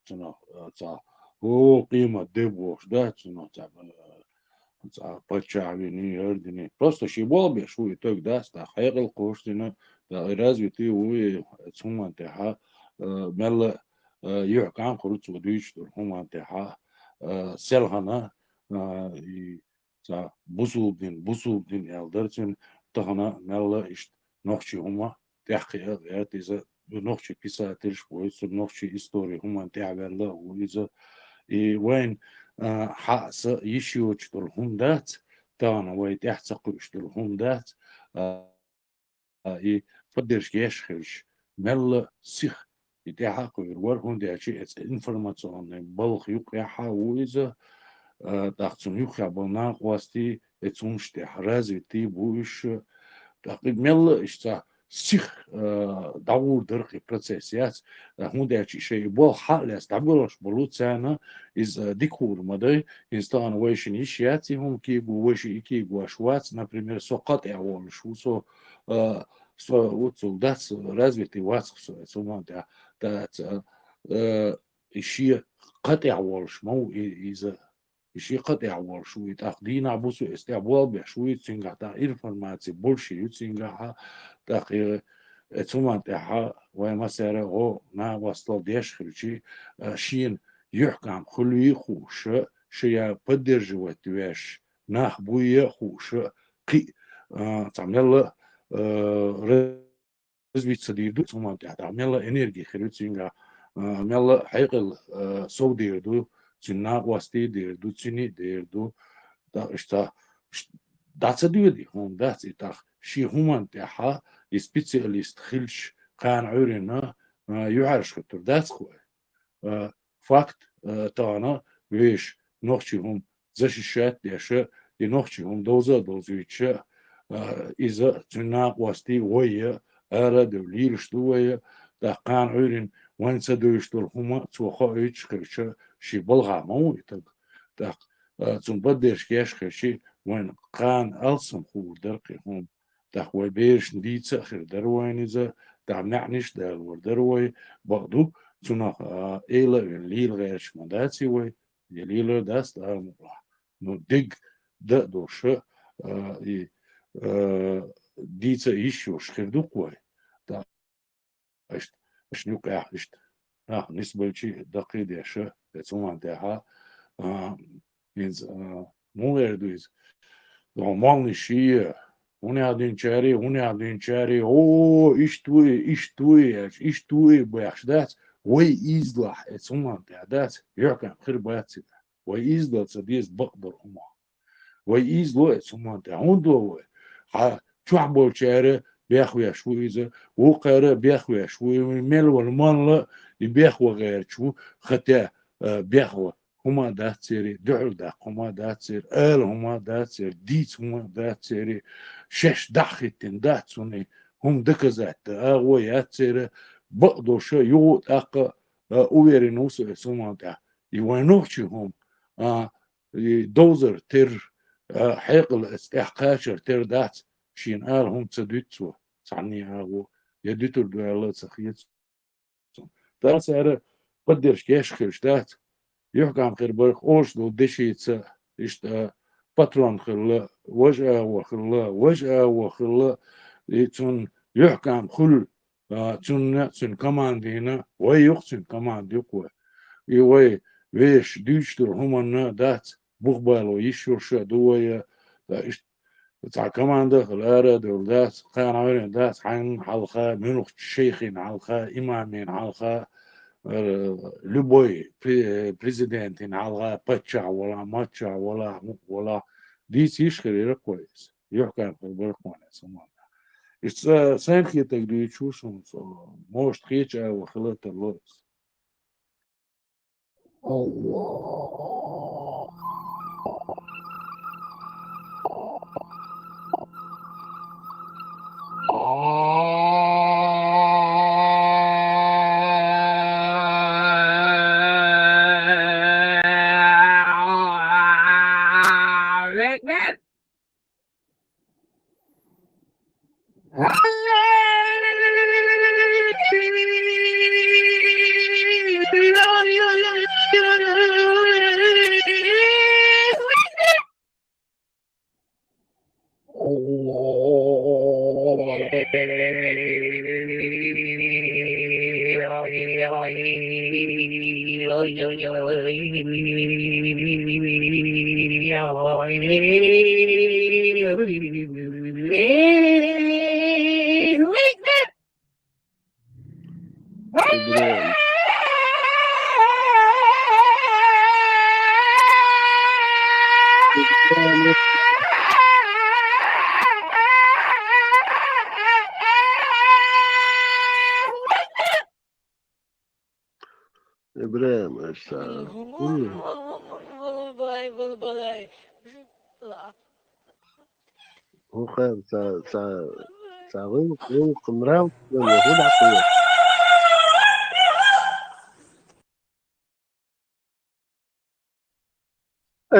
E: تنا تا هو قيمة دبوش ده تنا تا بتشعبني هردني просто شيء بالبي شو يتوق ده تا خير القوش تنا تا رازوتي هو ثم تحقق مل يحكم خروج وديش هم انتها سلهنا بوسو دين الدرتين تهنا ملا إشت نوخشي هما تحقيقات إذا نوخشي بيسا تلش بويس نوخشي إستوري هما تعبلا وإذا وين حاس يشيو تشتر هم دات تانا وين تحتقو تشتر هم دات فدرش يشخرش ملا سيخ يتاحا قوير هون شيء انفورماسيون بالخ يقيا وإذا تاختون يقيا بنا قواستي اتسونش تحرازي تي بوش تاقيد مل اشتا سيخ دور درقي بروسيسيات هون شيء بول حالس تعبروش بلوت سانا إز ديكور مدى إنستان ويشن إشياتي هم كيبو ويشي كيبو أشوات например سوقات اعوال شو سو солдат развитый вацк суманта dat иши قطع والش مو إذا иши قطع والش ويتأخدين عبوسو استعبال بشوي تسنجا تا إنفورماتي بولشي يتسنجا تا سمانتا وما سر هو نا وصل ديش خلشي شين يحكم خلوي خوش شيا поддерживать вещь нах буе خوش قي تعمل развиться дирду суман та мела энергия хрюцинга мела хайгыл сов дирду цинна васти дирду цини дирду да что даца диди хум дац итах شي همان تاعها سبيциалист خلش قان عورنا يعرش خطر داц خوي فакт تاعنا ويش نوخشيهم защищать дяша и нохчиهم дозуича إذا تنا وستي ويا أراد وليل شتويا دقان عورين وين سدويشتول هما توخا إيش خرشة شي بلغا مو يتق دق بدرش كيش خرشي وين قان ألسم خو درقي هم دق وبيرش نديت سخر دروين إذا تعمنعنيش ده وردروي برضو تنا إلى الليل غيرش مداتي وي يليل داست مبلح ندق ده دوش ديتا إيشوش خردوك وي دا أش نوك أحشت نسبة شيء دقيق يا شو بتسمع تها إنز مو غيردويز رومان شيء هوني عدين شاري إيش توي بيحش دات وي إزلح اتسمع تعدات يعكم خير بياتي وي إزلح تديس بقدر هما وي إزلح اتسمع تعون دو شو عبول شاري بياخويا شوي إذا وقارة بياخويا شوي ميل والمان لا بياخوا غير شو ختا بياخوا هما دات سيري دعو دا هما دات سير هما دات سير ديت هما دات سيري شش دخيتين دات سوني هم دكزات ويات سير بقدو شو يوت أقا أويري نوسو سوما دا يوانوكشي هم دوزر تر حيقل استحقاشر تر دات شين هم تدوتسو تعني يدوتر دوالات سخيت دات سير قدرش كيش خيش دات يحكم خير برخ أوش دو دشيت إشت باترون خلا وجأة وخلا يتون يحكم خل تون كمان دينا ويقتن كمان ديقوة يوي ويش ديشتر هما دات بخبالو يشور شا دوية إشت تاع كمان دخل دول دات كان عورين دات عن حلقة منوخ شيخين حلقة إمامين حلقة любой президент على باتشا ولا ماتشا ولا دي تيشخري كويس يحكم في البركونة سمعنا سانخي تقدر تشوفهم موش تخيجة وخلط اللوز الله
Q: إبراهيم إبراهيم هو خير وينق مراو هو العقية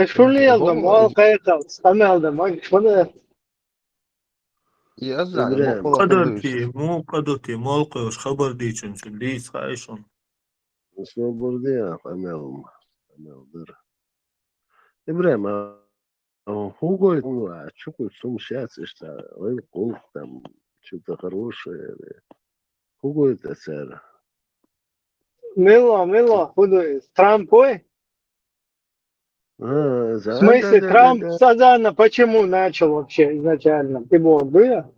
C: شو اللي يلزم قيقل استعمل ما شو
Q: إبراهيم
U: قدرتي مو قدرتي موقعش خبر ديشن شو ليس خايشون
Q: شو بردي أمام در إبراهيم هو قلت إنه شو كنت سوم شاس إشتا وين قلت تم شو تخروش هو قلت أسارة
C: Мило, буду Трампой. В смысле, Трамп Сазана почему начал вообще изначально? Его было?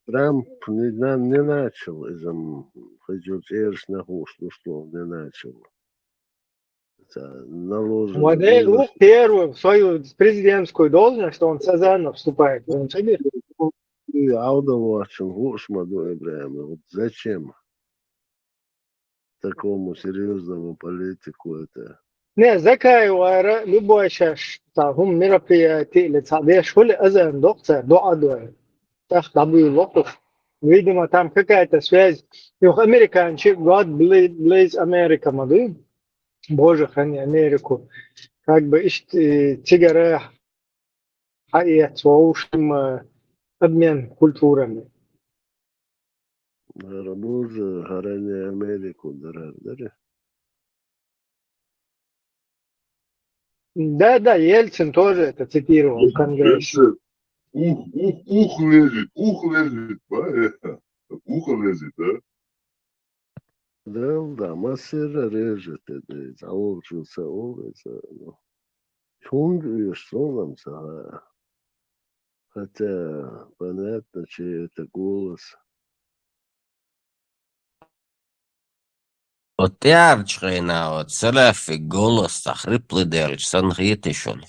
Q: Трамп не начал, из-за хотел на что не начал. Это наложено.
C: Модель первую в свою президентскую должность, что он Сазана вступает. Он
Q: вот зачем такому серьезному политику это?
C: Не, закай вара любой шаш, هم мероприятие или цадеш, хули азан доктор, доадуэ. Так, дабы локов. Видимо, там какая-то связь. Юх американчик, God bless America, мады. Боже, храни Америку. Как бы тигара حقيقة ووشم обмен культурами.
Q: رموز هراني أمريكا درار دري
C: Да, Ельцин тоже это цитировал в Конгрессе.
B: Ух лезет, ухо лезет, да?
Q: да, массера режет это, заулчился, улица, ну. Чунгуешь соном, хотя понятно, чей это голос.
J: Otearchreina o tselafi golos tahrip liderch sanghitishon.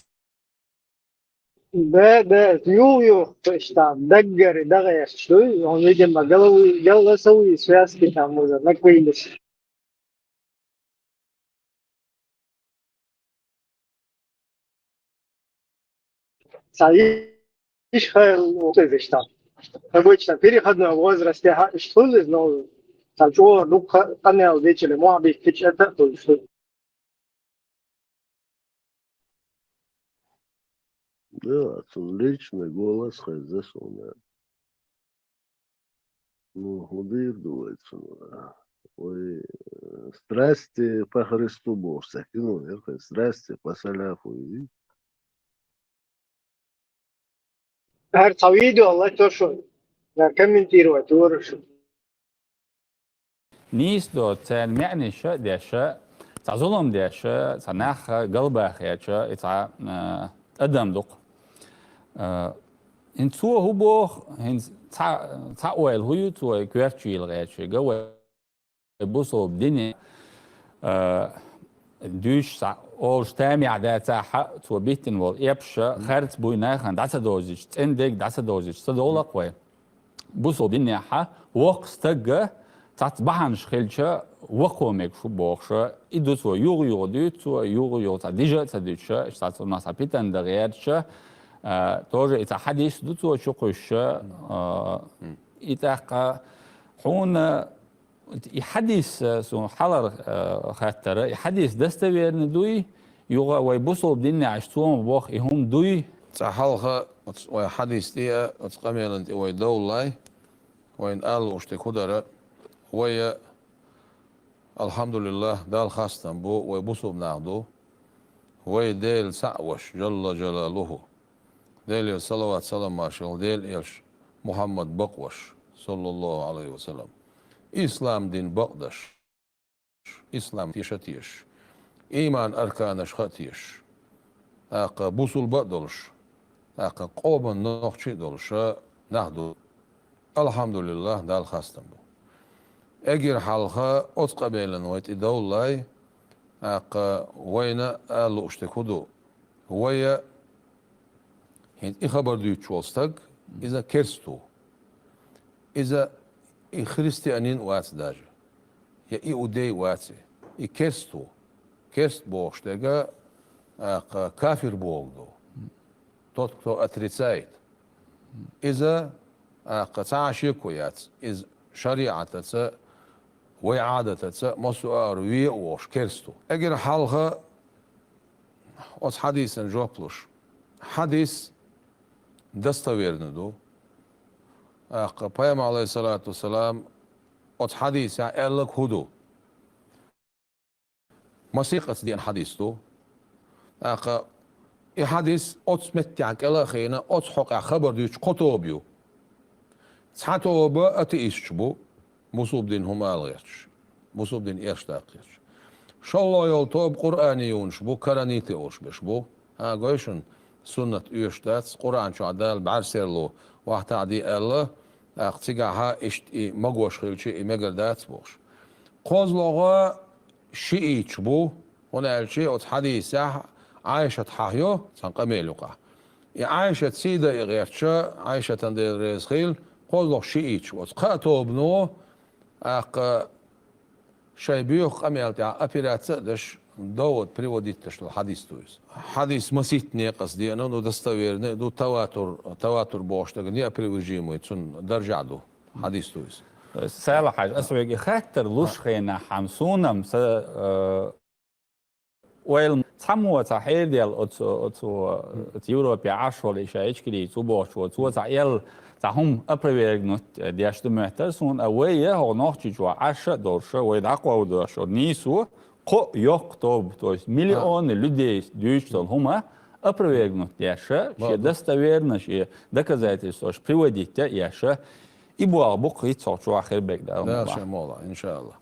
C: Да, Нью-Йорк, то есть там, Даггер, Даггер, что он, видимо, голосовые связки там уже наклеились. Видишь, то есть там, обычно в переходном возрасте, что ли, но там чего, ну, канал вечером, может быть, это, то есть,
Q: Да, он личный голос хозяйства. Ну, худыр дуется, ой, страсти по Христу Божьему, ну, страсти по Саляфу.
C: هر видео, Allah то, что комментировать, ورش.
A: نيستو تسان معني شا ديشا تاع ظلم ديشا تاع ناخ قلبه خياتشا تاع ادم دوق ان تو هو بوخ هن تاع ويل هو تو كويرتشي الغياتشي جو بوصو بدنيا دوش تاع او جتامع دا تاع حق تو بيتن وال يبشا خارت بويناخ داتا دوزيش تندك داتا دوزيش تدولق وي بوصو بدنيا حق وقت تجا تطبعن شخلشة وقومك شو بوخشة إدو تو يوغ ديت تو يوغ تا ديجا تديتشة اشتات الناس بيتن دغيرشة توجه إتا حديث دو تو شقشة إتا حون يحدث سو حلر خاطر يحدث دستوير ندوي يوغا ويبوصل بدنا عشتوهم بوخ يهم دوي
N: تحلخ وحديث دي تقامل انت ويدولاي وين قال وشتكودر ويا الحمد لله دال خاصة بو ويبوصو بناخدو وي ديل سعوش جل جلاله ديل صلوات سلام ماشال ديل إيش محمد بقوش صلى الله عليه وسلم إسلام دين بقدش إسلام تيشتيش إيمان أركانش خاتيش أق بوصل بقدلش أق قوبا نوخشي دلش ناخدو الحمد لله دال خاصة بو أجر حلقة أتقبلن ويت إدولاي أق وينا ألو اشتكودو ويا هند إخبار ديوت شوستق إذا كرستو إذا خريستيانين وات داجة يا إيودي واتي كرستو كرست بوشتقا أق كافر بوغدو توتكتو أتريتسايد إذا أق تعشيكويات إذا شريعة وعادة مسؤول وي وش كرستو أجر حلقة أس حديث جوبلوش حديث دستويرندو أق بيام عليه الصلاة والسلام أس حديث يعلق هدو موسيقى دي حديثتو أق حديث أس متعك إلى خينا أس حق خبر ديش قطوبيو ساعتو أتيشبو مصوب دين هما الغيرش مصوب دين إيشتاقيش شاء الله يلطوب قرآنيونش بو كرانيتي أوش بش بو ها قويشن سنة إيشتات قرآن شو عدال بعرسيرلو واحد عدي الله اقتقاها إشتي مقوش خيلشي إمقردات بوش قوز لغا شيئيش بو هنا الشيء حديث عايشة حايو سنقميلوقا عايشة سيدة إغيرشا عايشة تندير ريزخيل قوز لغ شيئيش بوش قاتو بنو أق شيء بيوخ أميال تاع أبيرات دش داود بريوديتش الحديث تويس حديث مسيتني قصدي أنا دستوير دو تواتر بوش تغني أبريوجيمو يتسون درجع دو حديث تويس
A: سأل حاجة أسوأ خاطر لوش خينا حمسونا ويل تحمو تحيل ديال أتو يوروبيا 10 لشايشكلي تبوش وتو تعيل تعهم أبريغنوت دياش دمهترسون أويه هو نوختي جوا 10 دورش ويدعقوا ودورش نيسو قو يقطب تويس مليون لديس ديجتال هما أبريغنوت دياش شي دستويرنا شي доказательства приводите яша и буа букви цочу آخر بك
N: لا شيء موضع إن شاء الله.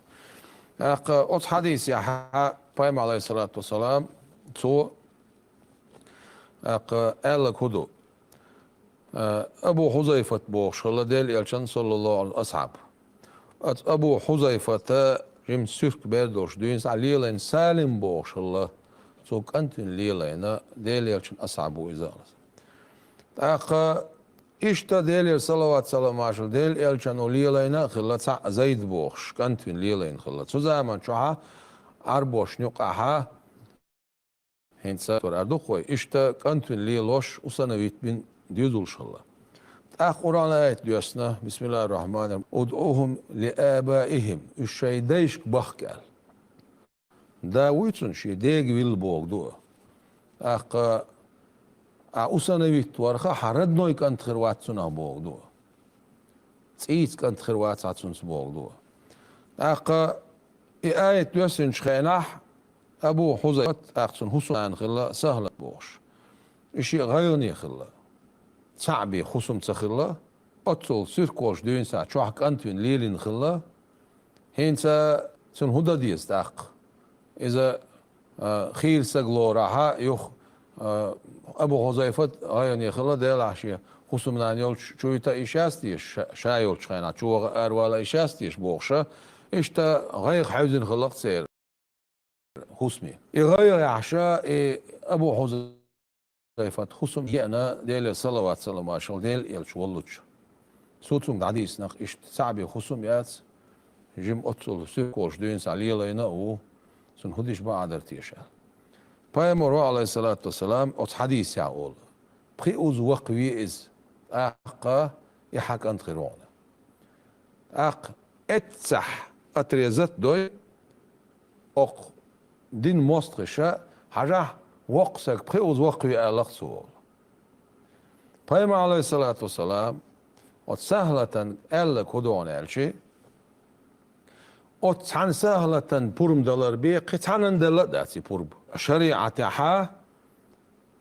N: أط حديث يا بايم عليه الصلاة والسلام تو قال هدو أبو حذيفة بوش الله ديل يلشان صلى الله عليه أصحاب أبو حذيفة جم سيرك بيردوش دوينس عليلين سالم بوش الله تو كنتن ليلين ديل يلشان أصحابو إزالة إشتا ديل صلوات سلام عشر ديل يلشان ليلين خلت زيد بوش كنتن ليلين خلت سو زمان شوها عربوش نقعها هنسا أردو خوي إشتا كنتن ليلوش وسنويت بين ديدول شالله قرآن آية ديوسنا بسم الله الرحمن الرحيم ادعوهم لآبائهم الشي ديشك بخكال دا ويتسن شي ديگ ويل بوغ دو أسانا ويت ورخا حرد نوي كانت خروات سنه بوغ دو تسيت كانت خروات ساتسن بوغ دو آية ديوسن شخيناح أبو حذيفة أخسن حسن خلا سهلة بوغش إشي غيرني خلا صعبي خصم تخلا أتصل سيركوش دين ساعة شوحك أنتين ليلين خلا هينسا سن هدا ديس داق إذا خيل سجلورها يخ أبو حذيفة غيرني خلا ديال عشية خصم نانيول شويتا إيشاستيش شايول شخينا شو أروالا إيشاستيش بوغشة إشتا غير حوزن خلق سير خصمي يغير عشاء أبو حذيفة خصم يأنا ديل صلوات سلام عشان ديل يلش واللوش صوتهم دعديس نق إشت صعب خصم يات جم أتصل سيركوش دين سعلي لينا و سن خديش بعد ارتيشال بايمر عليه الصلاة والسلام أت حديث يقول بخيوز وقوي إز أقا يحك أنت غيرونا اتسح أتريزت دوي دين مستغشة حاجة وقسك بخيوز وقوي ألق سؤال بايمر عليه الصلاة والسلام أت سهلة ألق هدون ألشي أت عن سهلة برم دلار بي قطعن دلار داتي برب شريعة حا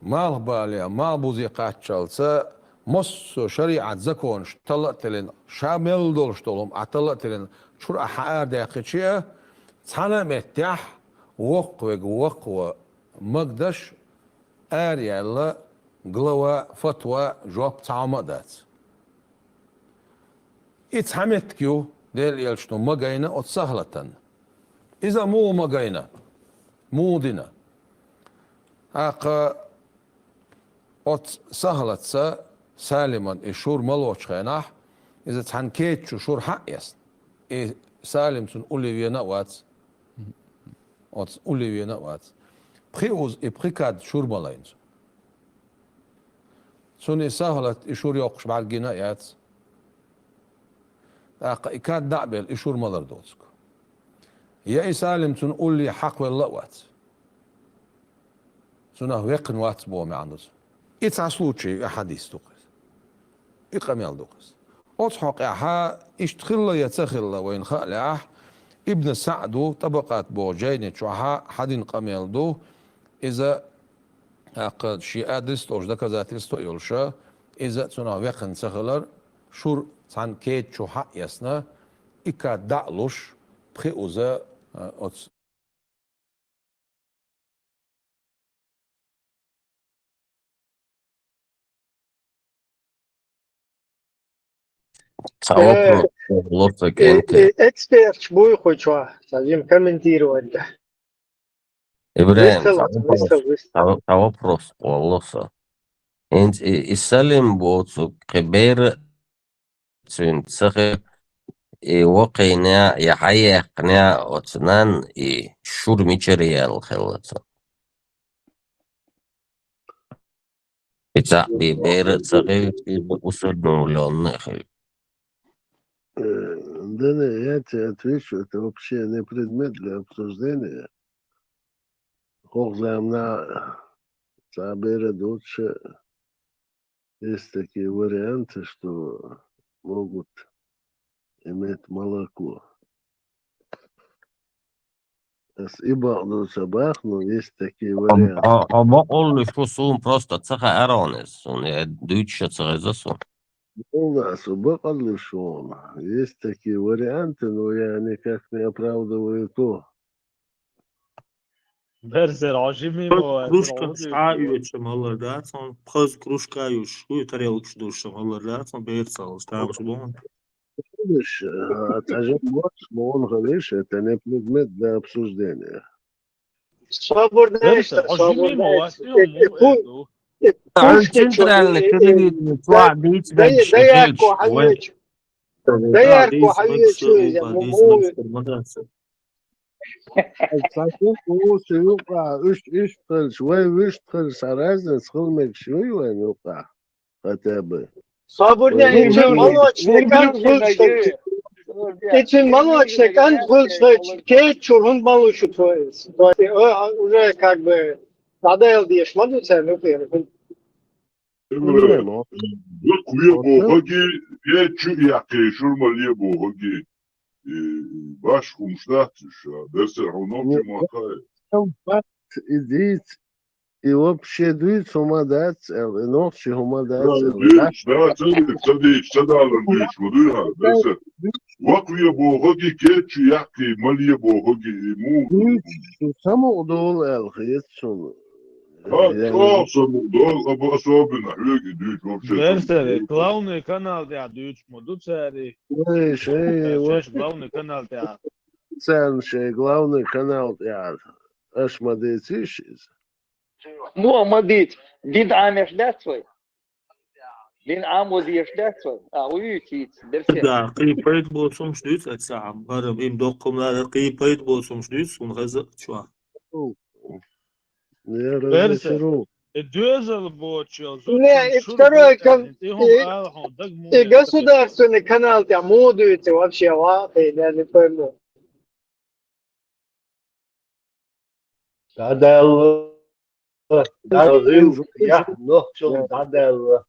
N: مال بالي مال بوزيقات شالسة مص شريعة زكونش طلقت لين شامل دولش طولهم أطلقت لين شور أحقار داقيتشيه تانا متاح وقوة مقدش آريا الله قلوة فتوى جواب تعمدات اتحمتكيو ديل يلشنو مقاينة وتسهلة إذا مو مقاينة مو دينا سهلة سالما الشور ملوش خيناح إذا تحنكيت شور حق يس سالم سن أوليفينا وات أوليفينا وات بخيوز إبخيكاد شور ملاينز سن سهلة الشور يوقش بعد جنايات إكاد دعبل إشور مالر دوتسك يا سالم سن أولي حق ولا وات سنه ويقن وات بو معندس إتعسلوتشي أحاديث دوقس إقاميال دوقس أضحك أحا إشتخل يتخل وين خالع ابن سعدو طبقات بو جاينة شوها حدين قاميال دو إذا أقد شيء أدرس توش دكا ذاترس يولشا إذا سنه ويقن تخلر شور سان كيت شوها يسنا إكا دعلوش بخي أوزا أتس
J: Лоцак انت
C: اكسبيرت بوي خوشوا سازيم комментировать да.
J: Ибраим,
C: Выстал.
J: вопрос, Лоса. Энт исалим боцу кибер цун цахи وقينا يحيى قناع وتنان شور ميشريال خلصا بتاع بير صغير وصل نولون خل
Q: Да, я тебе отвечу, это вообще не предмет для обсуждения. Хохзамна Сабера Дуча есть такие варианты, что могут иметь молоко. И Бахну Сабах, но есть такие варианты.
J: بقول فصوم просто цеха эронес, он дюча церезасу.
Q: У нас убакали шон. Есть такие варианты, но я никак не оправдываю то.
U: Берзер ажими кружка шаюч малада, он пхаз кружка юш, у тарелок душ малада, он берцал, там шбон.
Q: Видишь, отажать он говоришь, это не предмет для обсуждения.
C: Свободная
U: Берзер
C: что,
U: ажими
C: свободная.
J: Очень трудно,
C: Даярку хаючу. Даярку хаючу, я муму.
Q: Sakın o şey yok ha. Üç kılıç ve üç kılıç arasında sıkılmak şey yok ha. Hatta
C: Свободная için молочникан пыльштык. Için молочникан пыльштык. Keçурун молочу твои. Уже как бы надоел дешь, могу тебя например.
B: Kuya boğagi, ya çü yakı, şurmalıya boğagi. Baş kumştahtış ya. Derse honoki muhatay.
Q: идите и вообще дует с ума дать, ночи ума дать.
B: Да, садалан деш, мадуя. Derse, vakıya boğagi, keçü yakı, maliye boğagi.
Q: Само удол алхит шunu.
B: Çok samudol, ama asabına hüge düş вообще.
U: Берзер, главный канал для дюч модуцери. Главный канал для.
Q: Sen şey, главный канал ya. Aşmadıyız işiz.
T: Ну, мадит, дин амеш датсвой. Дин амоди еш датсвой. А уютит, дерсе.
U: Да, кипает болсом шдüt etsam. Varım im dokkumlar kipayet bolsum şdüt sun hazır çua.
Q: Не
U: Берзер.
Q: разочарую.
U: Дюзел бочил.
C: Не, и второй, и государственный канал тебя модуете вообще, я не пойму.
L: Dadel. Dadel. Ya, no, çok dadel.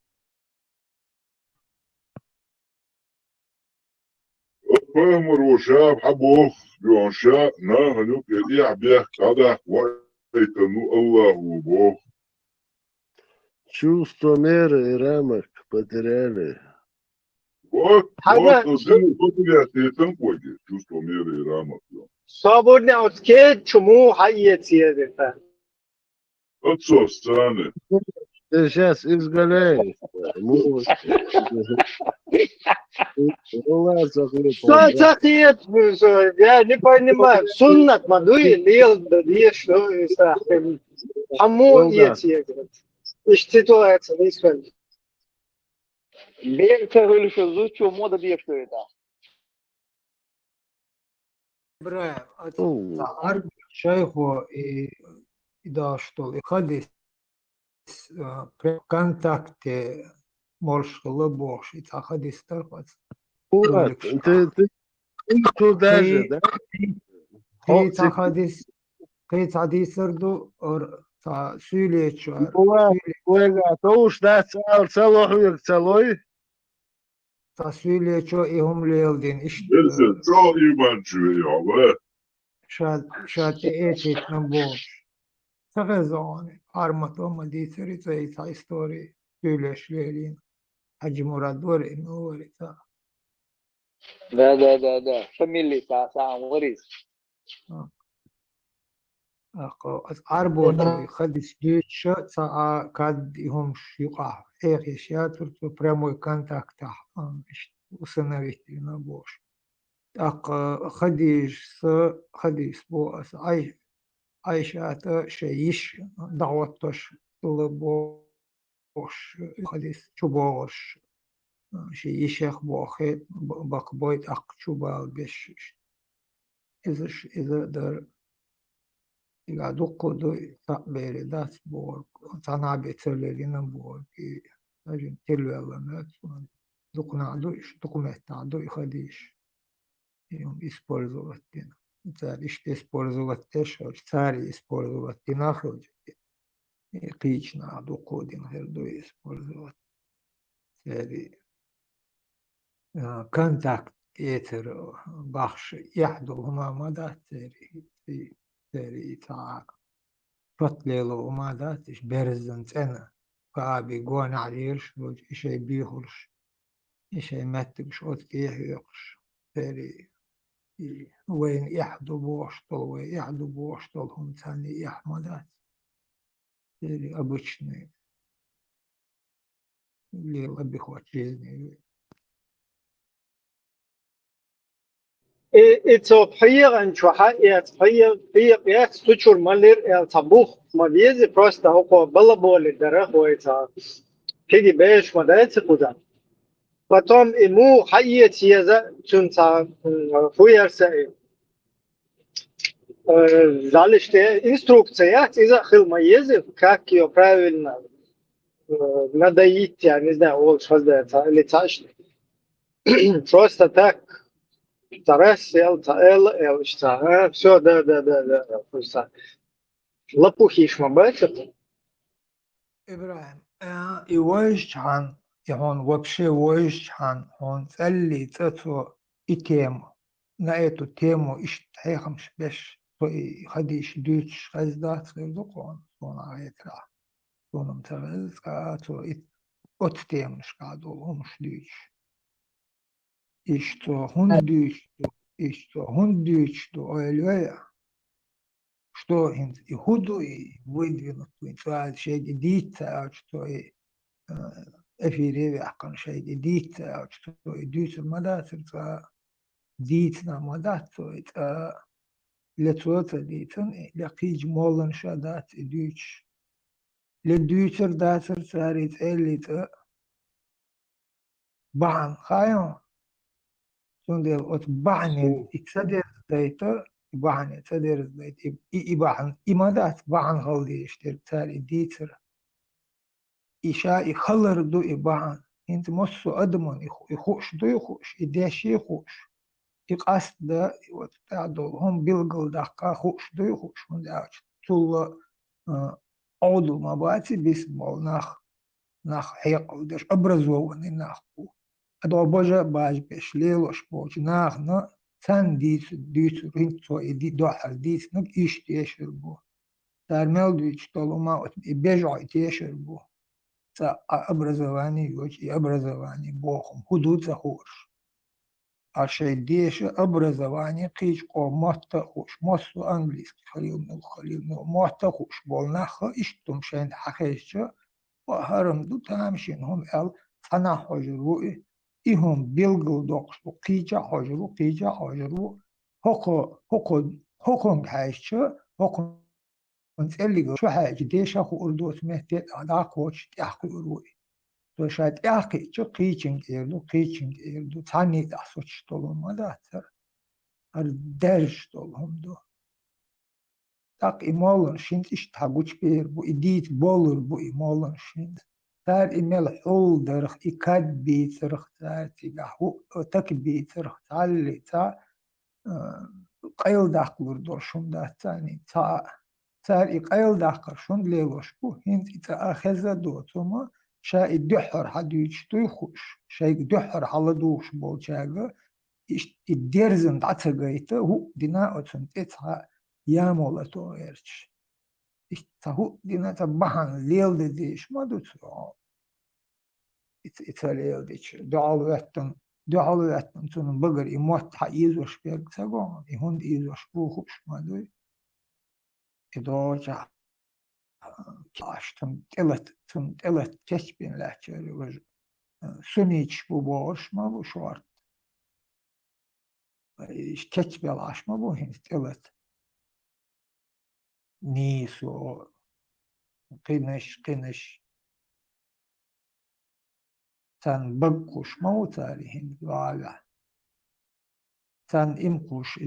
B: فاهم الوشاب حبوخ بيونشا ناهنوك يديع بيخ قدح ويتنو الله وبوخ.
Q: Чувство меры и рамок потеряли.
B: Вот
C: Хага,
B: один потерял танкоги, чувство меры и рамок.
C: свободная от ке чему хайете это.
B: Отцо страны.
Q: Ты сейчас изгаляешь.
C: Что захет, я не понимаю. Суннат мадуи лил да что это. Хаму ете. Iş situacija nisam.
T: Берзер или что, зучу мода бьешь что это.
I: Бра, арби шайхо и да что, и ходис при контакте можешь лобош, и ходис торпац.
Q: Вот, ты туда же, да?
I: Ты ходис, ты садисерду, та сюлечу.
Q: Коlega, to už da celohujek celoj?
I: Ta sюлечу и умлелдин.
B: Derse çok iman çüveye abi.
I: Шат эчит на бош. Сагазони, арматома дицерица и та истории. Сюлеш лелин. Хаджи Мурадори, говорится.
T: Да. Фамилия сам вырис.
I: Арботу ходить дича, а кад им шьюка. Я тут прямой контакт установить на бош. Так ходишь бо айшата шеиш даватош лобош ходишь чубош шеишах бохет бакбойт ак чубал беш. Из-за дар Дукку бери дас борг, санаби целелина борг, и даже телвеланет, дукнадуиш, документадуй ходишь, и использовать. işte использовать дешево, царь использовать динахил, отлично, доходин херду использовать. Контакт этер бахш яхдугума мадат تري تعاق فتليلو وما داتش برزن سنة فابي قوان عليرش وج إشي بيخلش إشي متقش أتكيه يقش تري وين يحدو بوشتل وين يحدو بوشتل هم ثاني يحمدات تري обычный ليل أبيخوات جيزني
C: It's я стучур малир табух мавези просто око балаболи дорогой-то пиги беш мадается куда. Потом ему хайет еза чунца фуерса залиште инструкция из хилма езы, как ее правильно надоить, я не знаю, вот что это леташь. Просто так. Тарас, эл, что, все, да, просто лопухи шмабачат.
I: إبراهيم يواجه عن يهون وبشي واجه عن هون تسألي تاتو إتيمو نايتو تيمو إش تحيخمش بش خديش دوتش خزدات غيردوقون صون عيترا صون متغز كاتو أت تيمش قادو همش دوتش إشتو هون دوتش أولوية что и худу, и выдвинут, и шей дитя, что и эфире вяхкан шей дитя, что и дитя мадат, это дитя мадат, это лецота дитя, лякиж молан шадат и дич. Ледючер датер царит элит бан хайон, сундел от банин иксадер дайта. Bahane taderiz de ibahan imadat bahan haldi işte tari diter işa ikhalar do ibahan int mosu adamon ikhuş do ikhuş ideşi ikhuş iqas da tado hom bilgal dakka ikhuş do ikhuş onda tulla awdu mabati bismol nach hayqal der образованный наху adо boja baj beşleloş boj nach na sen diç rinto edi dohar diç nuk iş teşir bu termel diç toluma bejo teşir bu sa образование yoç образование бохум hudud zahoş a şey diş образование qiç ko matta hoş masu angliski khalil matta hoş bolna iş tum şeyin hakeşçe o haram du tamşin hum el sana hojru İhum bilgil doksu qica hojru hokon haşçı hokon tselligo şu haçı deşa hurdot mehtet ada koç yahqi urui so şayet yahqi çı qiçin erdu tani da soç dolmada ar derş dolumdu tak imolun şimdi iş taguç bir bu idit bolur bu imolun şimdi تار إمل حول درخ إكاد بيترخ تاتيجا هو تك بيترخ تعلي تا قيل داخل دوشم ده تاني تار إقيل داخل شون ليلوش بو هند إتا أخذ دوتوما شا الدحر حديش تويخوش شا الدحر على دوش بولشاغا الدرزن تعتقيته هو دينا أتون إتا يامولا تويرش هو دينا تبحن ليل ديش ما دوتو İtalya diç doğal ettim tunun bagar imot ha izoş berg sagon hund izoş bu hoşmadı doja açtım telet kesbin lahçeli ve suniç bu boşma bu şort kesbel açma bu hint telet niso qiniş sen bakkuş mu tarihin valla sen imkuş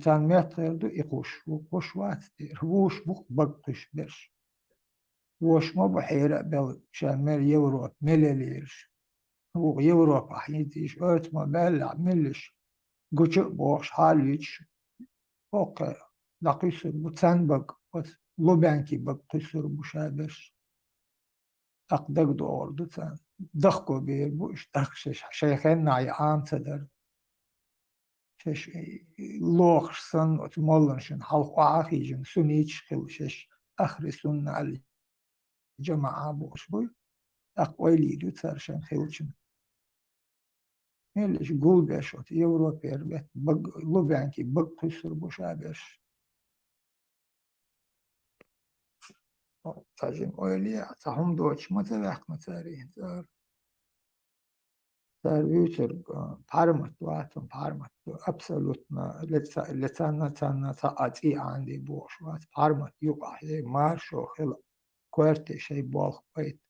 I: sen metrdu ikuş bu kuş vattir vuş bu bakkuş bir vuş mu bu hayra bel şamel Avrupa melelir bu Avrupa hiç örtme bella milliş gücü boş haliç اوكي دقيسر بوتسان بق بس لوبانكي بق قيسر بوشابش اقدق دور دوتسان دخكو بير بوش دخشش شيخين ناي عام تدر شش لوخش سن وتمولنشن حلق عاخيجن سنيتش خلشش اخري سن على جماعة بوش بوي اقويلي دو تسرشن خلشن ميلش قول بيشوت يوروبير بيت بق لوبانكي بق قيسر بوشابش تاجم اويلي تهم دوش متوقع متاري Servitor parmat واتم parmat absolutna لتانا تاعتي عندي بوش وات parmat يقع هي مارشو خلا كوارتي شي بالخ بيت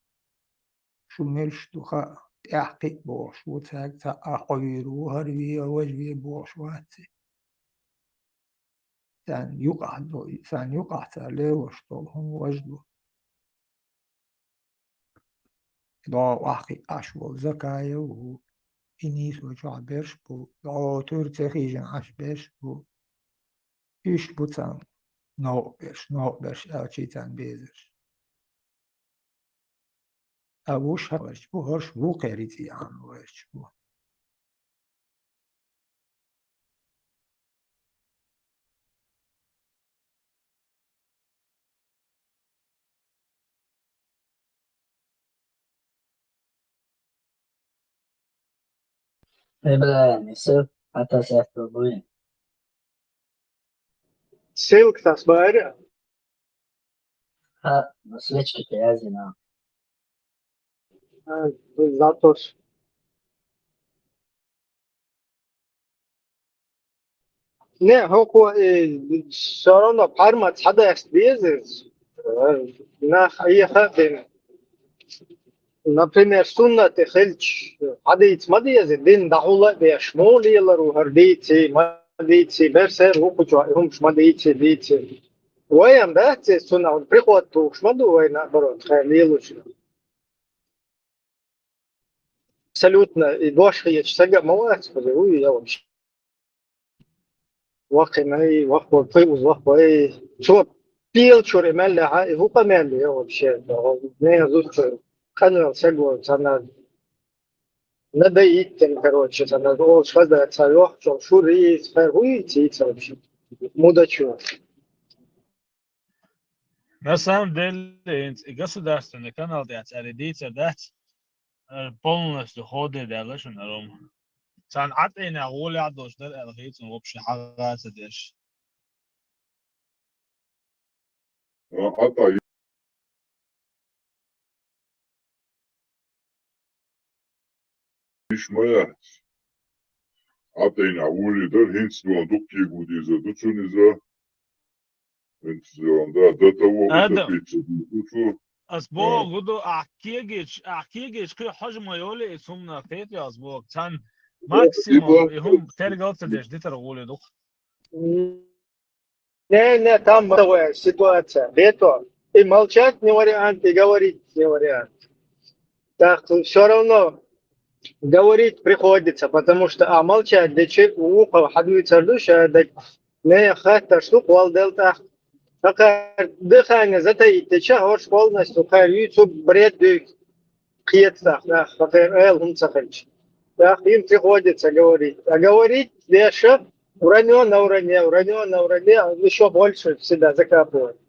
I: شو ملش دوخا تحقي بوش وتاك تا أحويرو هربي وجبي بوش واتي ثان يقع تالي وشطولهم وجدو دو أحقي أشوال زكاية و إنيس وجع برش بو دو ترتخيجن عش برش بو إيش بوتان نو برش أوشيتان بيزش أبوش هرش بو هرش بو قريتي عن هرش بو
C: Silk tas vairāk. Затос. Не, هو شارون parmats حدا يستبيزز. ناخ أي خادم. Например, сунна техельч, адейц мадиез дин дахула бешмоли лару хардейци, мадейци, берсер хукучу, хумш мадейци, дейци. Воям бахте сунна, он приход ту шмаду вой наоборот, хайлилуч. Абсолютно, и дошка я чсага мауац, уй, я вообще. Вахи май, ваху пивуз, ваху эй. Чо пил чури мелля, هو قمال я вообще. Не зустрю. خلنا نسجل أنا ندايت короче أنا أول شغلة أتصرف شو رئيس فهوي تيجي مودة شو
U: На самом деле, государственный канал ориентируется полностью ходы дальше на Ром. صنعت إن أقول عدوش ده الغيت وبش حاجة تدش.
B: حتى مش ميات حتى ينعولي ده هنس لو دوكي جودي إذا دوتشون إذا هنس ده تو
U: هذا أسبوع قدو أحكيجش كل حاجة ما يقولي اسمنا فيت يا أسبوع كان ماكسيموم هم ترجع تدش دي ترغولي دوك.
C: Не, там новая ситуация. Это и молчать не вариант, и говорить не вариант. Так все равно говорить приходится, потому что молчать, да человек ухо хадуется душа, да не хата штук валдельта. Так дыхание затаить, теча горш полностью, каюцу бред киетах, да, эл хумцахач. Так им приходится говорить. А говорить дальше вранье на вранье, еще больше всегда закапывает.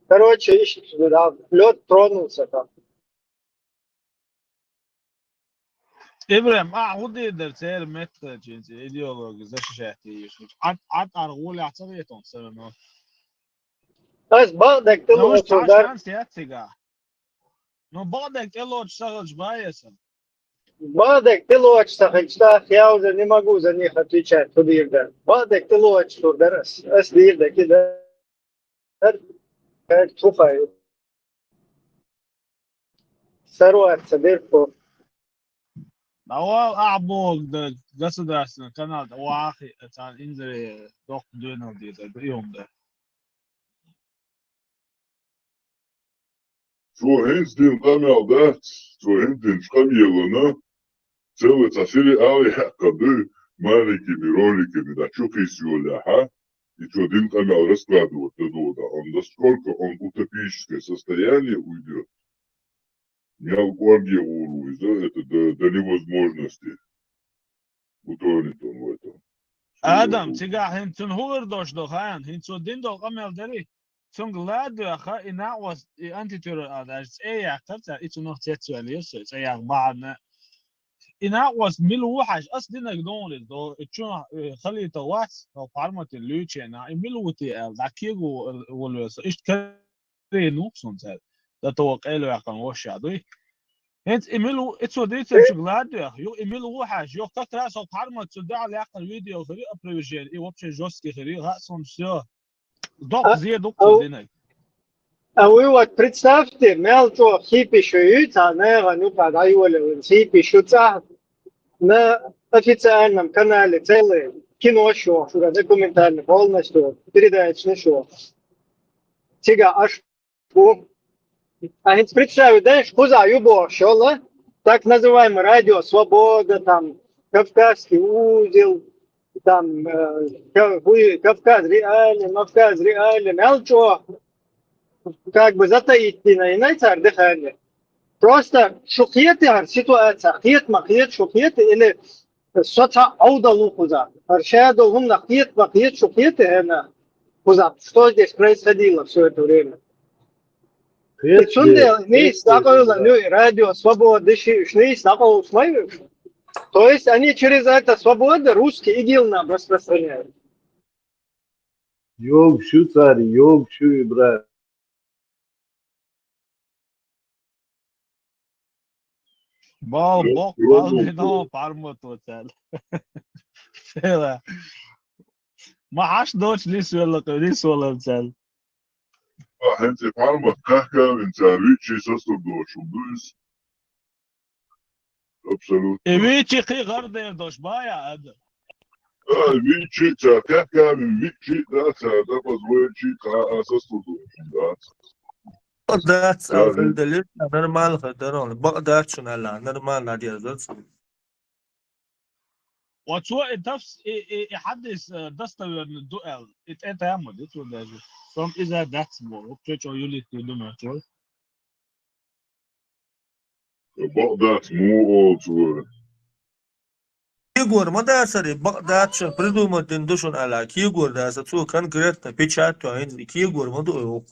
C: Короче, ищет сюда, лед тронулся там.
U: إبراهيم أعود درسال متر جنسي إيديولوجي زي شاشتي عد أرغولي عصبيتهم سرنا.
C: بس بعدك
U: نوش
C: تلو
U: تعشان سياتيجا. نو بعدك تلو تشتغل شبايسا.
C: بعدك تلو تشتغل я уже не могу за них отвечать, тудирда. بعدك تلو درس أسديردا كده. تفاي. ثروات صديقه.
U: أول أعبوك ده государственный канал واخي كان إنزل دوق دينو دي ده بيوم ده.
B: شو هنس دين قمع ده شو هندين شقميلنا سوى تسيري آلي حقا دي مالكي ميروليكي بدا شو كيسيو لها И что, один канал раскладывать надо, он насколько он в утопическое состояние уйдет, неалкоголь уровень, это до невозможности. Утонет он в этом.
H: Adam, tiga hinten hoor dos do gaan, hint so din do amel deri. Sung lad ga ina was antitur aders ja tarta itu nog tetsuel yes ja بعد ina was mil وحش اصلا جدون دو تشو خلي تواس او قارمه اللوتشنا مil وتي داكيغو ولوس ايش كري نوكسون زاد ده توقع له يقن وش عدوي انت ايميلو اتسو ديت شغلات يو ايميلو وحش يو كتر سو قارمه تدع على يقن فيديو خري ابريجين اي وبش جوسكي خري هاسون все دوك زي دوك دينك
C: А вы вот представьте, мелко хипишуются, ну, подаю хипишутся на официальном канале целое кино-шоу, документальное полностью, передачное шоу. Сега аж а ведь представь, да, что за юбо шоу, так называемое радио «Свобода», там, «Кавказский узел», там, «Кавказ реальный», мелко. Как бы затаить на инайцар дыхание. Просто шухеты ситуация, хет махет шухеты или соца аудалу хуза. Аршаду гум нахет махет шухеты на хуза. Что здесь происходило все это время? Сунде не стакало радио свободы шни стакало смаю. То есть они через это свободу русский игил нам распространяют.
Q: Yok şu царь, yok şu İbrahim.
H: Bal no пармоту цел. Цела. معاش دوش ليس ولا цел.
B: انت парма كاكا انت ريتشي سستر دوش ودوس. Абсолютно.
H: Вичи хи гарде дош бая ад.
B: Вичи كاكا вичи да позвольчи сестер دوش, да.
U: That's the normal خدرون بقدر شون هلا normal نادي أزلس.
H: وشو التفس يحدث دستور الدول إنت يا مود إنت ولا جو from إذا that's more وبتشو يولي تدوم شو
B: بقدر مو أول.
U: Кигур, мадасари, бакдатшин, придумать индушун аля, кигур, да, сацу конкретно печатью, а инди кигур, мадуй.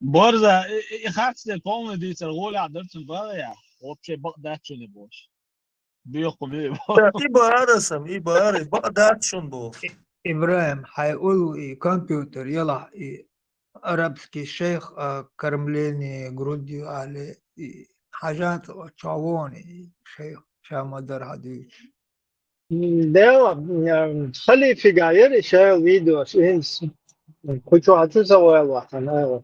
H: Борза, خاصة كون دي تقول عدلت البارية وبشي بقداتشن يبوش بيقوم
U: إبارة بقداتشن بو
I: إبراهيم حيقولوا إيه كمبيوتر يلا إيه عربسكي شيخ كرمليني جرودي على إيه حاجات تشاووني شيخ شامدر حديث
C: ده خلي في غير شيء فيديو كنت هتسوي واحد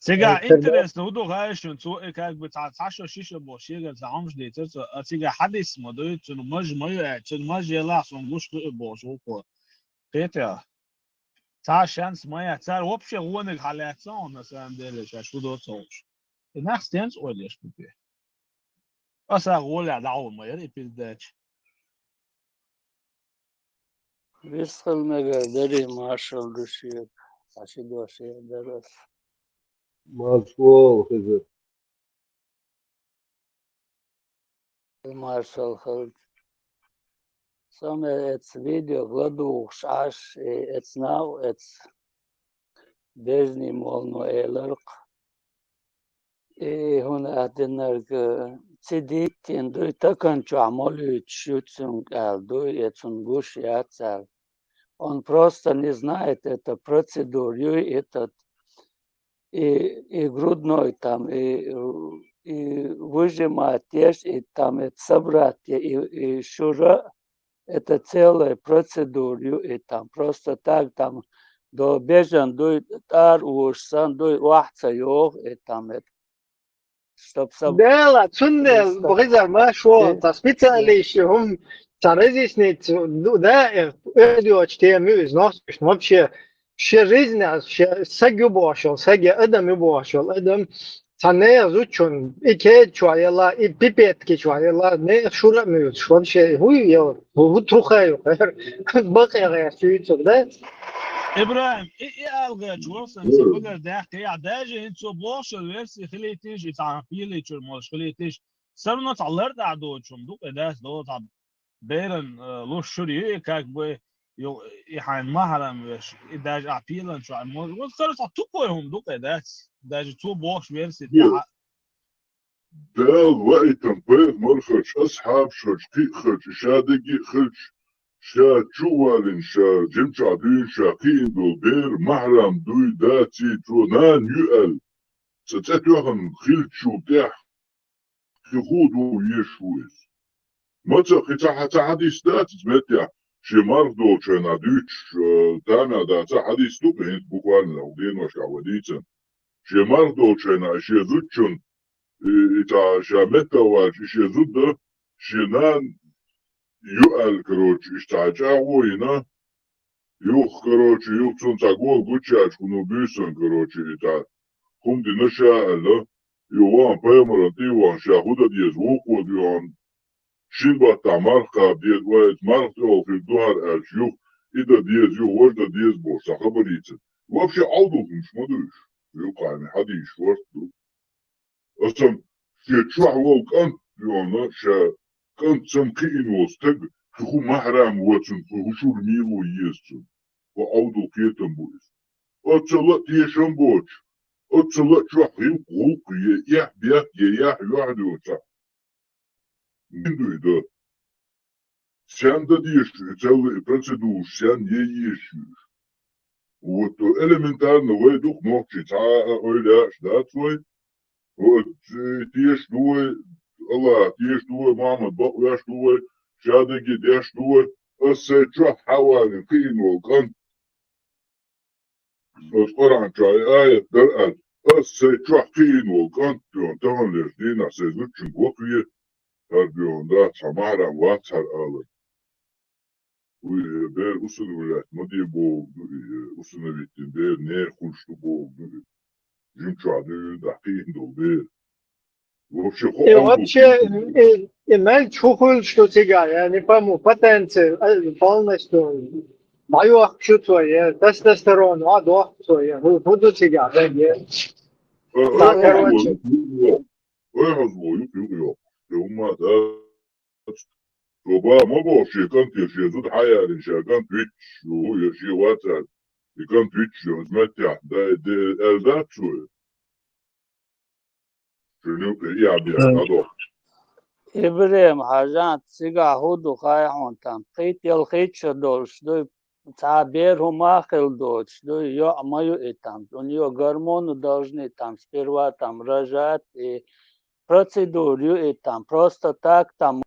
H: Сега интересно, удо гаешен цу как бы цашо шишо бошига заамш дейцер сега хадис модой цу маж мое цу маж ела сон гуш бош око петя та шанс моя цар вообще гонек халяцон на самом деле сейчас удо цош нахстенс олеш бипе аса голя дау моя и пиздач
V: Висхал мега маршал души аши доши дарас
Q: Мацло хызы.
V: маршал хал сам эц видео году шаш эц нау эц дезни молно элерк и هنا أدنى цидит тендой такан чуамолю чуцун алдой эцун гуш яцал он просто не знает эту процедуру этот и грудной там, и выжимать, и там это собрать, и шура, это целая процедура, и там просто так там до бежан, до тар ушсан, до вахца йог, и там это, чтоб
C: Дела, цунне, богизар, ма шо, та специалисты, هم разъяснить, да, тему износишь, вообще, все жизнь, все саги бошел, саги адам и бошел, адам Sana zutun iki çuayla pipet ki çuayla ne şuramıyor şu şey huyo bu truhayo bak ya şu da
H: ابراهيم ايه الغى جوصن سبقر ده يا داجي انتو بوش الورسي خليتيش تعقيلي شو مش خليتيش سرنا تعلرت عدو شم دوق داس دو طب بيرن لو شري كاك بو يحن محرم وش داج عقيلا شو مو وصرت تقويهم دوق داس داج تو بوش ورسي تاع
B: ده وقت بير مرخش أصحاب شرشتي خرش شادقي خرش شا جوالين شا جمجعدين شا قين دو بير محرم دوي داتي ترونان يؤل ستتوهم خلشو تاح خودو يشويس متى قطع حديث دات تمتع شي مرضو شنا دوتش تانا دا حديث تو بهند بوكوالنا ودين وشا وديتن شي مرضو شنا شي زوتشن إتا شا متى واش شي زود شنان يؤل كروش اشتعجاوينا يوخ كروش يوخ تنتاقول قوتشاش كنو بيسن كروش إتا كم دي نشاء الله يوان بيمرتي وان شاهودة ديز وقو ديوان شنبا تعمارقا ديز وايت مارقا في الدوهر الشيوخ إذا ديز يو وجد ديز بورسا خبريتن وابشي عوضو مش مدرش يوقع يعني حديش ورطو أصلا شي تشوح ووك أنت يوانا شا كنت سمكين وستق خو محرم واتن خو شور ميلو يستن وعوضو كيتن بويس أتصلت يشن بوش أتصلت شوح يوقوك يح بيح يح يوحدي وشا من دوي ده sen de diyorsun, sen procedur, sen ye yiyorsun. Вот элементарно, вы дух ногчить, а öyle да твой, вот тешь дуй, Allah, tieş duy, Muhammed, bak yaş duy, şadaki deş duy, ısse çok havali, kıyın olkan, Kur'an çayı ayet der, ısse çok kıyın olkan, diyor, tanrılar, dina sezgü çünkü okuyor, diyor, da samara vatsar alır. Ber usulü vülayet, madiye boğuldu, usulü bittin, ber ne kuştu boğuldu, jimçadı, dakiyın doldu, вообще
C: и вообще имел чухол что тебя я не пойму потенция полностью мою чувство я тестостерон а до что я буду тебя да да короче
B: هما ده وبقى ما بقى شي كان شي زود حياة شي كان تويتش وهو شي واتساب كان تويتش سمعت ده ده شوية شنو يعني هذا
V: إبراهيم حاجات سيجا هودو خاي عونتام قيت يلقيت شدول شدو تعبير هما خلدوت شدو يو ما يو إتام у гормоны должны там сперва там рожать и процедуру и там просто так там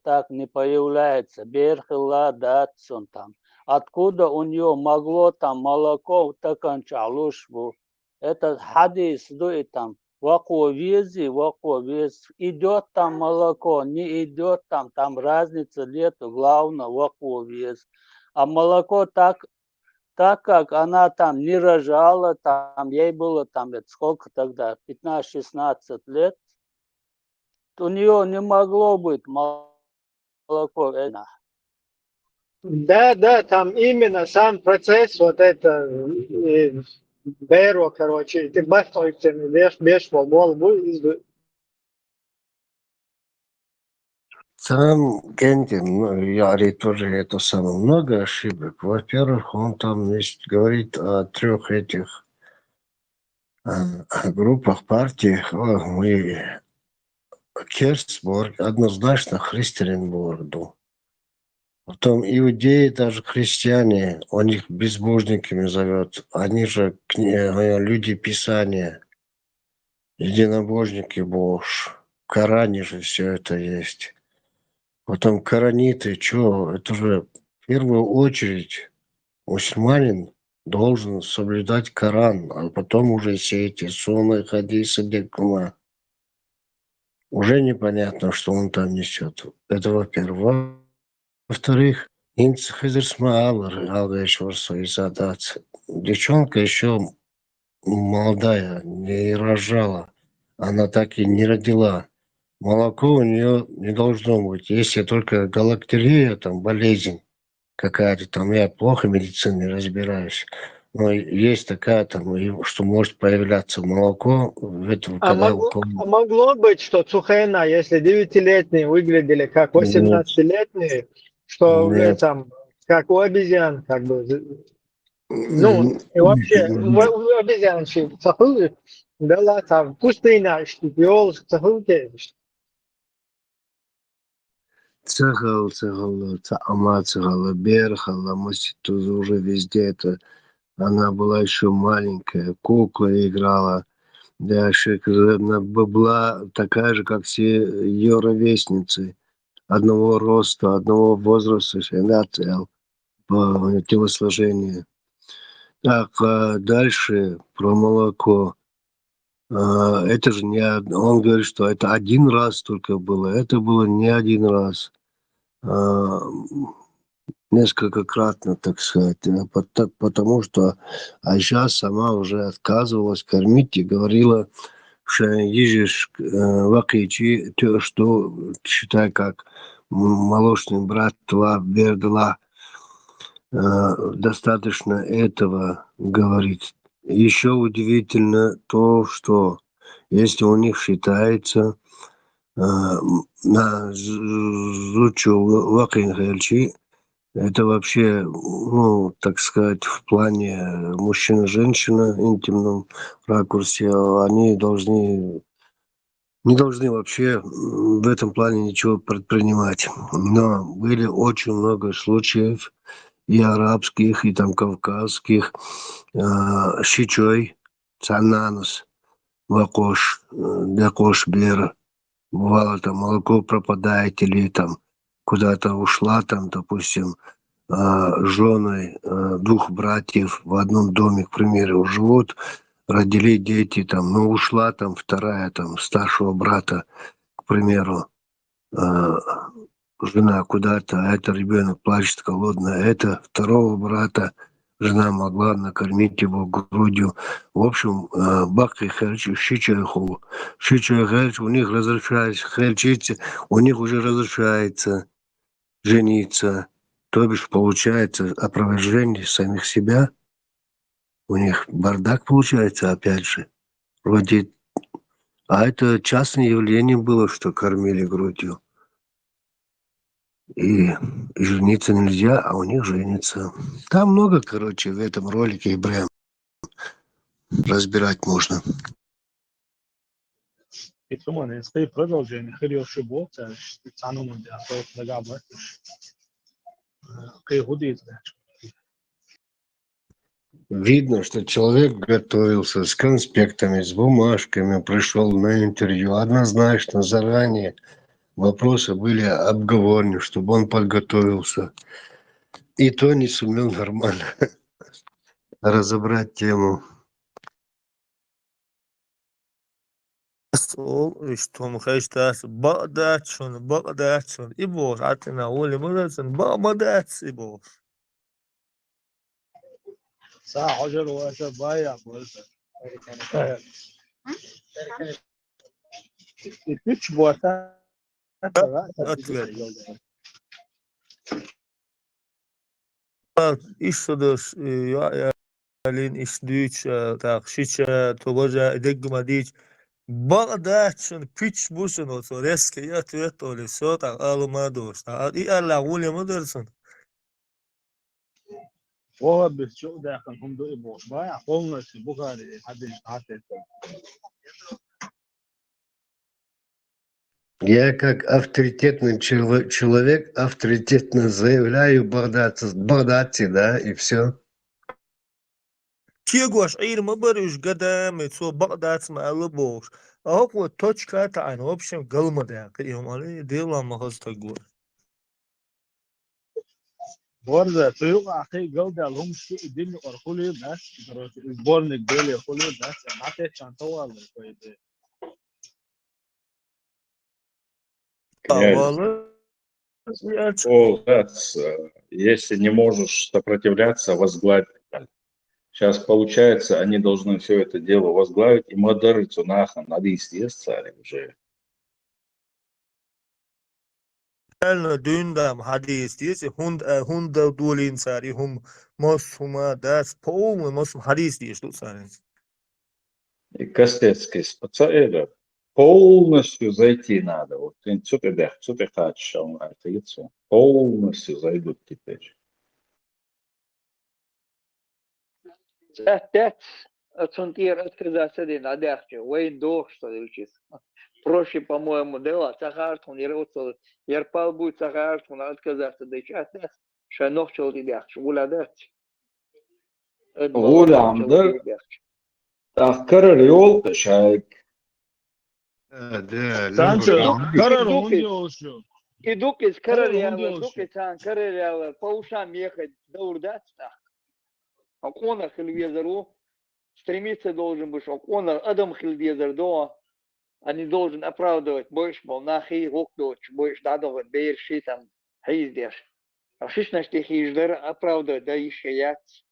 V: так не появляется берхила датсон там. Откуда у нее могло там молоко таканчалушбу? Этот хадис дует там. Вакуовез, идет там молоко, не идет там разницы нету, главное вакуовез. А молоко так как она там не рожала, там ей было там сколько тогда, 15-16 лет, у нее не могло быть молоко.
C: Да, там именно сам процесс вот это беру, короче, ты бахтойте, беш волбол,
G: Там Гентин, Яри тоже это самое много ошибок. Во-первых, он там говорит о трех этих группах, партиях. Мы Керцбург однозначно Христианбургу. Потом иудеи, даже христиане, он их безбожниками зовет. Они же люди Писания, единобожники Божьи. В Коране же все это есть. Потом кораниты, что? Это же в первую очередь мусульманин должен соблюдать Коран, а потом уже все эти сунны, хадисы, декума. Уже непонятно, что он там несет. Это во-первых. Во-вторых, Инц и задать. Девчонка еще молодая, не рожала. Она так и не родила. Молоко у нее не должно быть. Если только галактерия, там болезнь какая-то, там я плохо в медицине разбираюсь. Но есть такая там, что может появляться молоко в этом,
C: А
G: когда
C: могло быть, что Цухена, если 9-летние выглядели как
G: Нет,
C: 18-летние, что уже
G: нет.
C: там, как у обезьян, как бы. Ну, и вообще, у обезьян цахлы, да ла там, пустыня, что пиол, цахлки.
G: Цехала, Ама цехала, Берхала, Мусит тоже уже везде это. Она была еще маленькая, кукла играла. Дальше она была такая же, как все ее ровесницы. Одного роста, одного возраста, она цел по телосложению. Так, дальше про молоко. Это же не... Он говорит, что это один раз только было. Это было не один раз. Несколько кратно, так сказать. Потому что Айша сама уже отказывалась кормить и говорила, что ежешь вакичи, что считай как молочный брат Тла Бердла. Достаточно этого говорить. Еще удивительно то, что если у них считается на зучу вакинхельчи, это вообще, ну, так сказать, в плане мужчина-женщина, интимном ракурсе, они не должны вообще в этом плане ничего предпринимать. Но были очень много случаев, и арабских, и там кавказских, щичой, цананус, вакош, дакош бера. Бывало, там молоко пропадает или там куда-то ушла, там, допустим, жены двух братьев в одном доме, к примеру, живут, родили дети, там, но ушла там вторая, там, старшего брата, к примеру, жена куда-то, а это ребенок плачет голодный, а это второго брата жена могла накормить его грудью. В общем, бак и хельчи, щичайху. У них разрешается хельчиться, у них уже разрешается жениться. То бишь, получается опровержение самих себя. У них бардак получается, опять же. Вроде... А это частное явление было, что кормили грудью. И жениться нельзя, а у них женится. Там много, короче, в этом ролике, Ибрahim, разбирать можно.
H: И туман, стоит продолжение, хрил шибот, специально он делает, догадывает. Кайгудит,
G: Видно, что человек готовился с конспектами, с бумажками, пришел на интервью. Однозначно, заранее вопросы были обговорены, чтобы он подготовился. И то не сумел нормально разобрать тему.
U: что мы хотим богатство, и бог, а ты на улице, богатство, и бог.
H: ساعة عجل وأشد ضايع Üç bu ata.
U: İştedir, yalin işdüç, takşiçe, tobaca, degmadiç. Bagdaçın piç busun olsa, reske yatıyor olsa, tak alıma doğuşta. İyi Allah ulema mıdırsın?
H: وهو بتشوف داخل هم دول ضايع قلنا في بخاري حد حتى
G: Я как авторитетный человек авторитетно заявляю Багдадцы, да, и все.
U: Чегош, ирма барыш гадами, цо Багдадц малы бош. А вот точка это, в общем, галмада, кремали, дела махаста гор.
H: برضه طريق أخي جودة لهم شيء دين أرخولي بس البورن الجيل يرخولي بس ما تيجي طوال كويس
U: Vallahi
K: Если не можешь сопротивляться, возглавь. Сейчас получается, они должны все это дело возглавить и модерировать нахуй. Надо естественно уже.
U: Elna dündam hadis diye hunda dolin sari hum mosuma das pol mosum hadis diye что сari.
K: И Костецкий специально полностью зайти надо. Вот что ты хочешь, он говорит, полностью зайдут теперь.
T: Опять отсунтир отказаться дин адахче, вейн дох что ли учись. Проще, по-моему, дела, сахартун, ерпал будет сахартун, отказаться да еще опять, шанох чел идахче, уладать.
K: Уламдыр, тахкар yol şayk.
H: Санчо, Карар Гунди oluşuyor.
T: Идук из
H: Карар
T: Караряла,
H: Гунди
T: дук
H: oluşuyor.
T: из Караряла, по ушам ехать, да урдать так. Окона хильвезеру, стремиться должен быть, окона адам хильвезер до, а не должен оправдывать, больше мол, нахи, гукдоч, больше дадовать, бейрши там, хиздеш. А шишнаш ты хиждер оправдывать, да еще яц.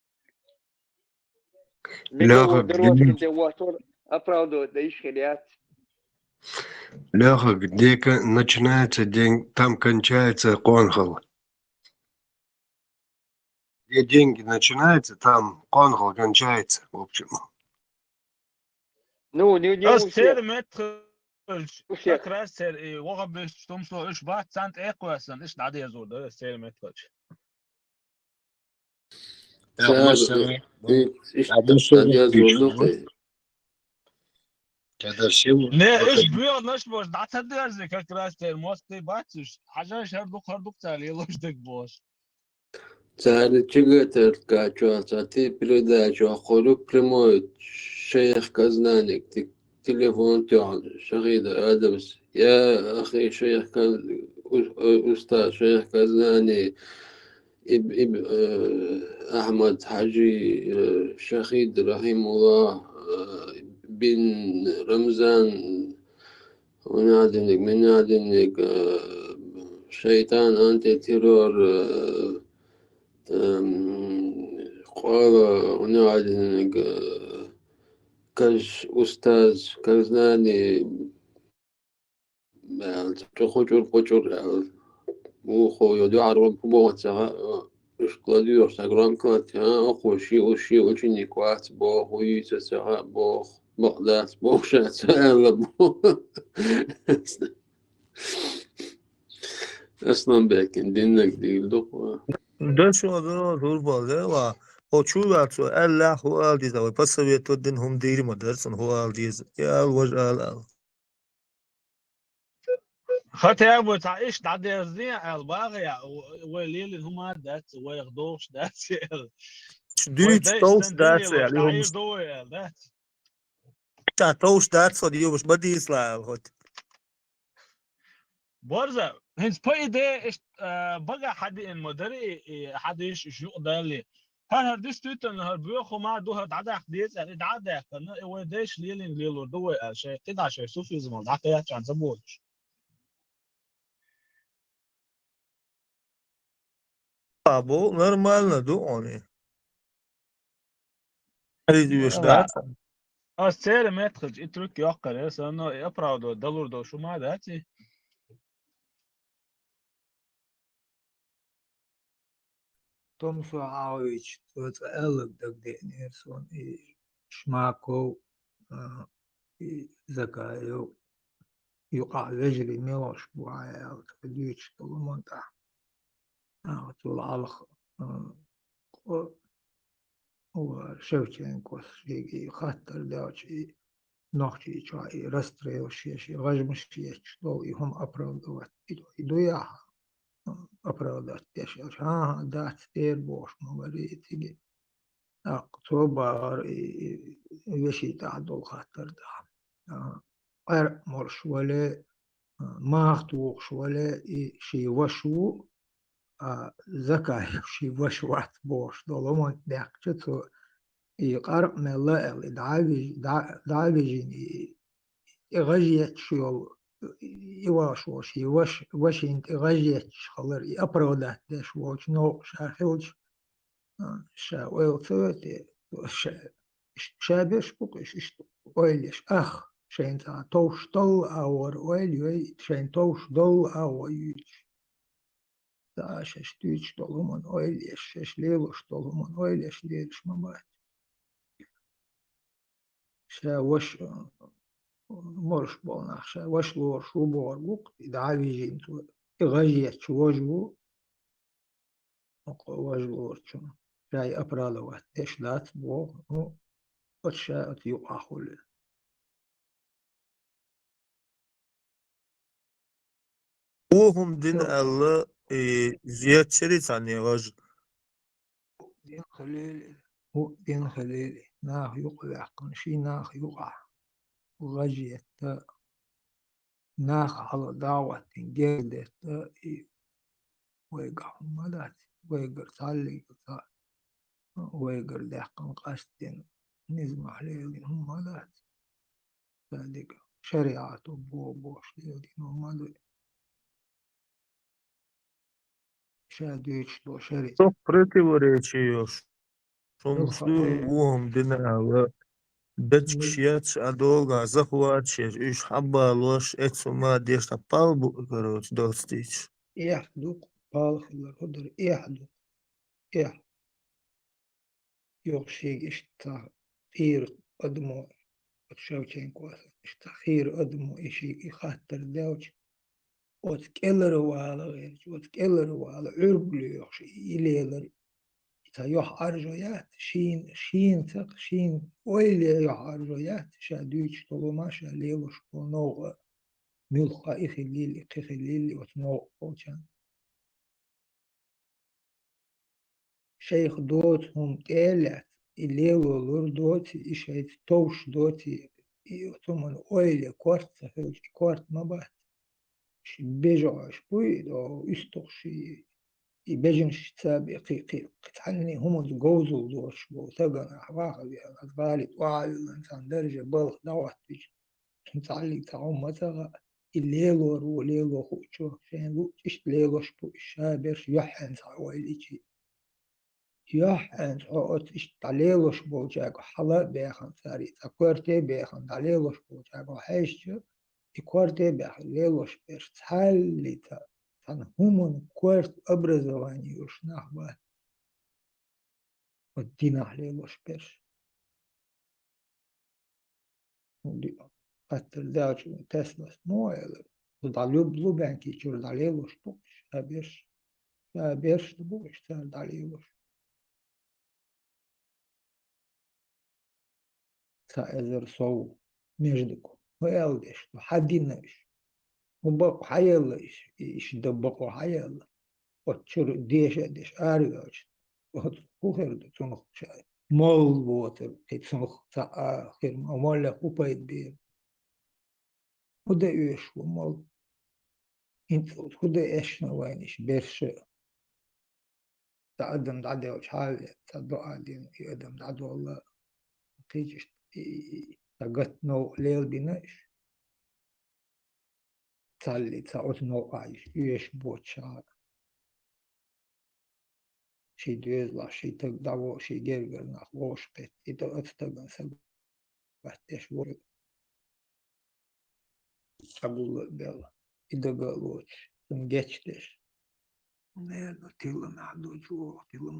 G: Леха,
T: Дорожки, где ватор оправдывать, да еще яц.
G: Леха, где начинается день, там кончается конгол. Где деньги начинаются, там конгол кончается, в общем.
T: Ну, не
H: Аз
T: у
H: цер
T: всех.
H: метхэлж,
T: У всех.
H: как раз цер, вога беш, том что иш бат цант эквасан, иш надо язур, да, цер метхэлж.
J: Цар,
G: Когда все...
H: Не, иш бьё, наш бош, дата дерзе, как раз цер, мост ты бачишь, хажа шардук цар, елош дек бош.
J: цар, чигатер качуаться, ты передачу, охолю прямой, шейх Казнаник, ты телефон тян, шахида Адамс, я أخي شيخ أستاذ شيخ كزاني أحمد حاجي شهيد رحمه الله بن رمضان ونادنك من نادنك شيطان أنتي تيرور قال ونادنك كش أستاذ كزاني قجر وخو يدو عرب بوغتا اشقلادي انستغرام كات اخو شي وشي كوات بو خوي تسا بو بغداد بو شات اصلا باكن دينك ديلدو
U: Дошо до турбалева. Хочу вацу Аллах хуал диза. Посоветую дин хум дири мадерсон хуал диз. Я вожал.
H: خاطر يا ابو تعيش تعدي يزني الباغي وليل هم دات وياخدوش دات
U: Duits toos dat ze ali hum
H: تعيش دو دات
U: ta toos dat so die mos badi isla hot.
H: برزة هنس باي ده بقى حد المدري حد يشوق ده اللي هل هرديش تويتر هر بيخو ما دو هد عدا حديث يعني عدا كان وديش ليلين ليلو دو شيء كده شيء سوفي زمان ده كده عشان زبوش
U: Abo нормально do oni. Ali diyorş dat.
H: السير ما يدخل يترك يوقع ليس انه يقرا دولار دو شو ما داتي
I: Tom Suaović, tot elk dag Nerson i Shmakov i Zakayo يقع رجلي ميوش بوعي تقديش طلمونتا طول عالخ وشوتشينكوس يجي خاطر داوشي نوختي شوي رستريوشي شي غجمشي شلو يهم أبرودوات إدو ياها أبرودات يشير دات تير بوش مغري تيجي أكتوبر يشي تعدل خاطر دا مرش ولا ماختوخ ولا شي وشو زكاي شي وشوات بوش دولمون بيكتو يقرب من الله دعاوي جيني يغجيت شو يواش وش انت غجيتش خلر أبرودات داش وش نو شاخلش شاويل ثوتي شابش بقش ويلش أخ شين تا توش دل أور ويل شين توش دل أور يج تا شتيش دلهم ويلش شش ليلش دلهم ويلش ليلش ما بعد شاوش مرش بونخ شاوش لور شو بوربوك دعاوي جينتو غجيت شوجو وجلور شو شاي أبرالوات إيش لات بو وتشاءت يقاخل
U: وهم دين الله زياد شريط عن رجل
I: دين خليل هو دين خليل ناخ يقلع قنشي ناخ يقع وغجيت ناخ على دعوة جيدت ويقع مدات ويقر تعلق ويقر دحقن قاستين نزمح ليلين هم مدات ذلك شريعة بوش ليلين هم مدات شاديش دو شريعة
U: çok противоречиешь.
I: يلخى
U: Sonuçta وهم دين الله دتش كشياتش أدوغا захватчешь إيش حبالوش إتسو ما ديش تبالبو كروش دوستيش.
I: يحدق بالخلر هدر يحدق يح يوغشيك اشتا خير أدمو وتشاوشين كواسا اشتا خير أدمو إشي يخاطر داوش وتكلر والا غيرش وتكلر والا عربلي يوغشي إليلر تا يوح أرجويات شين ثق شين ويلي يوح أرجويات شادوش طلوما شا ليلوش بونوغ ملخا إخي ليلي وتنوغ وشان شيخ دوت هم تالت الليلو لور دوت إشيت توش دوتي يوتمن أويلي كورت سهلش كورت ما بات بيجعش بويد أو يستخشي يبجنش تسابي قتعني هم الجوزو دوش بو تقن أحواق بيها غالي وعلى الإنسان درجة بلغ دوت بيج تتعلق تعوم مثلا الليلو رو ليلو خوشو شين لو إيش ليلوش بو الشابرش يحن سعوالي يحن سعوت إيش تعليلوش بو جاكو حلا بيخن ساري تكورتي بيخن تعليلوش بو جاكو حيش يكورتي بيخن ليلوش بيش تحلي تن همون كورت أبرزواني يوش نحبات ودينا ليلوش بيش حتى الداج تسلا مويل ودعليو بلو بانكي شور دعليلوش بوش شابيرش بوش تار دعليلوش سائزر صو مجدكو ويالدش وحديناش وبقو حيلا إيش دبقو حيلا وتشور ديش آريوش وخير تنخ شاي مول ووتر تنخ خير مول قوبايت بير وده إيش ومول انت وده إيش نوانيش بيرش تقدم دعوة حال تدعو دين يقدم دعوة الله تيجي تقت نو ليل بناش تالي تعود نو عايش يش بوتشار شي دوزلا شي تقدعو شي جيرجر نخوش قت إذا أتتقن سبحت إيش ورد أقول بيلا إذا قالوش تنجتش نيلو تيلا معدو جو تيلا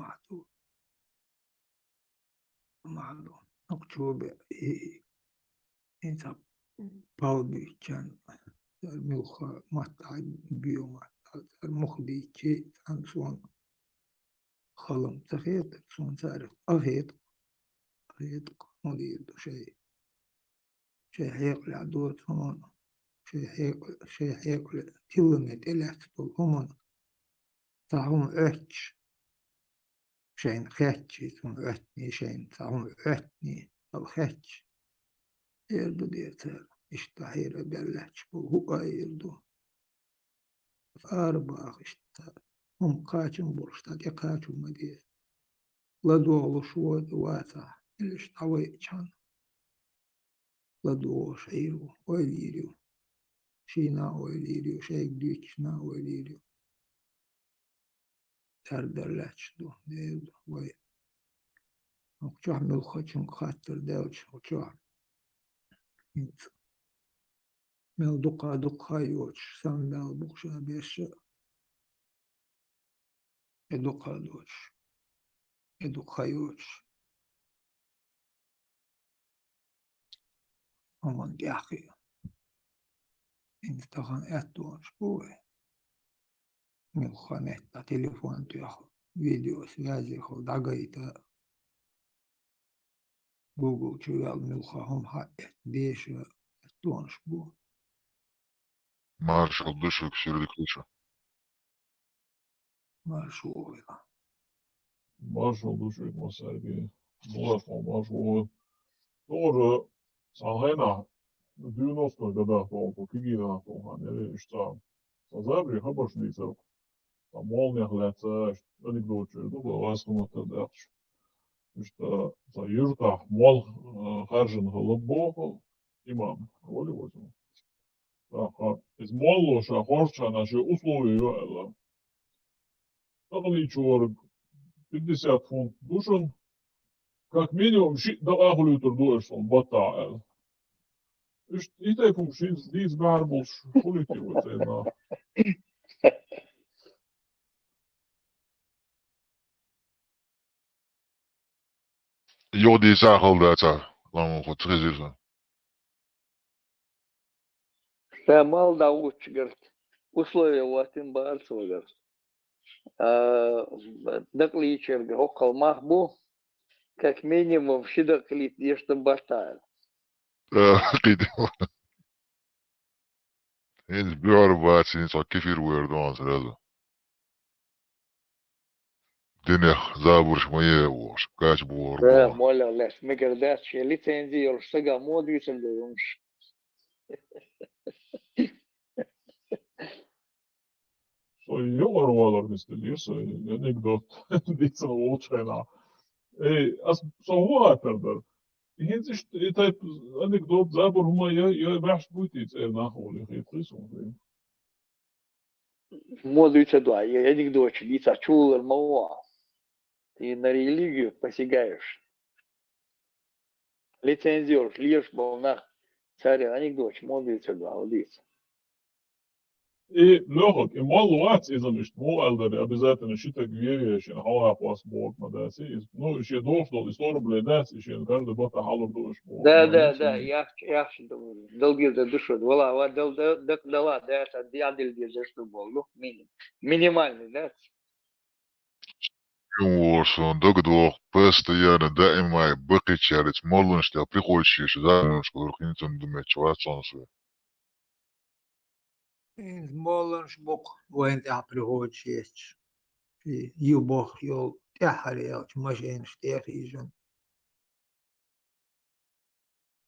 I: معدو نقشوب انت باودي كان المخ مطعم بيوم المخدي شيء عن صون خلم تخيط صون تعرف أخيط مدير شيء حيق لعدوت هون شيء حيق تلمت إلى تطول هون تعهم أتش شين خاتشي ثم أتني شين تعهم أتني الخاتش يردو ديتر اشتهير بلاتش هو يردو أربعة اشتهير هم قاتم برشتاك قاتم مدير لدو شوود واتا اللي اشتوي كان لدو شعيرو ويليرو شينا ويليريو شيك ديتشنا ويليريو تردلاتش دو ديل وي وكشوح ملخوشن خاطر ديلش وكشوح مل دقا يوش سام بال بوخشا بيش دقا دوش دقا يوش همان دياخي انت تخان اتوش بوي ملخانة تليفون تياخو فيديو связи خو دقايتا جوجل شوال ملخهم حق بيش اتوش بو
M: Marshall дышит среди ключа.
I: маршула
B: Marshall душит масаги. Marshall тоже сагайна 90 годах по кигина по ханере что сазабри хабашница там молниях леца анекдотче ну васмута дачь что за южта мол харжен голубого имам воли возьму так из моллоша хорча наши условия это ничего 50 фунт душен как минимум да агулютер дуэшон батаэл Itse kun these variables quality within
M: Jordi Zageldata, lang voor Trizza.
T: Мал дауч, говорит, условия у вас им барсова, говорит. Докличер, около махбу, как минимум, щедок лит, ешто баштайл.
M: Eens björnbaat sinds al kefir weer dan zerazo. Dinig zaburs moje was, kaç boor.
T: Моля, лес, мы говорят, что лицензия, что га моды сендуемш.
B: Så jag var visst det så anekdot dit så očena. As so hoater der. Hinz ist typ anekdot zabor huma ja baš butit nachhol ich jetzt so.
T: Моды сендуа, я анекдот, лица чул мова. Ты на религию посягаешь. Лицензиор, лишь был на царя анекдот, моды сендуа, удиц.
B: Логик, и малуац из них молодые обязательно считать вещи, на хала паспорт, на да, ну еще дошло, история бледец, еще каждый год халу дош.
T: Да, я думаю, долбил до души, вала, дала, да, это диадель за что был, ну, минимальный, да.
M: Jongens, dogdog, постоянно, да, и май, бакичарец, молодость, а приходишь, да, скоро не думать, что солнце.
I: молланш бок وين تعبرهوت شيش في يبوخ يو تحري ماشين شتيخيجن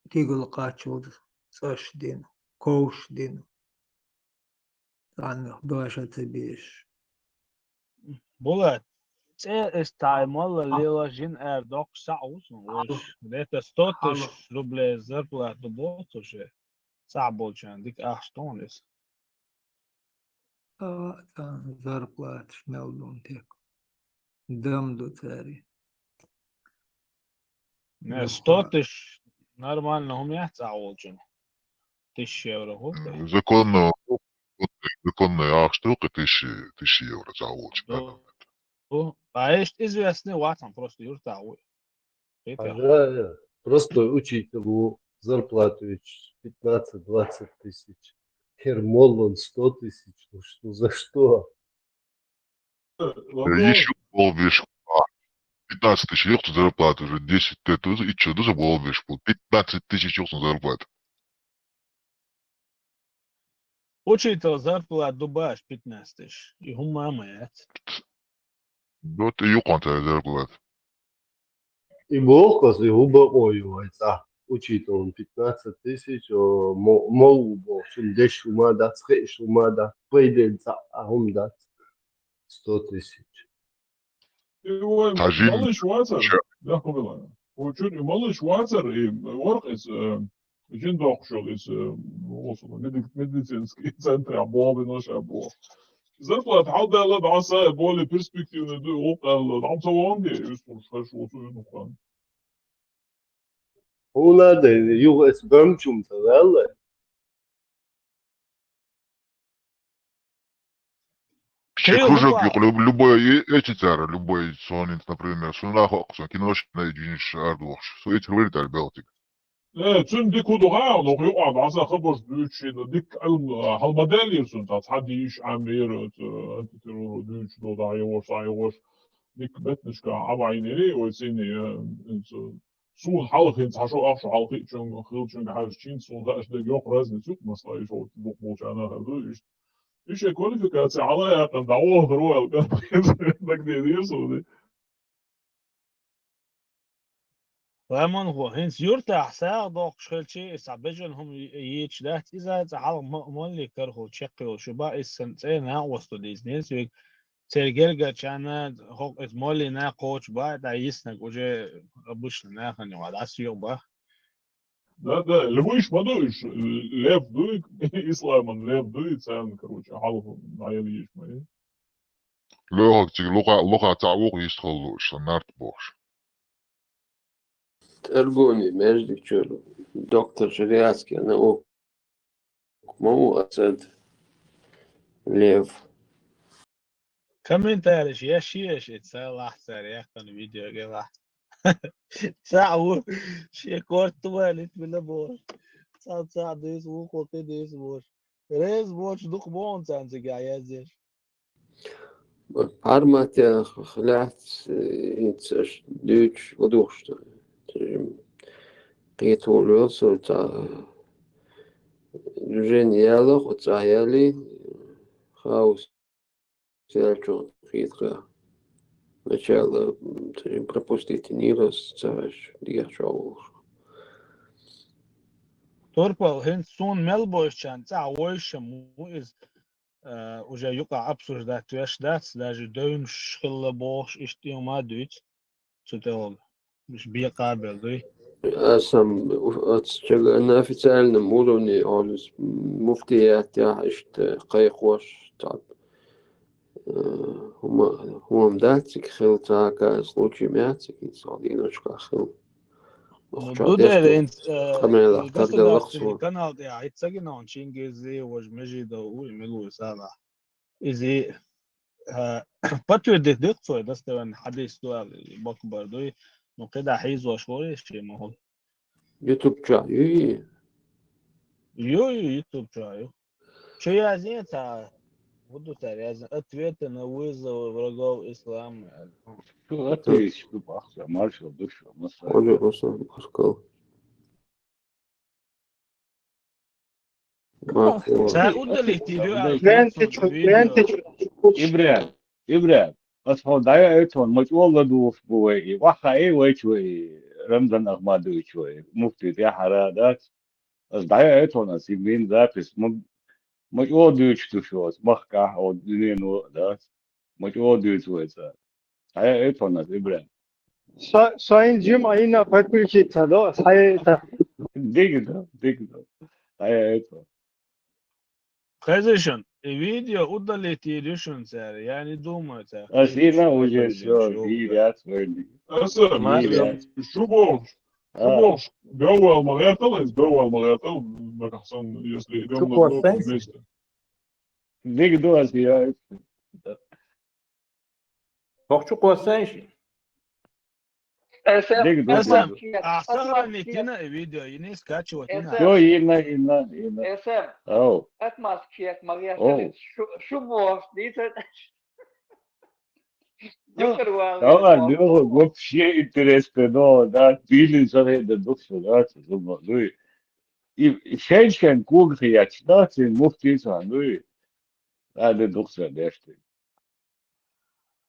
I: تيقول قاتشود صاش دين كوش دين عن باشا تبيش
H: Bullet. Está mola lila žin dok saus, это 100 тысяч рублей зарплату болту же. Саболчан, дик ахстонис.
I: зарплат шмелдун тек дам до цари
H: 100 тысяч нормально у меня саулчан. 1000 евро год.
M: Законная штука 1000 евро за луч.
H: А есть известный ватан, просто юртауй.
Q: Просто учителю зарплату 15-20 тысяч. Хермоллон 100 тысяч. Ну что, за что?
M: Еще болбиш. 15 тысяч легче зарплату уже 10 лет. И что, даже болбиш. 15 тысяч легче зарплату.
H: Учитель зарплату дубаш 15 тысяч. И мама это.
M: Вот и юканта зарплата.
Q: И бог, и губа оювается. Учитель 15 тысяч, мол, десь ума дать, схеш ума дать, пойдется, а ум дать 100 тысяч.
B: Малый Швайцер, да, Кобилана. Учить малый Швайцер и ворк из Için dokşoluyuz. Olsun. Медицинский центр або наш або. Зарплат حد الله بعصا بولي перспективы ды оқал. Там savon diye üstün şaşıyorsun noktan.
Q: هو ده يو اسبرمشوم تغلى
M: Кружок любой эти цары, любой сонит, например, сунах оксон, кинош на единиш ардуаш. Сует вылетал Балтик.
B: Tüm dik huduha nog yuqad asa khabos düç dik halmadel yersun tat hadi iş amir antiterör düç do da yoş ayoş dik betnişka abayneri o seni su halk in tasho afsho halk için khilchun harchin su da işte yok razne çok masla iş o bu moçana hadu iş iş kualifikasya ala yakın da o royal kan bak diyorsun.
H: وأمن هو هنس يرتاح ساعة ضوق شغل شيء سعبجن هم ييتش ده إذا تعال مولي كرهو تشقي وشبا السنتين ها وصلوا ديزنيس يك ترجع كأنه هو مولي نا قوش بعد عيسنا وجه أبوش لنا خني وعد عسير با
B: Да, любой шмадуешь, лев дует, исламан, лев дует, сам, короче, халфу, наел есть мои.
M: لغة لغة تعوق يستخلوش نارت بوش.
Q: ترجوني ماجد شلو دكتور شرياسكي أنا أو مو أسد ليف
H: كم أنت يا شيء شيء تسأل أحسن يا أخي فيديو كذا ساعة شيء كورت والد من البور ساعة ديس وقو كديس بور ريز بورش دوق بون سانسي قاعد
Q: أرمات يا خلعت إنتش دوش ودوش قيتو لوصل تا جنيالو وتعيالي خاوس سيالشون خيطرا начало пропустить не раз царь диачоу
H: توربل هند سون ملبوش كان تعويش مو إز وجا يقع أبصر ده تيش ده даже دون شخل بوش إشتيو ما دوت شتول مش بيقابل دوي
Q: сам на официальном уровне он муфтият ишт قيقوش تعب هم داتك خل تاكا случай мятик и солдиночка хил
H: دودر انت
Q: قمنا ترجع
H: государственный
Q: لقصور
H: канал يا يتسجن عن شينجزي وجمجي دو يملو سالا إذا بتودي دكتور ده استوى حديث سؤال بكبر دوي نو كده حيز وشوي شيء ما هو
Q: يوتيوب جاي
H: يو يوتيوب شايو شو يا زين تا ودو تاريز اتويت نويزا ورقو اسلام
K: شو أتريش شو بأخذ مارشل دوش مصر
Q: وجه وصل باركو
H: سأقول اللي تيجي على
K: إبراهيم أصحاب دايا إتون مش والله دوف بوي وحا إيه ويشوي رمضان أغمادو شوي مفتي يا حرادات أص دايا إتون أسيبين ذاتس مش والله دوش تشوز مخكا أو دينو دات مش والله دوش ويسا دايا إتون أس إبراهيم
C: Sayın ayına fakültesi tadı sayı
K: ديجدا دايا إتون
H: خزشن فيديو قد اللي تيجيشن سعر يعني دوما تا
K: أسينا وجه شو ديرات وردي
B: Şu boş. Go المغيطل go المغيطل ما أحسن если идем на двух вместе.
K: ديجدا أسيا
L: بوخشو قوسانشي
K: ديجدا
H: اسم اعتقد ان تينا فيديو ينس كاتشو تينا
K: شو ينا
T: اسم
K: أو
T: اتماس كيك مغيا
K: أو
T: شو بوش ديت
K: طبعا اليوم قلت شيء انترستنو ده بيلي صار ده دكتور ده ثم دوي شايشن كوغ خياتش ده مفتي صار دوي هذا دكتور ده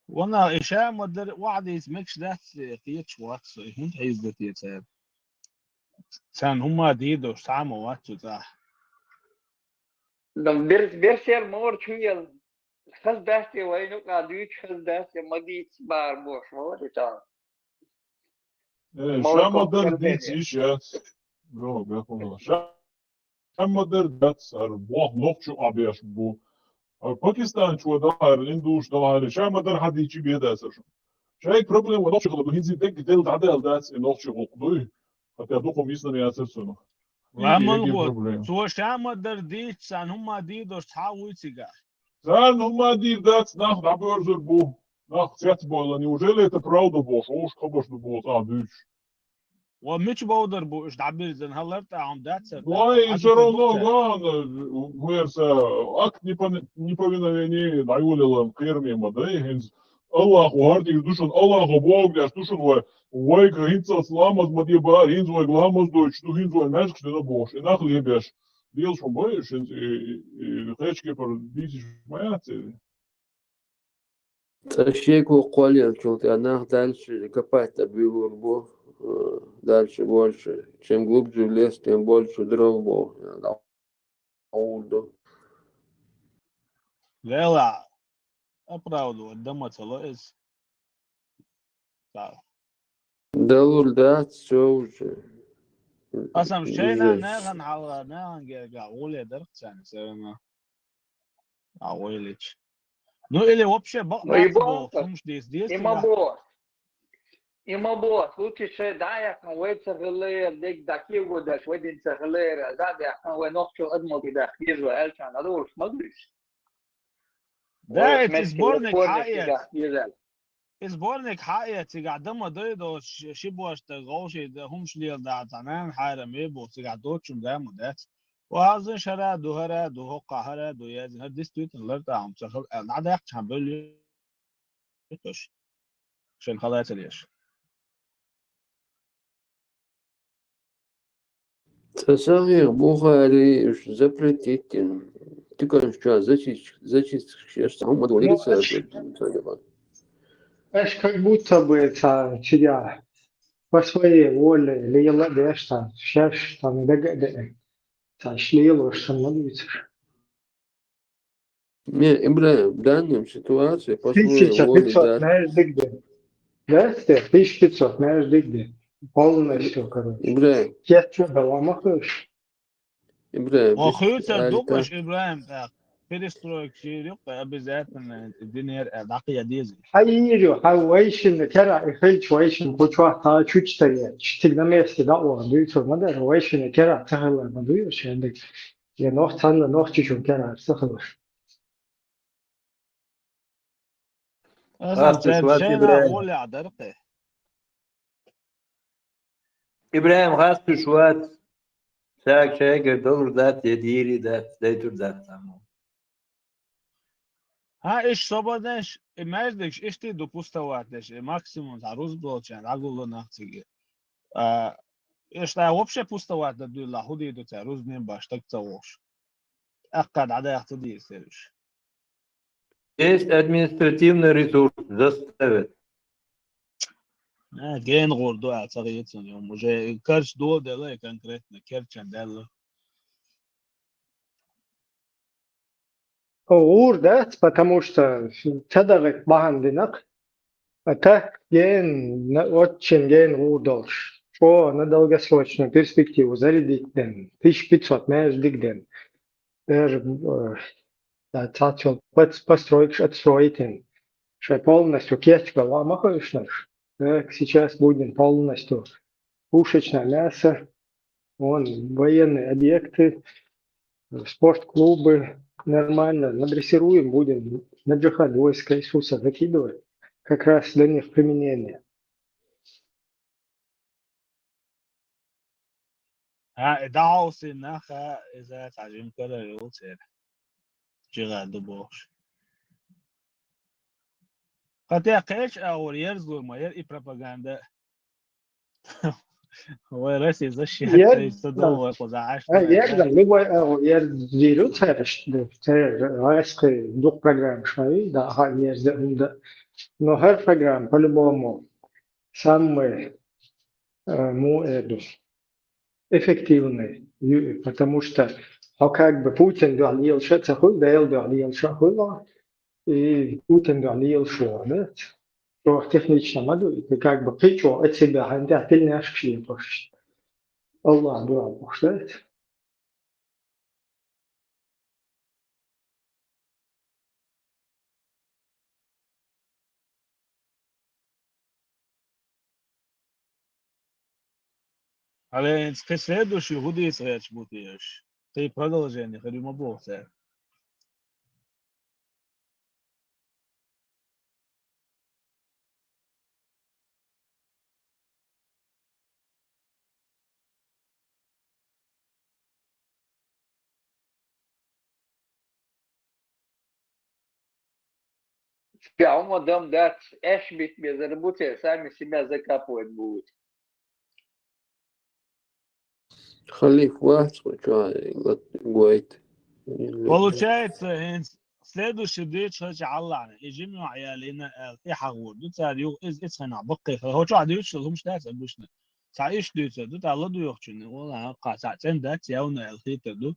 H: وانا اشاع مدر وعد يسمكش ده تيتش واتس هند هيز ده تيتس سان هما ديدو سامو واتس ده
T: دم بيرسير مور شوية خز داستي وينو قادويت خز داستي مديت بار بوش مور تان
B: Şu anda diyeceğiz ya. جو بياخد شما در داتس بوه نوخشو أبيش بو باكستان شو دار الاندوش دار شما در حد يجي بيدا أساسا شايك بروبلم ونوخشو غلبو هنزي دك ديل تعدل داتس نوخشو غلبوي حتى دوكم يسنا يا أساسا
H: وهم
B: يجي
H: الغوت
B: بروبلم
H: سو شام در ديش سان هم دي دوش تحاول تيجا
B: زان هم دي داتس ناخد عبرزر بو ناخد سيات بولا неужели это правда бош уж خبش بو تعديش
H: ومش بودر بو ايش تعبير زين هلرت عم داتس
B: Ой, все равно, главное, акт неповиновения даюлилам кирмима, да, хинз Аллаху хартик душан, Аллаху Бог, ляш душан, вай хинца сламаз мадья бар, хинз вай гламаз дойч, ту хинз вай мяшк, что это бош, и нах лебяш. Дел шум боишь, хинз, и хэчки пар дисиш маяцы.
O: Тащейку колен, что-то она дальше копать-то было. Дальше больше. Чем глубже в лес, тем больше дров было.
H: لا لا أبراودو قدامه تلاقيز
O: دور ده سوج.
H: أصلا شينا ناغن على ناغن قاولي درت يعني سيرنا قاوليش نو إلي وبشة بقى بو فمش ديس
T: Има бо, случай ше даях на уед цахалер, дек дакил го даш, уедин цахалер, задях на уед нохчо адмоги дах, езва элчан, адор смаглиш.
H: ده تسبورنك حقيقة تسبورنك حقيقة تقعدم ضيدو شبوش تغوشي ده همش ليه ده تنان حارم يبو تقعدوشم ده مدات وهذا شرا دو هرا دو هقا هرا دو يازن هدي ستويت اللرطة عم تخل نعدا يحكي عم بقول يتوش عشان خلاص ليش
O: Тасагир Бухари запретить. Ты, конечно, зачистишь, сам удовлетвориться.
C: Знаешь, как будто бы тебя по своей воле лила дешта, сейчас там дегде, шлило, что надуется.
O: Не, в данной ситуации по своей воле,
C: 1500, знаешь, дегде. Да, 1500, знаешь, дегде. Полностью, короче.
O: Ибраим.
C: Я что, дала махаешь?
O: Ибраим.
H: وخيوتر دوبش إبراهيم перестройки شيريق بالذات إن الدنيا دقيقة ديزل.
C: Хайрю, хайвайшин, кера, ихэлч вайшин, хочва, та чучтария, чтигна месте, да, о, дуйцо, мадер, вайшин, кера, цахала, мадуйо, шендик. Я нох цанла, нох чучун, кера, цахала.
P: إبراهيم خاص شوات شاك شاكر دور ذات يديري ذات ديتور ذات سامو
H: ها إيش صبادش إمازدش إيش تي دوبوستواتش ماكسيموم تعرض بلوتشان عقول نختيجي إيش تا وبشة بوستوات دو لا هودي دو تعرض نيم باش تكتوش أقعد عدا يختدي يصيرش
P: Есть административный ресурс заставит.
H: جين غوردو أعتقد يوم وجا كارش دو دلا конкретно كارشان دلا
C: Ур, да, потому что цадагет бахандинак, это ген, очень ген ур долж. Что на долгосрочную перспективу зарядить ден, 1500 междик ден. Даже построить, отстроить ден. Что полностью кесть голова махаешь, сейчас будем полностью пушечное мясо, вон, военные объекты, спортклубы, нормально, надрессируем, будем на джихад войска Иисуса закидывать, как раз для них применение.
H: دعوس النخا إذا تعجم كده يوصل جغاد دبوش قد يقيش أو يرزو ما يرئي بروباغندا هو رأسي إذا الشيء يستدوه وزعاش
C: يرزو любой يرزو ترش رأسي دوق программ шави да يرزو но هر программ по-любому самый эффективный, потому что как бы Путин говорил, что цахуй, Бейл говорил, что хуйло, и Путин говорил, что нет, что технично моду, и как бы причем от себя, они отдельно ошибки. Allah dua boşlayt.
H: Але ты следующий гудит речь будешь. Ты продолжение, хочу бог.
T: А он мадам дат эшбит без работы, сами себя закапывать будут.
O: خليك واثق قويت
H: Получается, следующий день شو علّعنا يجمعوا عيالنا يحغور دوت يو إز هنا بقي هو شو عديوش شو هم شتات أبوشنا سايش دوت الله دو يخشون والله قا ساعتين دات ياونا الخيط دو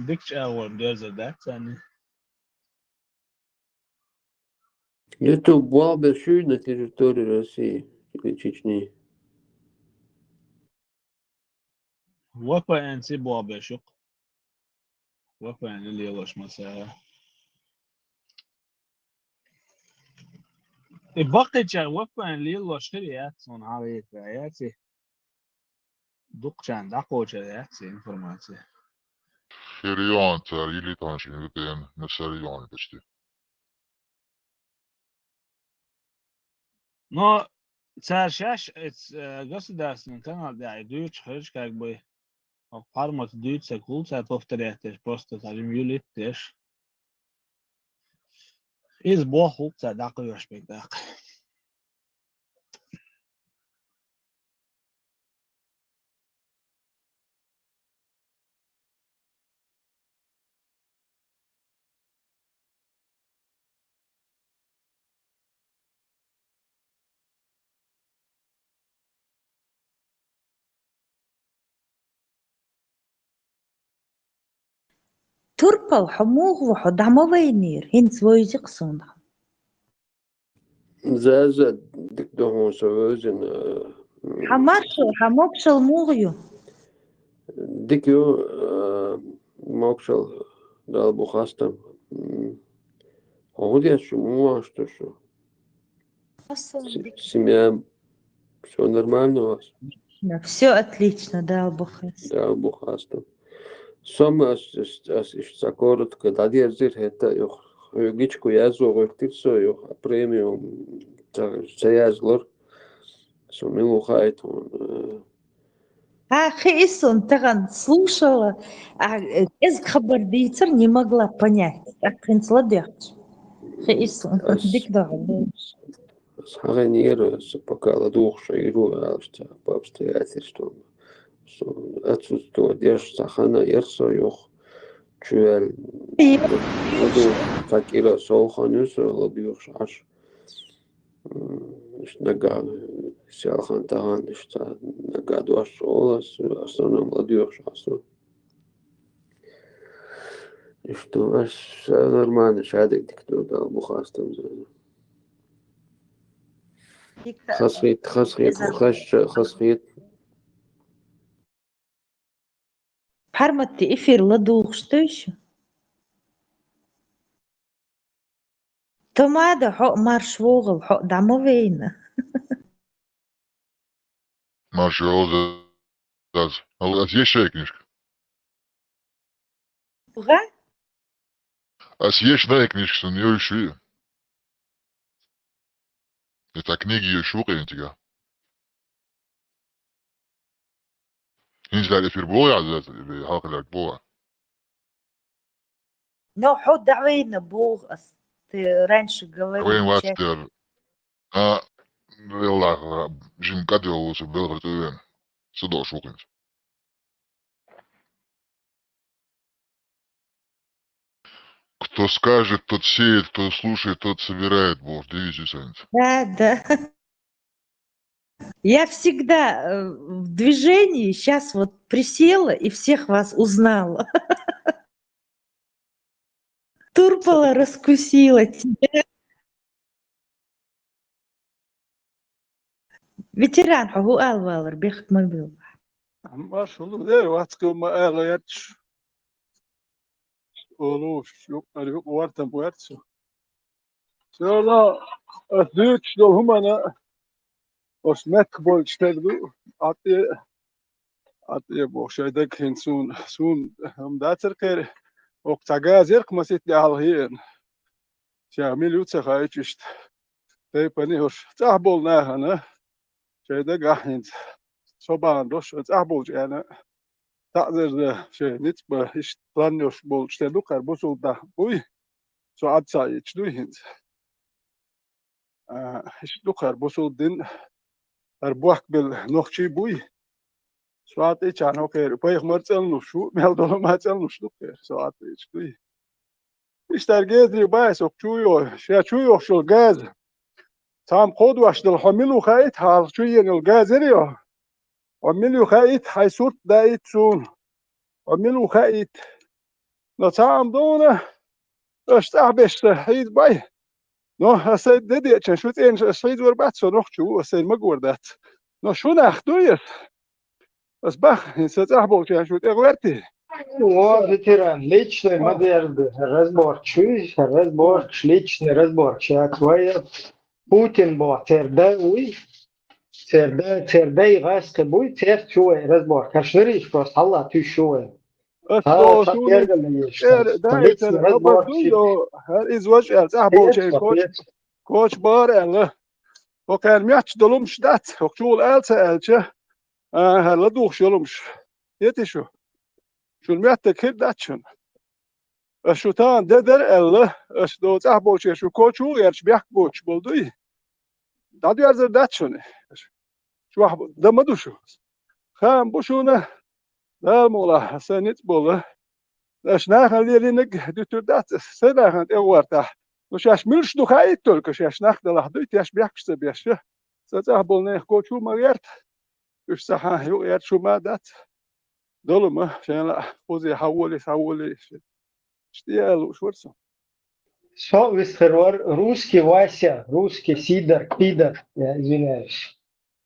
H: ديكش أول دوز دات يعني
O: Это большой на территории России или Чечни.
H: وقفة أنسي بوابة شق وقفة يعني اللي يلاش مساء باقي جا وقفة يعني اللي يلاش خليات صون عارف عياتي دق كان دقو عياتي إنفورماتي
M: Херион, царь, или там же, это на Сарионе почти.
H: Но царшаш государственный канал, да, и дуть хочешь как бы фармат дуть кулца повторять, просто скажем юлит теж. Из боху цадакы шпектак.
F: Turpal حموغ وحد عموينير هنس ويزيق صنع
O: زازا دك دهون سوازن
F: حمارشو حموكشل موغيو
O: ديكيو موكشل دال بوخاستم هودي شو مو что шо семья все нормально у вас
F: все отлично, да, бухаст.
O: да бухастом сам аж коротко дадиерзир это гичку язо гортицо ё премиум заязлор сумилу хайт
F: Хейсон, таган слушала, из хабардийцер не могла понять, как инсладерч. Хейсон, дик дагадеш.
O: схаганир пока ладухша иру алшта по обстоятельствам отсутствие держ сахана ерсо ёх чуэл такира солханюс лобиюш аш нага сялхан таган что нага дуаш олас основном лобиюш асу и что аж нормально шадик диктор дал бухастом خاصيت خاصيت
F: Харматти эфир ладух, что еще? Томада حق маршвогл حق дамовейна.
M: Марш, а у вас есть еще книжка?
F: Уга?
M: А съешь, да, книжка, что не еще. Это книги еще тебя. انت قاعد في بوع على هاكلك بوع
F: Ну, حق دعوينا بوغ ты раньше
M: وين
F: говорил,
M: واتر يلا جيم كاديو وسبل غتوين صدق شو كنت кто скажет, тот сеет, кто слушает, тот собирает, Бог, дивизию санит.
F: Да, да. Я всегда в движении, сейчас вот присела и всех вас узнала. Турпала раскусила тебя. ветеран هو قال والر بيخت مقبل
R: ما شاء الله ده واتكم ما قال يرتش ولوش يوم اليوم وارتم بوارتسو سيلا أثيتش دول هم أنا وسمك بولشتردو عطي بوشيدك هن سون هم داتر كير وقت عجازيرك ما سيت على شامل يوتسخايتشت تيبني هوش تعبولنا هنا شيدك أحين صبان روش تعبول جانا تقدر شيء نتبه إيش تلانيوش بولشتردو كربوسو ده بوي سو عدسايتش دوي هند إيش دو كربوسو دين أربوح بالنوخشي بوي سوات إيش عنو كير بيخ مرتل نوشو مهلدولو مرتل نوشو كير سوات إيش دوي إيش ترجيزي بايس وكشويو شو شو الغاز تام قود واش دل حملو خايت حال شوين الغاز ريو عملو خايت حيسوت دايت سون عملو خايت نتام دونه اشتاح بيش حيد باي نو هسيد ددي عشان شو تين شيد وربات سو نخشو هسيد مقوردات نو شو ناخدويس بس بخ نستطيع عشان شو تغلطي
C: Вот ветеран, личный модель, разбор, личный разбор. Человек Путин был, тердай гайска будет, чуй разбор. Кашныриш просто, Аллах, ты чуй.
R: أصله شو ده الخبر دوله هالإزواج أصحابه شيء كوش بار الله وكان ميحش دلومش دات وكشول ألسه هلا دوخ شلومش يتشو شو الميحت كير داتشن شو تان ددر الله دو أصحابه شيء شو كوشو يرش بيحك بوش بولدوي دادو يرزر داتشن شو أحب دمدو شو خام بوشونه لا مولا سنت بوله لاش ناخن لينك دتور دات سناخن اورتا وشاش ملش دو خايت تلك شاش ناخد لحدو تياش بيحكش بيش ستا بولنه كوچو مغيرت وش صح يو يات شو ما دات دولما عشان لا خوزي حولي اشتيال شورسو
C: Что русский Вася, русский Сидор, пидор, я извиняюсь.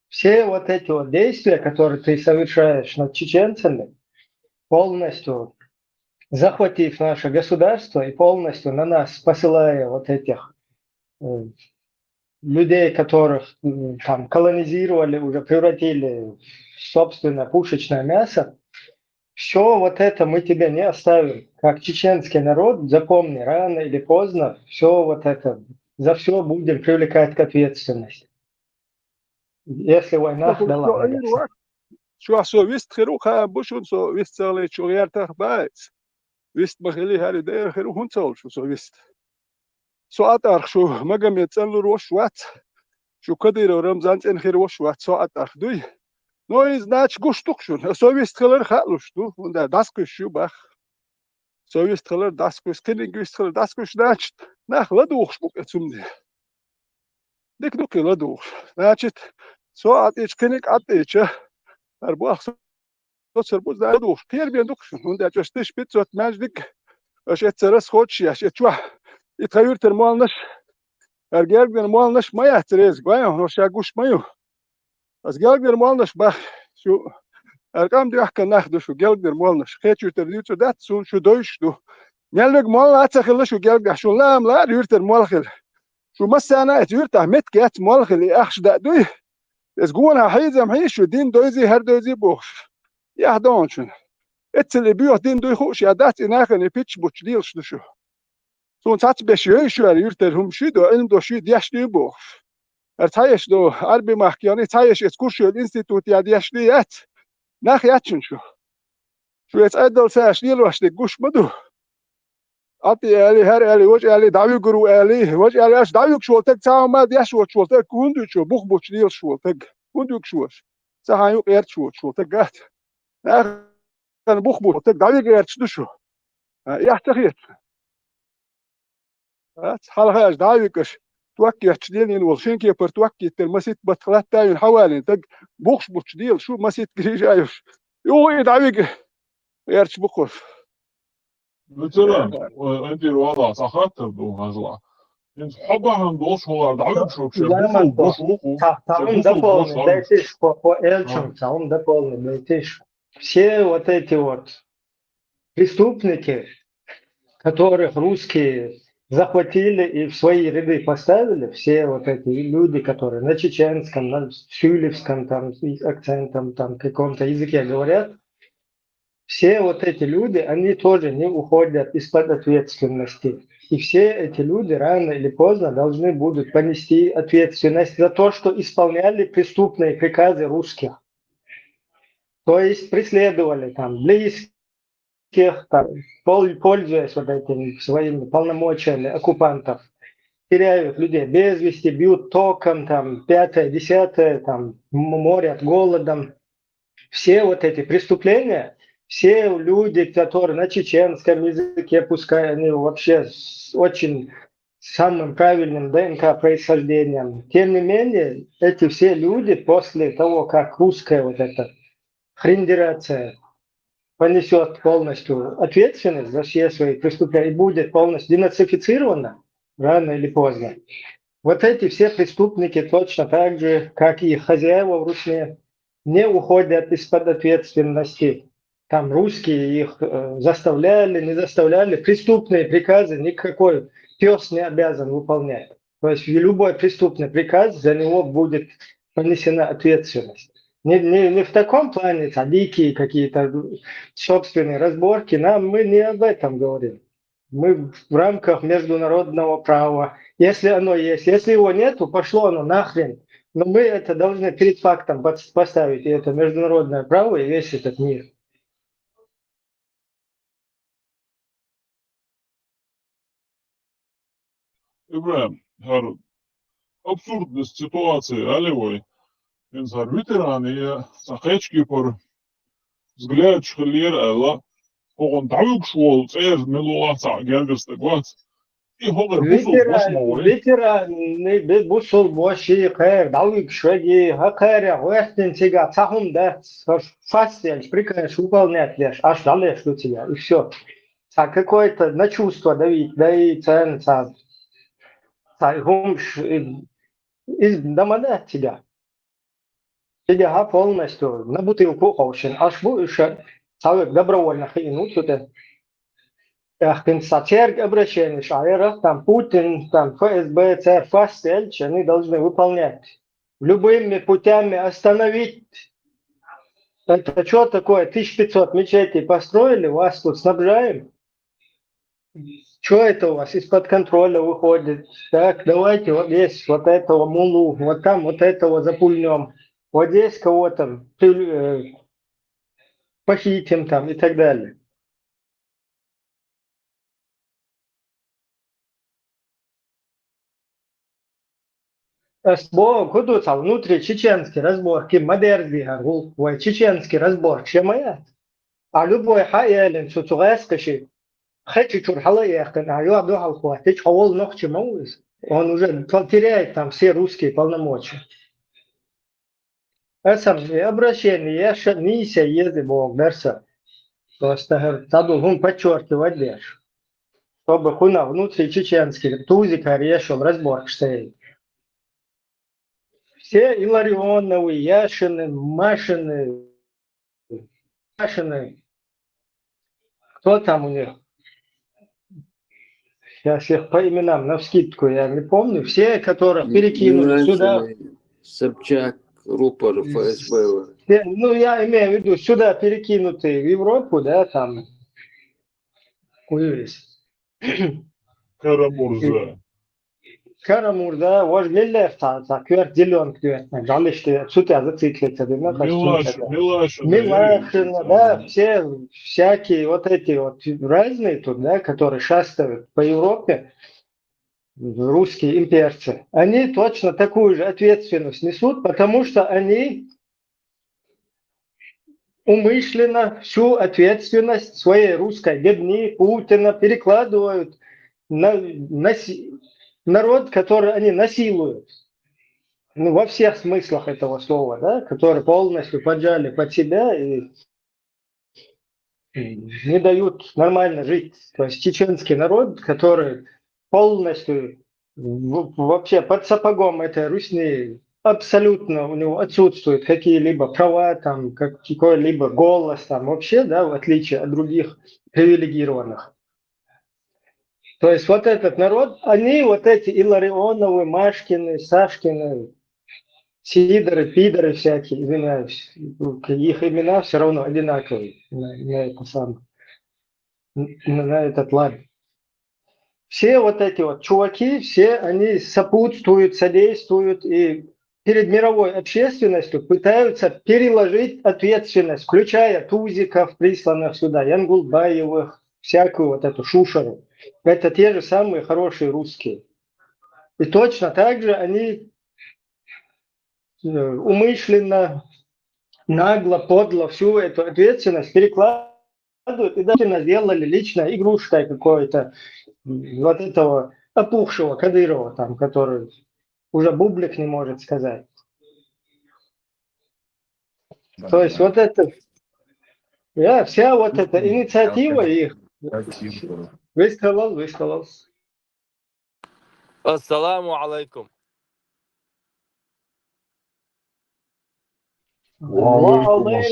C: Все вот эти вот действия, которые ты совершаешь над чеченцами, полностью захватив наше государство и полностью на нас посылая вот этих людей, которых там колонизировали, уже превратили в собственное пушечное мясо, все вот это мы тебе не оставим. Как чеченский народ, запомни, рано или поздно все вот это, за все будем привлекать к ответственности. Если война долагается.
R: شو عسو ويست خيرو خا بوشون سو ويست سالي شو غيرتخ بايت ويست مخلي هاري داير خيرو هون سول شو سو ويست سو أتارخ شو مقام يتسألو روش وات شو كدير رمزان تين خير وش وات سو أتارخ دوي نويز ناتش قوش تقشون سو ويست خلر خالوش دو وندا داسكوش شو باخ سو ويست خلر داسكوش كينينج ويست خلر داسكوش ناتش ناخ لدوخش بوك اتسوم دي ديك دوكي لدوخش ناتشت سو أتيش كينينج أتيش أربوخ سربوز ده دوخ كير بين دوخش وندا جستش بيتزوت ماجدك اش اتسرس خوتشي اش اتشوا يتغير ترمالنش ارجال ترمالنش ما يحترز بايو نو شاغوش مايو از جال ترمالنش باخ شو ارقام دي احكي ناخدو شو جال ترمالنش خيتشو ترديتو دات سون شو دويش دو نلق مال اتخل شو جال شو لام لا يرتر مالخل شو مسانا اتيرت احمد كات مالخل اخش دا دوي از جونا حيزم حيش شو دين دويزي هر دويزي بوخ يا دونشن اتل بيو دين دوي خوش يا دات اناخن بيتش بوتش ديلش دشو سون سات بشيو شو يرتر هم شي دو ان دو شي دياش دي بوخ ارتايش دو اربي محكياني تايش اسكوش الانستيتوت يا دياش ديات ناخ ياتشن شو يتعدل ساش ديل واش دي جوش مدو أتي علي هر علي وجه علي داوي جرو علي وجه علي أش داوي شو تك تاو ما دياش شو تك كوندو شو بوخ بوش ديل شو تك كوندو شوش سهايو غير شو تك قات أنا بوخ بوش تك داوي غير شو يحتخيت حالها أش داوي كش توكي أشتدين والشين كي برتوكي تلمسيت بتخلات تاين حوالي تك بوخ بوش ديل شو مسيت جريجايش يو داوي غير بوخ
B: مثلا انت الوضع سخطت بهزلة Инц хабахан долшулар даук шокше
C: Ламан
B: бусул бошуку.
C: таун дополнен, дайтиш по эльчам, таун дополнен, дайтиш. Все вот эти вот преступники, которых русские захватили и в свои ряды поставили, все вот эти люди, которые на чеченском, на шюлевском там, с акцентом, там, каком-то языке говорят, все вот эти люди, они тоже не уходят из-под ответственности. И все эти люди рано или поздно должны будут понести ответственность за то, что исполняли преступные приказы русских. То есть преследовали там близких, там, пользуясь вот этими своими полномочиями оккупантов, теряют людей без вести, бьют током, там, 5-е, 10-е, там, морят голодом. Все вот эти преступления, все люди, которые на чеченском языке, пускай они вообще с очень самым правильным ДНК происхождением, тем не менее, эти все люди после того, как русская вот эта хриндерация понесет полностью ответственность за все свои преступления и будет полностью денацифицирована рано или поздно, вот эти все преступники точно так же, как и хозяева в Руси, не уходят из-под ответственности. Там русские их заставляли, не заставляли. Преступные приказы никакой пес не обязан выполнять. То есть любой преступный приказ, за него будет понесена ответственность. Не в таком плане, дикие какие-то собственные разборки, мы не об этом говорим. Мы в рамках международного права. Если оно есть, если его нету, пошло оно нахрен. Но мы это должны перед фактом поставить, и это международное право, и весь этот мир.
B: Ибрахим, абсурдность ситуации, алевой. Инц ветераны, сахечки пор взгляд шхлер, алла. Он даук швол, цез милуаца, гергестегват. И хогер бусул бошмовый.
C: Ветераны, бусул боши, хэр, дауик швеги, хакэря, уэстин тига, цахум, да, фастель, прикажешь выполнять лишь, аж далее, что тебя, и все. Какое-то на чувство давить, да и ценца. Гумш из дома тебя. Тебя полностью на бутылку оушен. Аж будешь человек добровольно хинуть туда. Церковь обращение шайеров, там Путин, там ФСБ, ЦР, Фастельч, они должны выполнять. Любыми путями остановить. Это что такое? 1500 мечетей построили, вас тут снабжаем. Что это у вас из-под контроля выходит? Так, давайте вот здесь вот этого мулу, вот там вот этого запульнем, вот здесь кого-то похитим там и так далее. Куда внутри чеченский разбор, модерни, чеченский разбор, чем я? А любой хаялин, что тугайскаши, хоть чур халаях, а я духал хватит, хавол ногти моуз. Он уже теряет там все русские полномочия. Это обращение, я ще миссия езды Бог, дерса. Просто таду он подчеркивать дальше. Чтобы хуна внутри чеченский, тузика решил разбор стоит. Все Илларионовы, Яшины, Машины, кто там у них? Сейчас их по именам навскидку я не помню. Все, которых перекинули сюда.
O: Собчак, рупор ФСБ.
C: Все, ну, я имею в виду, сюда перекинутые в Европу, да, там. Куюрис.
B: Карамурза.
C: Карамурза, вож геллер, кверх делен кверх. Жалышки, сюда зациклиться. Милашина, да, все всякие вот эти вот разные тут, да, которые шастают по Европе, русские имперцы, они точно такую же ответственность несут, потому что они умышленно всю ответственность своей русской бедни Путина перекладывают на народ, который они насилуют. Ну, во всех смыслах этого слова, да, который полностью поджали под себя и не дают нормально жить. То есть чеченский народ, который полностью Вообще под сапогом этой русни абсолютно у него отсутствуют какие-либо права, там, какой-либо голос, там, вообще, да, в отличие от других привилегированных. То есть вот этот народ, они вот эти Илларионовы, Машкины, Сашкины, Сидоры, Пидоры всякие, извиняюсь, их имена все равно одинаковые на этот лад. Все вот эти вот чуваки, все они сопутствуют, содействуют и перед мировой общественностью пытаются переложить ответственность, включая тузиков, присланных сюда, Янгулбаевых, всякую вот эту шушеру. Это те же самые хорошие русские. И точно так же они умышленно, нагло, подло всю эту ответственность перекладывают и даже сделали лично игрушкой какой-то вот этого опухшего Кадырова, там, который уже бублик не может сказать. То есть вот это, вся вот эта инициатива их высказал.
D: Ассаламу алейкум.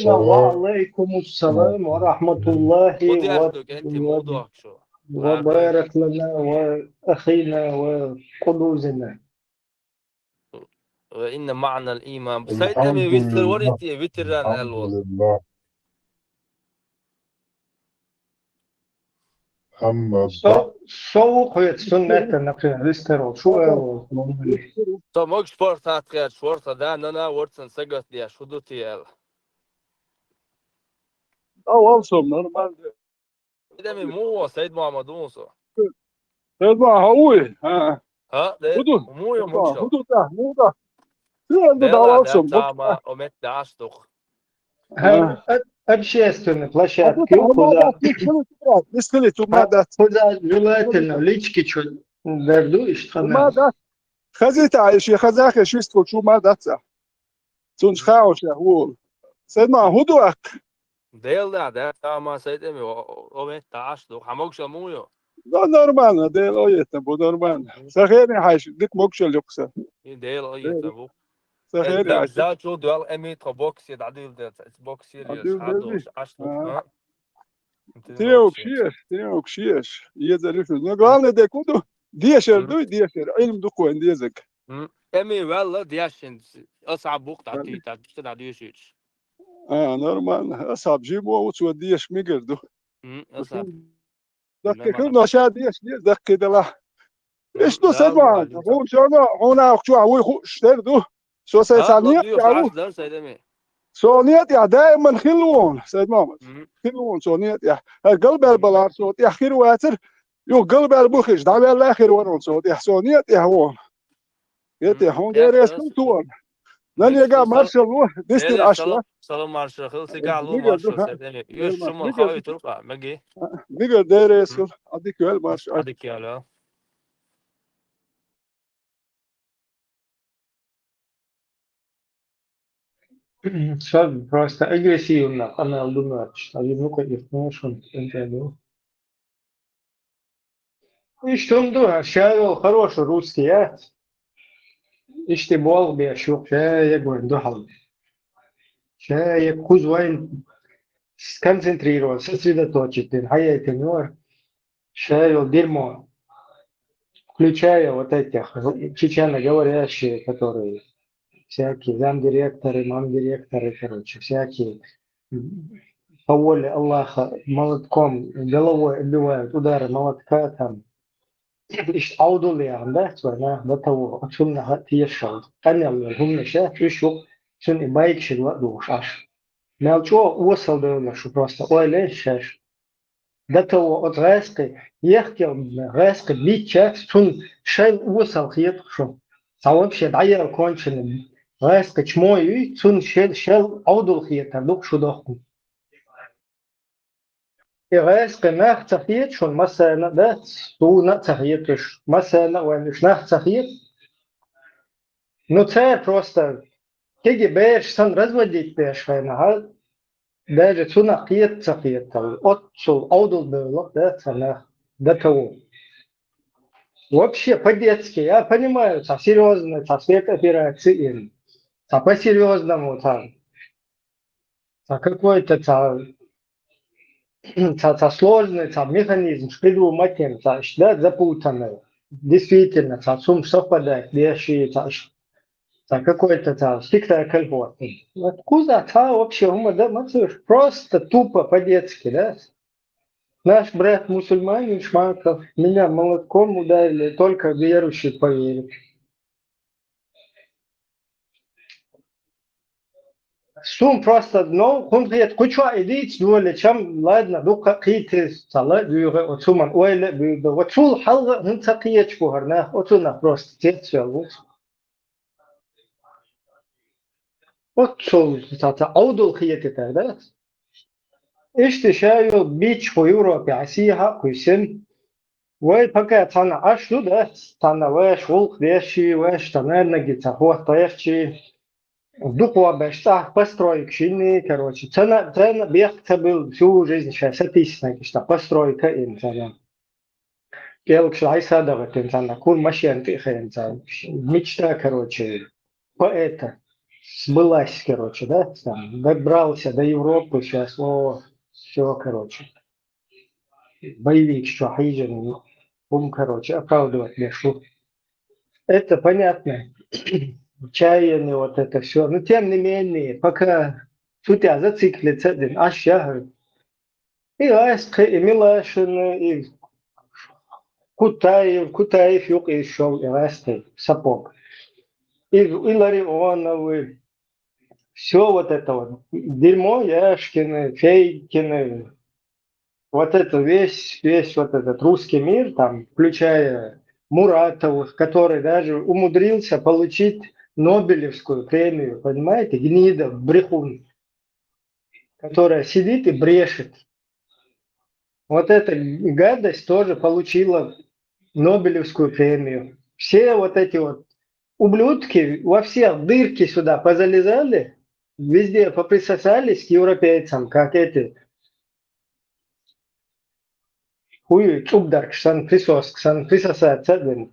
C: وعليكم السلام ورحمة الله
D: وديعتك أنت موضوعك شو؟
C: وبارك لنا وأخينا وقدوزنا.
D: وإن معنا الإيمان. بسيد أمي ويستر وريتي ويتران الوضع.
C: Soğuk sünnetten например, isterol. Şu
D: طب موج شبورت هات خير شورت ده أنا ورتن سجت دي شو دوتي يلا.
R: olsun normalde.
D: سيد أمي مو سيد محمد موسى.
R: Sezma haui.
D: ها ده
R: Hudu.
D: مو يوم موجشة.
R: Hudu da. Hudu. Sen de
D: ده
R: olsun.
D: تاما ومت داشتوخ.
C: общественные площадки. Куда желательно лички чуть дерду и что
R: خزيت عايش يا خزاك شو شو ما دتسع تون خاوش يا هو سيد ما هدوك
D: ده تاما سيد أمي ومت داشتوخ هموجش مويو.
R: ده نورمال ده لويت بو نورمال سخيرني عايش ديك موكشل يقصى
D: ده لويت أبو.
R: سخيرني عايش
D: ده شو دوال أمي تبوكس يدعديل ده بوكس يريس حدوش عشتوخ.
R: تنيوك شيش يزرف نقال ده كده ديشر علم دقوين ديزك
D: أمي والله دياشين أصعب وقت عطيتها بتشتغل ديشيش.
R: نورمال أصعب جيبوا وتوديش ميقردو
D: أصعب.
R: دك كنا شاديش دك كده لا إيش دو سيدمان هون شانا هون أخشوا عوي اشتردو شو سيسانية
D: يعو
R: سونيات يا دائما خلون سيد محمد خلون سونيات يا قلب البلار صوت يا خير واتر يو قلب البخش دعم الآخر ورون صوت يا سونيات يا هون يتي هون دير اسم تون نن يقع مارشال ديستين عشرة
D: سلام مارشال خلص يقع لو مارشال سيدني يوش شو ما خاوي تلقى مجي
R: نقدر دير اسم أديك يا مارشال
D: أديك يا لا
C: Sad просто агрессивно она думает, что ну-ка их нашим интервью. И что он думает, шайл хороший русский, إيش تبغى بيشوف شيء عنده حل شيء كوز وين сконцентрирован, сосредоточен, hayatını шейл дерьмо, включая вот этих чечено-говорящие, которые всякие замдиректоры, мамдиректоры, короче, всякие по воле Аллаха молотком, головой отбивают удары молотка там. İşte avdulayan da sonra da tavu açılna hatiye şal. Kanallar humne şah şu şun bayık şılva doğuşar. Melço uasal da şu просто öyle şaş. Da tavu otraski yehkel raski bitçe şun şey uasal khiyet şu. Sawab şey dayar konçen raski çmoyu şun şey avdul khiyet dok şu dok. إغاز قناخ تخيط شون مثلا ده تو نتخيطش مثلا وانش نخ تخيط ну це просто кеги беш сан разводить беш хайна даже цу нахиет тахиет от шул аудул бөлөк да цана да того Вообще по-детски, я понимаю, серьезно, свет операции, по-серьезному, какой-то сложный механизм придумать, да, запутанный. Действительно, сум совпадает, вещи, какой-то спектакль. Вот. Откуда вообще, да, просто тупо по-детски, да? Наш брат мусульманин Шмаков, меня молотком ударили, только верующий поверит. Сум просто, ну, он говорит, куча идит, доля, чем, ладно, ну, какие-то салат, дюры, вот суман, ойле, бюда, вот сул халга, он цакиеч пугарна, вот он просто тецел, вот сул, аудул хиеты тогда. اشتشايو بيتش في يوروبي عسيها كويسن واي بقى تانا اشلو ده تانا واش ولق ديشي واش تانا نجي هو طيشي دقوا بشتاح построек شيني короче تانا بيختبل всю жизнь сейчас описано что постройка инсана келк шайса да инсана кур машин ты инсан мечта короче поэта сбылась короче да там добрался до Европы сейчас о все короче боевик, что Хаиджин, короче, оправдывать Лешу. Это понятно. Чаяние, вот это все. Но тем не менее, пока судья зациклится, аж я говорю, и Аська, и Милашин, и Кутаев, юг и шел, и Аська, сапог. И Ларионовы, все вот это вот, дерьмо Яшкины, Фейкины, вот это весь вот этот русский мир, там, включая Муратову, который даже умудрился получить Нобелевскую премию, понимаете, гнида, брехун, которая сидит и брешет. Вот эта гадость тоже получила Нобелевскую премию. Все вот эти вот ублюдки во все дырки сюда позалезали, везде поприсосались к европейцам, как эти хуй чубдар, ксан присосаться,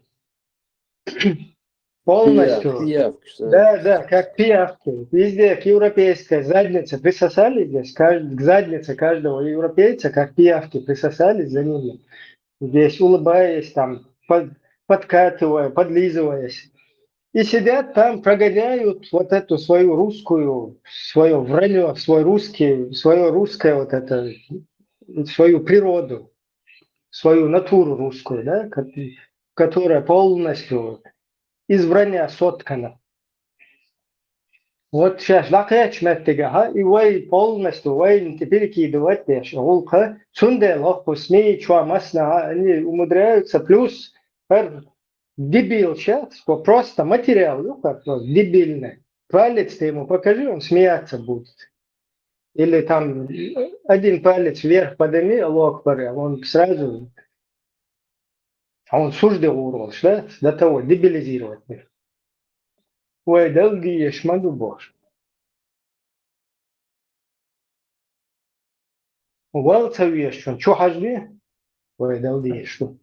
C: полностью.
O: Пиявки,
C: Да, как пиявки. Везде к европейской заднице присосались здесь, к заднице каждого европейца, как пиявки присосались за ними. Здесь улыбаясь, там, подкатывая, подлизываясь. И сидят там, прогоняют вот эту свою русскую, свое вранье, свой русский, свое русское вот это, свою природу, свою натуру русскую, да, которая полностью из вранья соткана. Вот сейчас лакач меттига, и вой полностью, вой перекидывать деш, улка, сунде лоху смей, чуа масна, они умудряются, плюс дебил сейчас, просто материал, ну как, дебильный. Палец ты ему покажи, он смеяться будет. Или там один палец вверх подними, локпары, он сразу, он сужде урол, да, до того, дебилизировать. Ой, долгие шмаду бож. Уалца вещун, чё хажли? Ой, долгие что.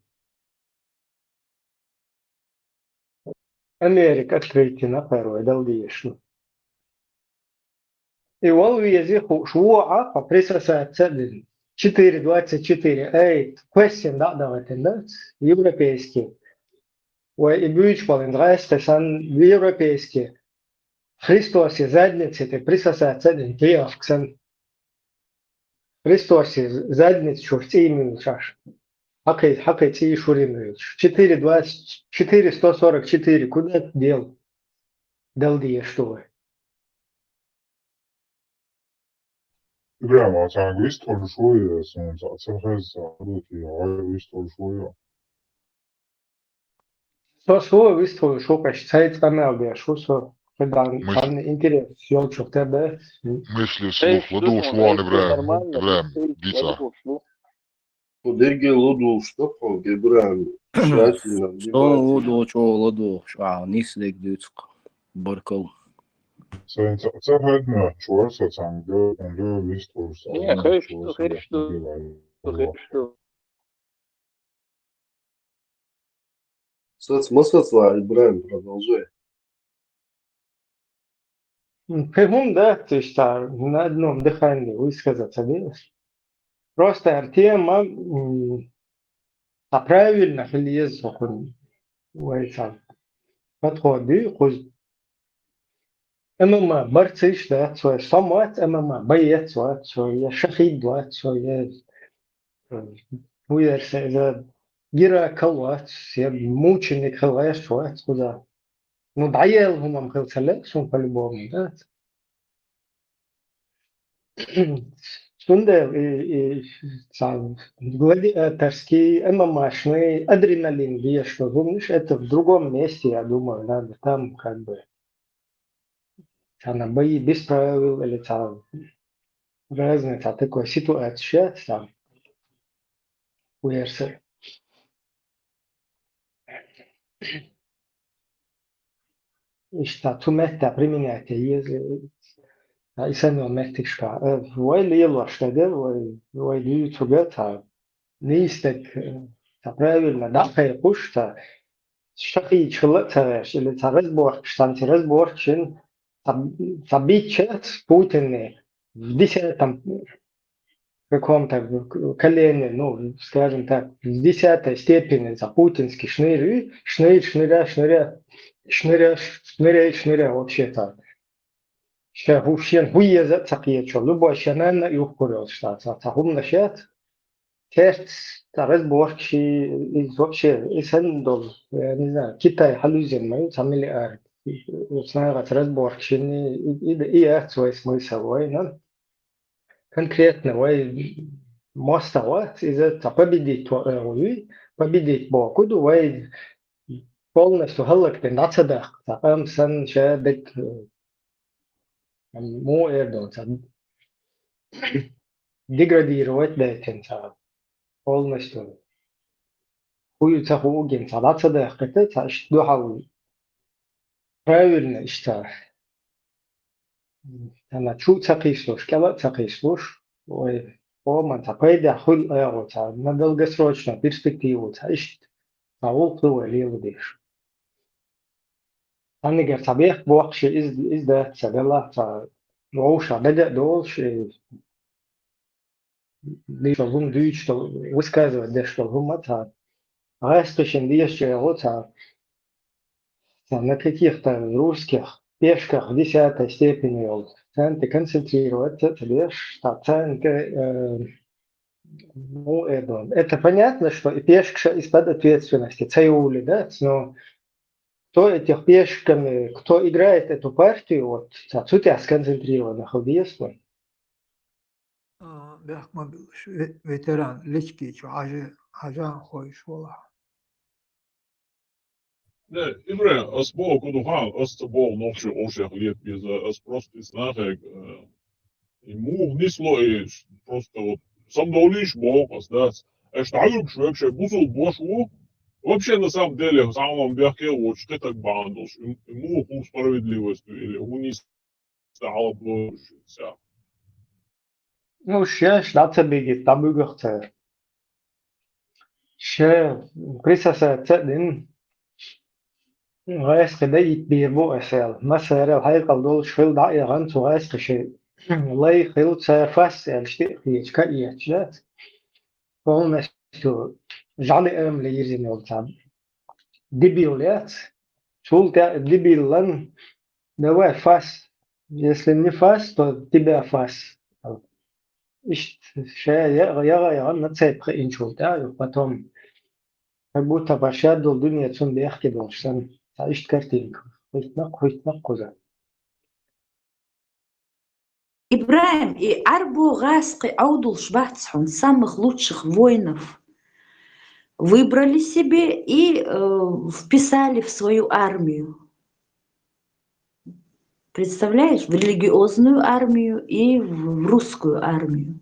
C: Америка открытие на первое, долгие что. И вал вези шуа, а присосаться 4.24. Эй, question давайте, да? Европейский. Ой, и бючпален, здрасте, сан европейский. Христос и задницы, ты присосаться пиявксан. Христос и задницы, чё, именно шаш. Хакай, ти Шуринович. 4.24, 144. Куда ты дел? Долгие что вы?
B: Прямо оценку историю шоя, историю.
C: Что выстроил, что качает канал, да, что когда интерес, все, что тебе.
M: Мысли вслух, ладу шван, Ибраим, дица.
Q: Подыги луду, что он, Ибраим, тщательно
E: Son луду, чё луду, шва, нислик дюцк, баркал.
B: Цархайдна, чуарса цанга, он историю.
T: Не, хорошо.
Q: Соцмысл, Ибраим, продолжай.
C: Прямом, да, то есть на одном дыхании высказаться, да? Просто тема правильно или есть закон, подходы, أما برتش ده شوية صمت أما ما بيت شوية شخيد شوية ويرس إذا جرا كوات يا موچن كوات شوية كذا نضعيل هم مخلصلك شون بالبوم ده شونده сам гладиаторский ММА шный адреналин бьешь, помнишь, это в другом месте, я думаю, надо там как бы на бои без правил или там разница такой ситуация там уерсы. Está tu meta применять, если إنسان متكشكا ويلي يلا اشتغل ويلي تبعتها نيستك تبراويل ندعك يقوش تا شقي شلتها اللي ترز بورك شتان ترز بورك شن تبيتشت Путин в 10 каком-то колене, ну, скажем так, в 10 степени за путинский шныря вообще-то. Ще хушен хуе за такие чё, любой шанан и укурил штат, хум нашет, тест, разборки, и вообще, и сендол, я не знаю, Китай халюзин, мы самили арт, знаю, разборки, и это свой смысл, война. Конкретно, вой, моста, вот, из-за победить победить Богу, вой, полностью халак, ты нацадах, там сан шадек, мو эрдон, деградировать дайтен полностью хуй цахугин цадацада хката цаш духауи правильно что она чу цакислуш кала цакислуш ой man tapayda хул аягота на долгосрочную перспективу цаш саул плывали лишь анигер табех бохши из да цадала ца роуша беда долш лишь вум дюч что высказывать да что вумата Растущим вещи на каких-то русских пешках 10 степени центы концентрироваться, лишь центы, ну, это понятно, что и пешка из-под ответственности, цаюли, да, но кто этих пешками, кто играет эту партию, вот, отсюда сконцентрированных объяснил.
I: بيحكم فيتران ليشكي شو عجان خويش والله.
B: Nee, Ibrahim, als bol kon gaan, als de bol nog zo oorzaak leert, als prost is nachher, in moe niet slo is, prost вот, сам долиш бог, als dat, تعرف شو вообще бузул бошу, вообще на самом деле, в самом бяхе, вот, что так бандос, ему ху справедливостью, или ху не стало бы, вся.
C: Ну, ще штатся бегит, там бегахтер. Ще, присаса цедин, غايس كده يتبيربو أسال مثلا هاي قبل شغل داعي غن غايس كشيء الله يخلو تفاس الشيء في كأي أشياء فهم مستو جعل أم ليزين يلتام دبيولات شول تا دبيلن دوا فاس если не фас то тебя фас إيش شيء يغا نتصيب إن شول تا потом как будто بشاد الدنيا تون بيحكي دوشان تعيش كارتين хуйтнак куза.
F: Ибраим и Арбу Гаски Аудул Шварцхун, самых лучших воинов, выбрали себе и вписали в свою армию. Представляешь, в религиозную армию и в русскую армию.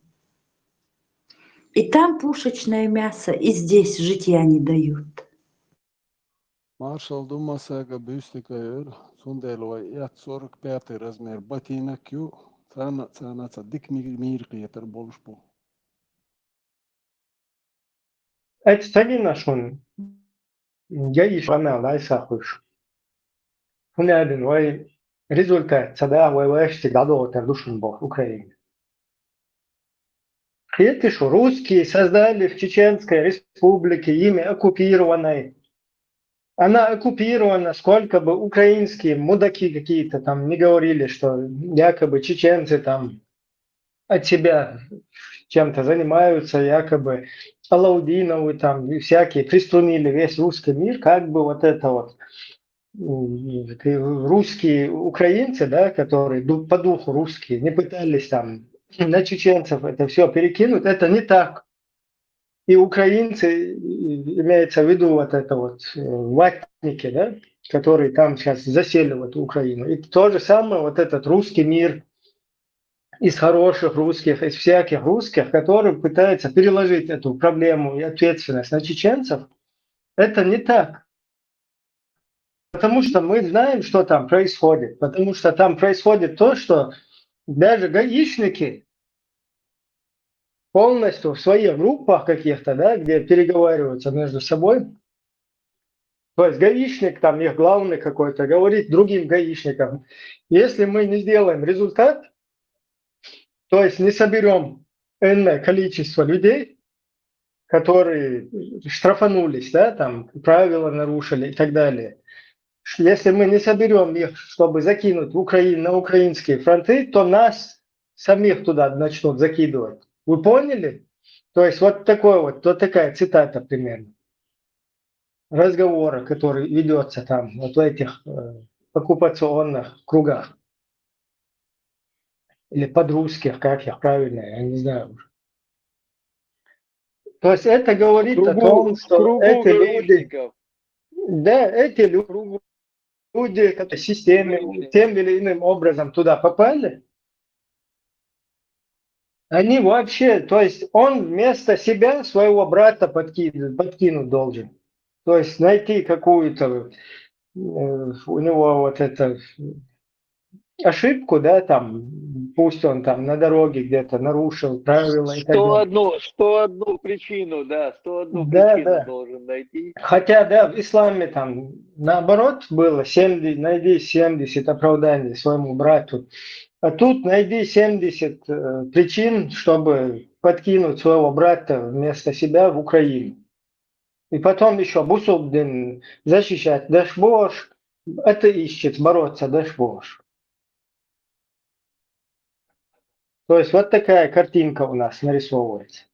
F: И там пушечное мясо, и здесь житья не дают.
A: Маршал думасага бюстикайыр, сунделой 45 размер ботинок ю, цана дик мир киетер болшпу.
C: Это царина шун. جيش أنا لا يسافرش هنا один وين результат сада воеваешь годов тардушин бог Украине. Это что русские создали в Чеченской республике имя оккупированной. Она оккупирована, сколько бы украинские мудаки какие-то там не говорили, что якобы чеченцы там от себя чем-то занимаются, якобы Алаудиновы там и всякие приструнили весь русский мир, как бы вот это вот русские украинцы, да, которые по духу русские, не пытались там на чеченцев это все перекинуть, это не так. И украинцы, имеется в виду вот это вот ватники, да, которые там сейчас заселивают Украину. И то же самое вот этот русский мир из хороших русских, из всяких русских, которые пытаются переложить эту проблему и ответственность на чеченцев, это не так. Потому что мы знаем, что там происходит. Потому что там происходит то, что даже гаишники полностью в своих группах каких-то, да, где переговариваются между собой, то есть гаишник, там их главный какой-то, говорит другим гаишникам, если мы не сделаем результат, то есть не соберем энное количество людей, которые штрафанулись, да, там правила нарушили и так далее, если мы не соберем их, чтобы закинуть в Украину, на украинские фронты, то нас самих туда начнут закидывать. Вы поняли? То есть вот такая цитата примерно разговора, который ведется там вот в этих оккупационных кругах. Или подрусских, как их правильно, я не знаю уже. То есть это говорит о том, что эти люди, да, эти люди, которые в системе тем или иным образом туда попали, они вообще, то есть он вместо себя своего брата подкинуть должен. То есть найти какую-то у него вот это ошибку, да, там, пусть он там на дороге где-то нарушил правила и так далее.
T: 101 причину, да, 101 причину должен найти.
C: Хотя, да, в исламе там наоборот было, найди 70 оправданий своему брату. А тут найди 70 причин, чтобы подкинуть своего брата вместо себя в Украину. И потом еще Бусубдин защищать Дашбош, это ищет бороться Дашбош. То есть вот такая картинка у нас нарисовывается.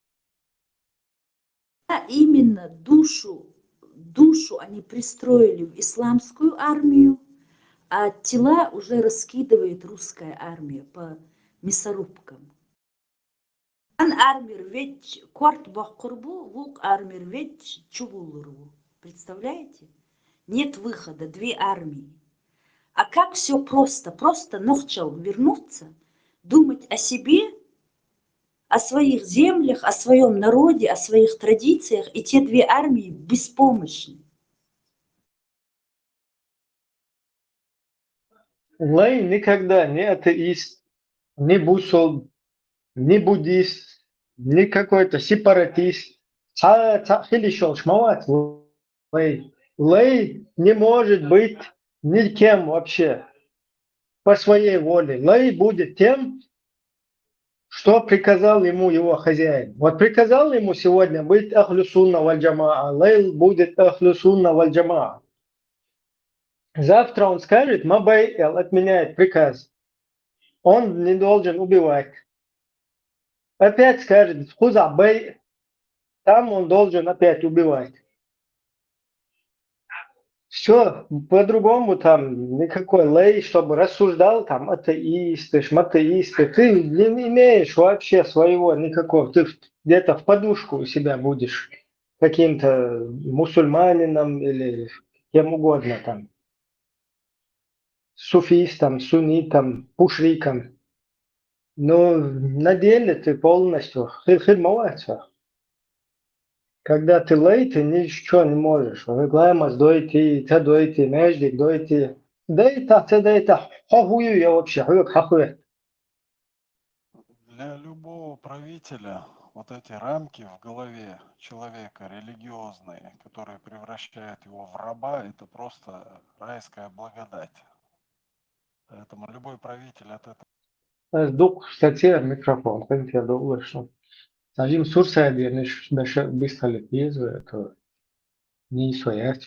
F: Именно душу они пристроили в исламскую армию, а тела уже раскидывает русская армия по мясорубкам. Армир ведь корт бахкурбу, вук армир ведь чувулуру. Представляете? Нет выхода, две армии. А как все просто? Просто нохчал вернуться, думать о себе, о своих землях, о своем народе, о своих традициях, и те две армии беспомощны.
C: Лей никогда не атеист, не бусул, не буддист, не какой-то сепаратист. Лей не может быть никем вообще по своей воле. Лей будет тем, что приказал ему его хозяин. Вот приказал ему сегодня быть ахлю сунна валь джамаа. Лей будет ахлю сунна валь джамаа. Завтра он скажет, Мабайэл отменяет приказ. Он не должен убивать. Опять скажет, Хузабай, там он должен опять убивать. Все, по-другому там никакой лей, чтобы рассуждал там атеисты, шматеисты. Ты не имеешь вообще своего никакого. Ты где-то в подушку у себя будешь каким-то мусульманином или кем угодно там. Суфистом, суннитом, пушриком. Но на деле ты полностью хидмоваться. Когда ты лей, ты ничего не можешь. Рекламас дойти, те дойти, междик дойти. Дейта, хохую я вообще, хохую.
A: Для любого правителя вот эти рамки в голове человека религиозные, которые превращают его в раба, это просто райская благодать. Поэтому любой правитель от этого...
C: Es duc stăție microfon, când te duc și Sajim sursēdieniš beša bistali piezoja, ka nīso ēst,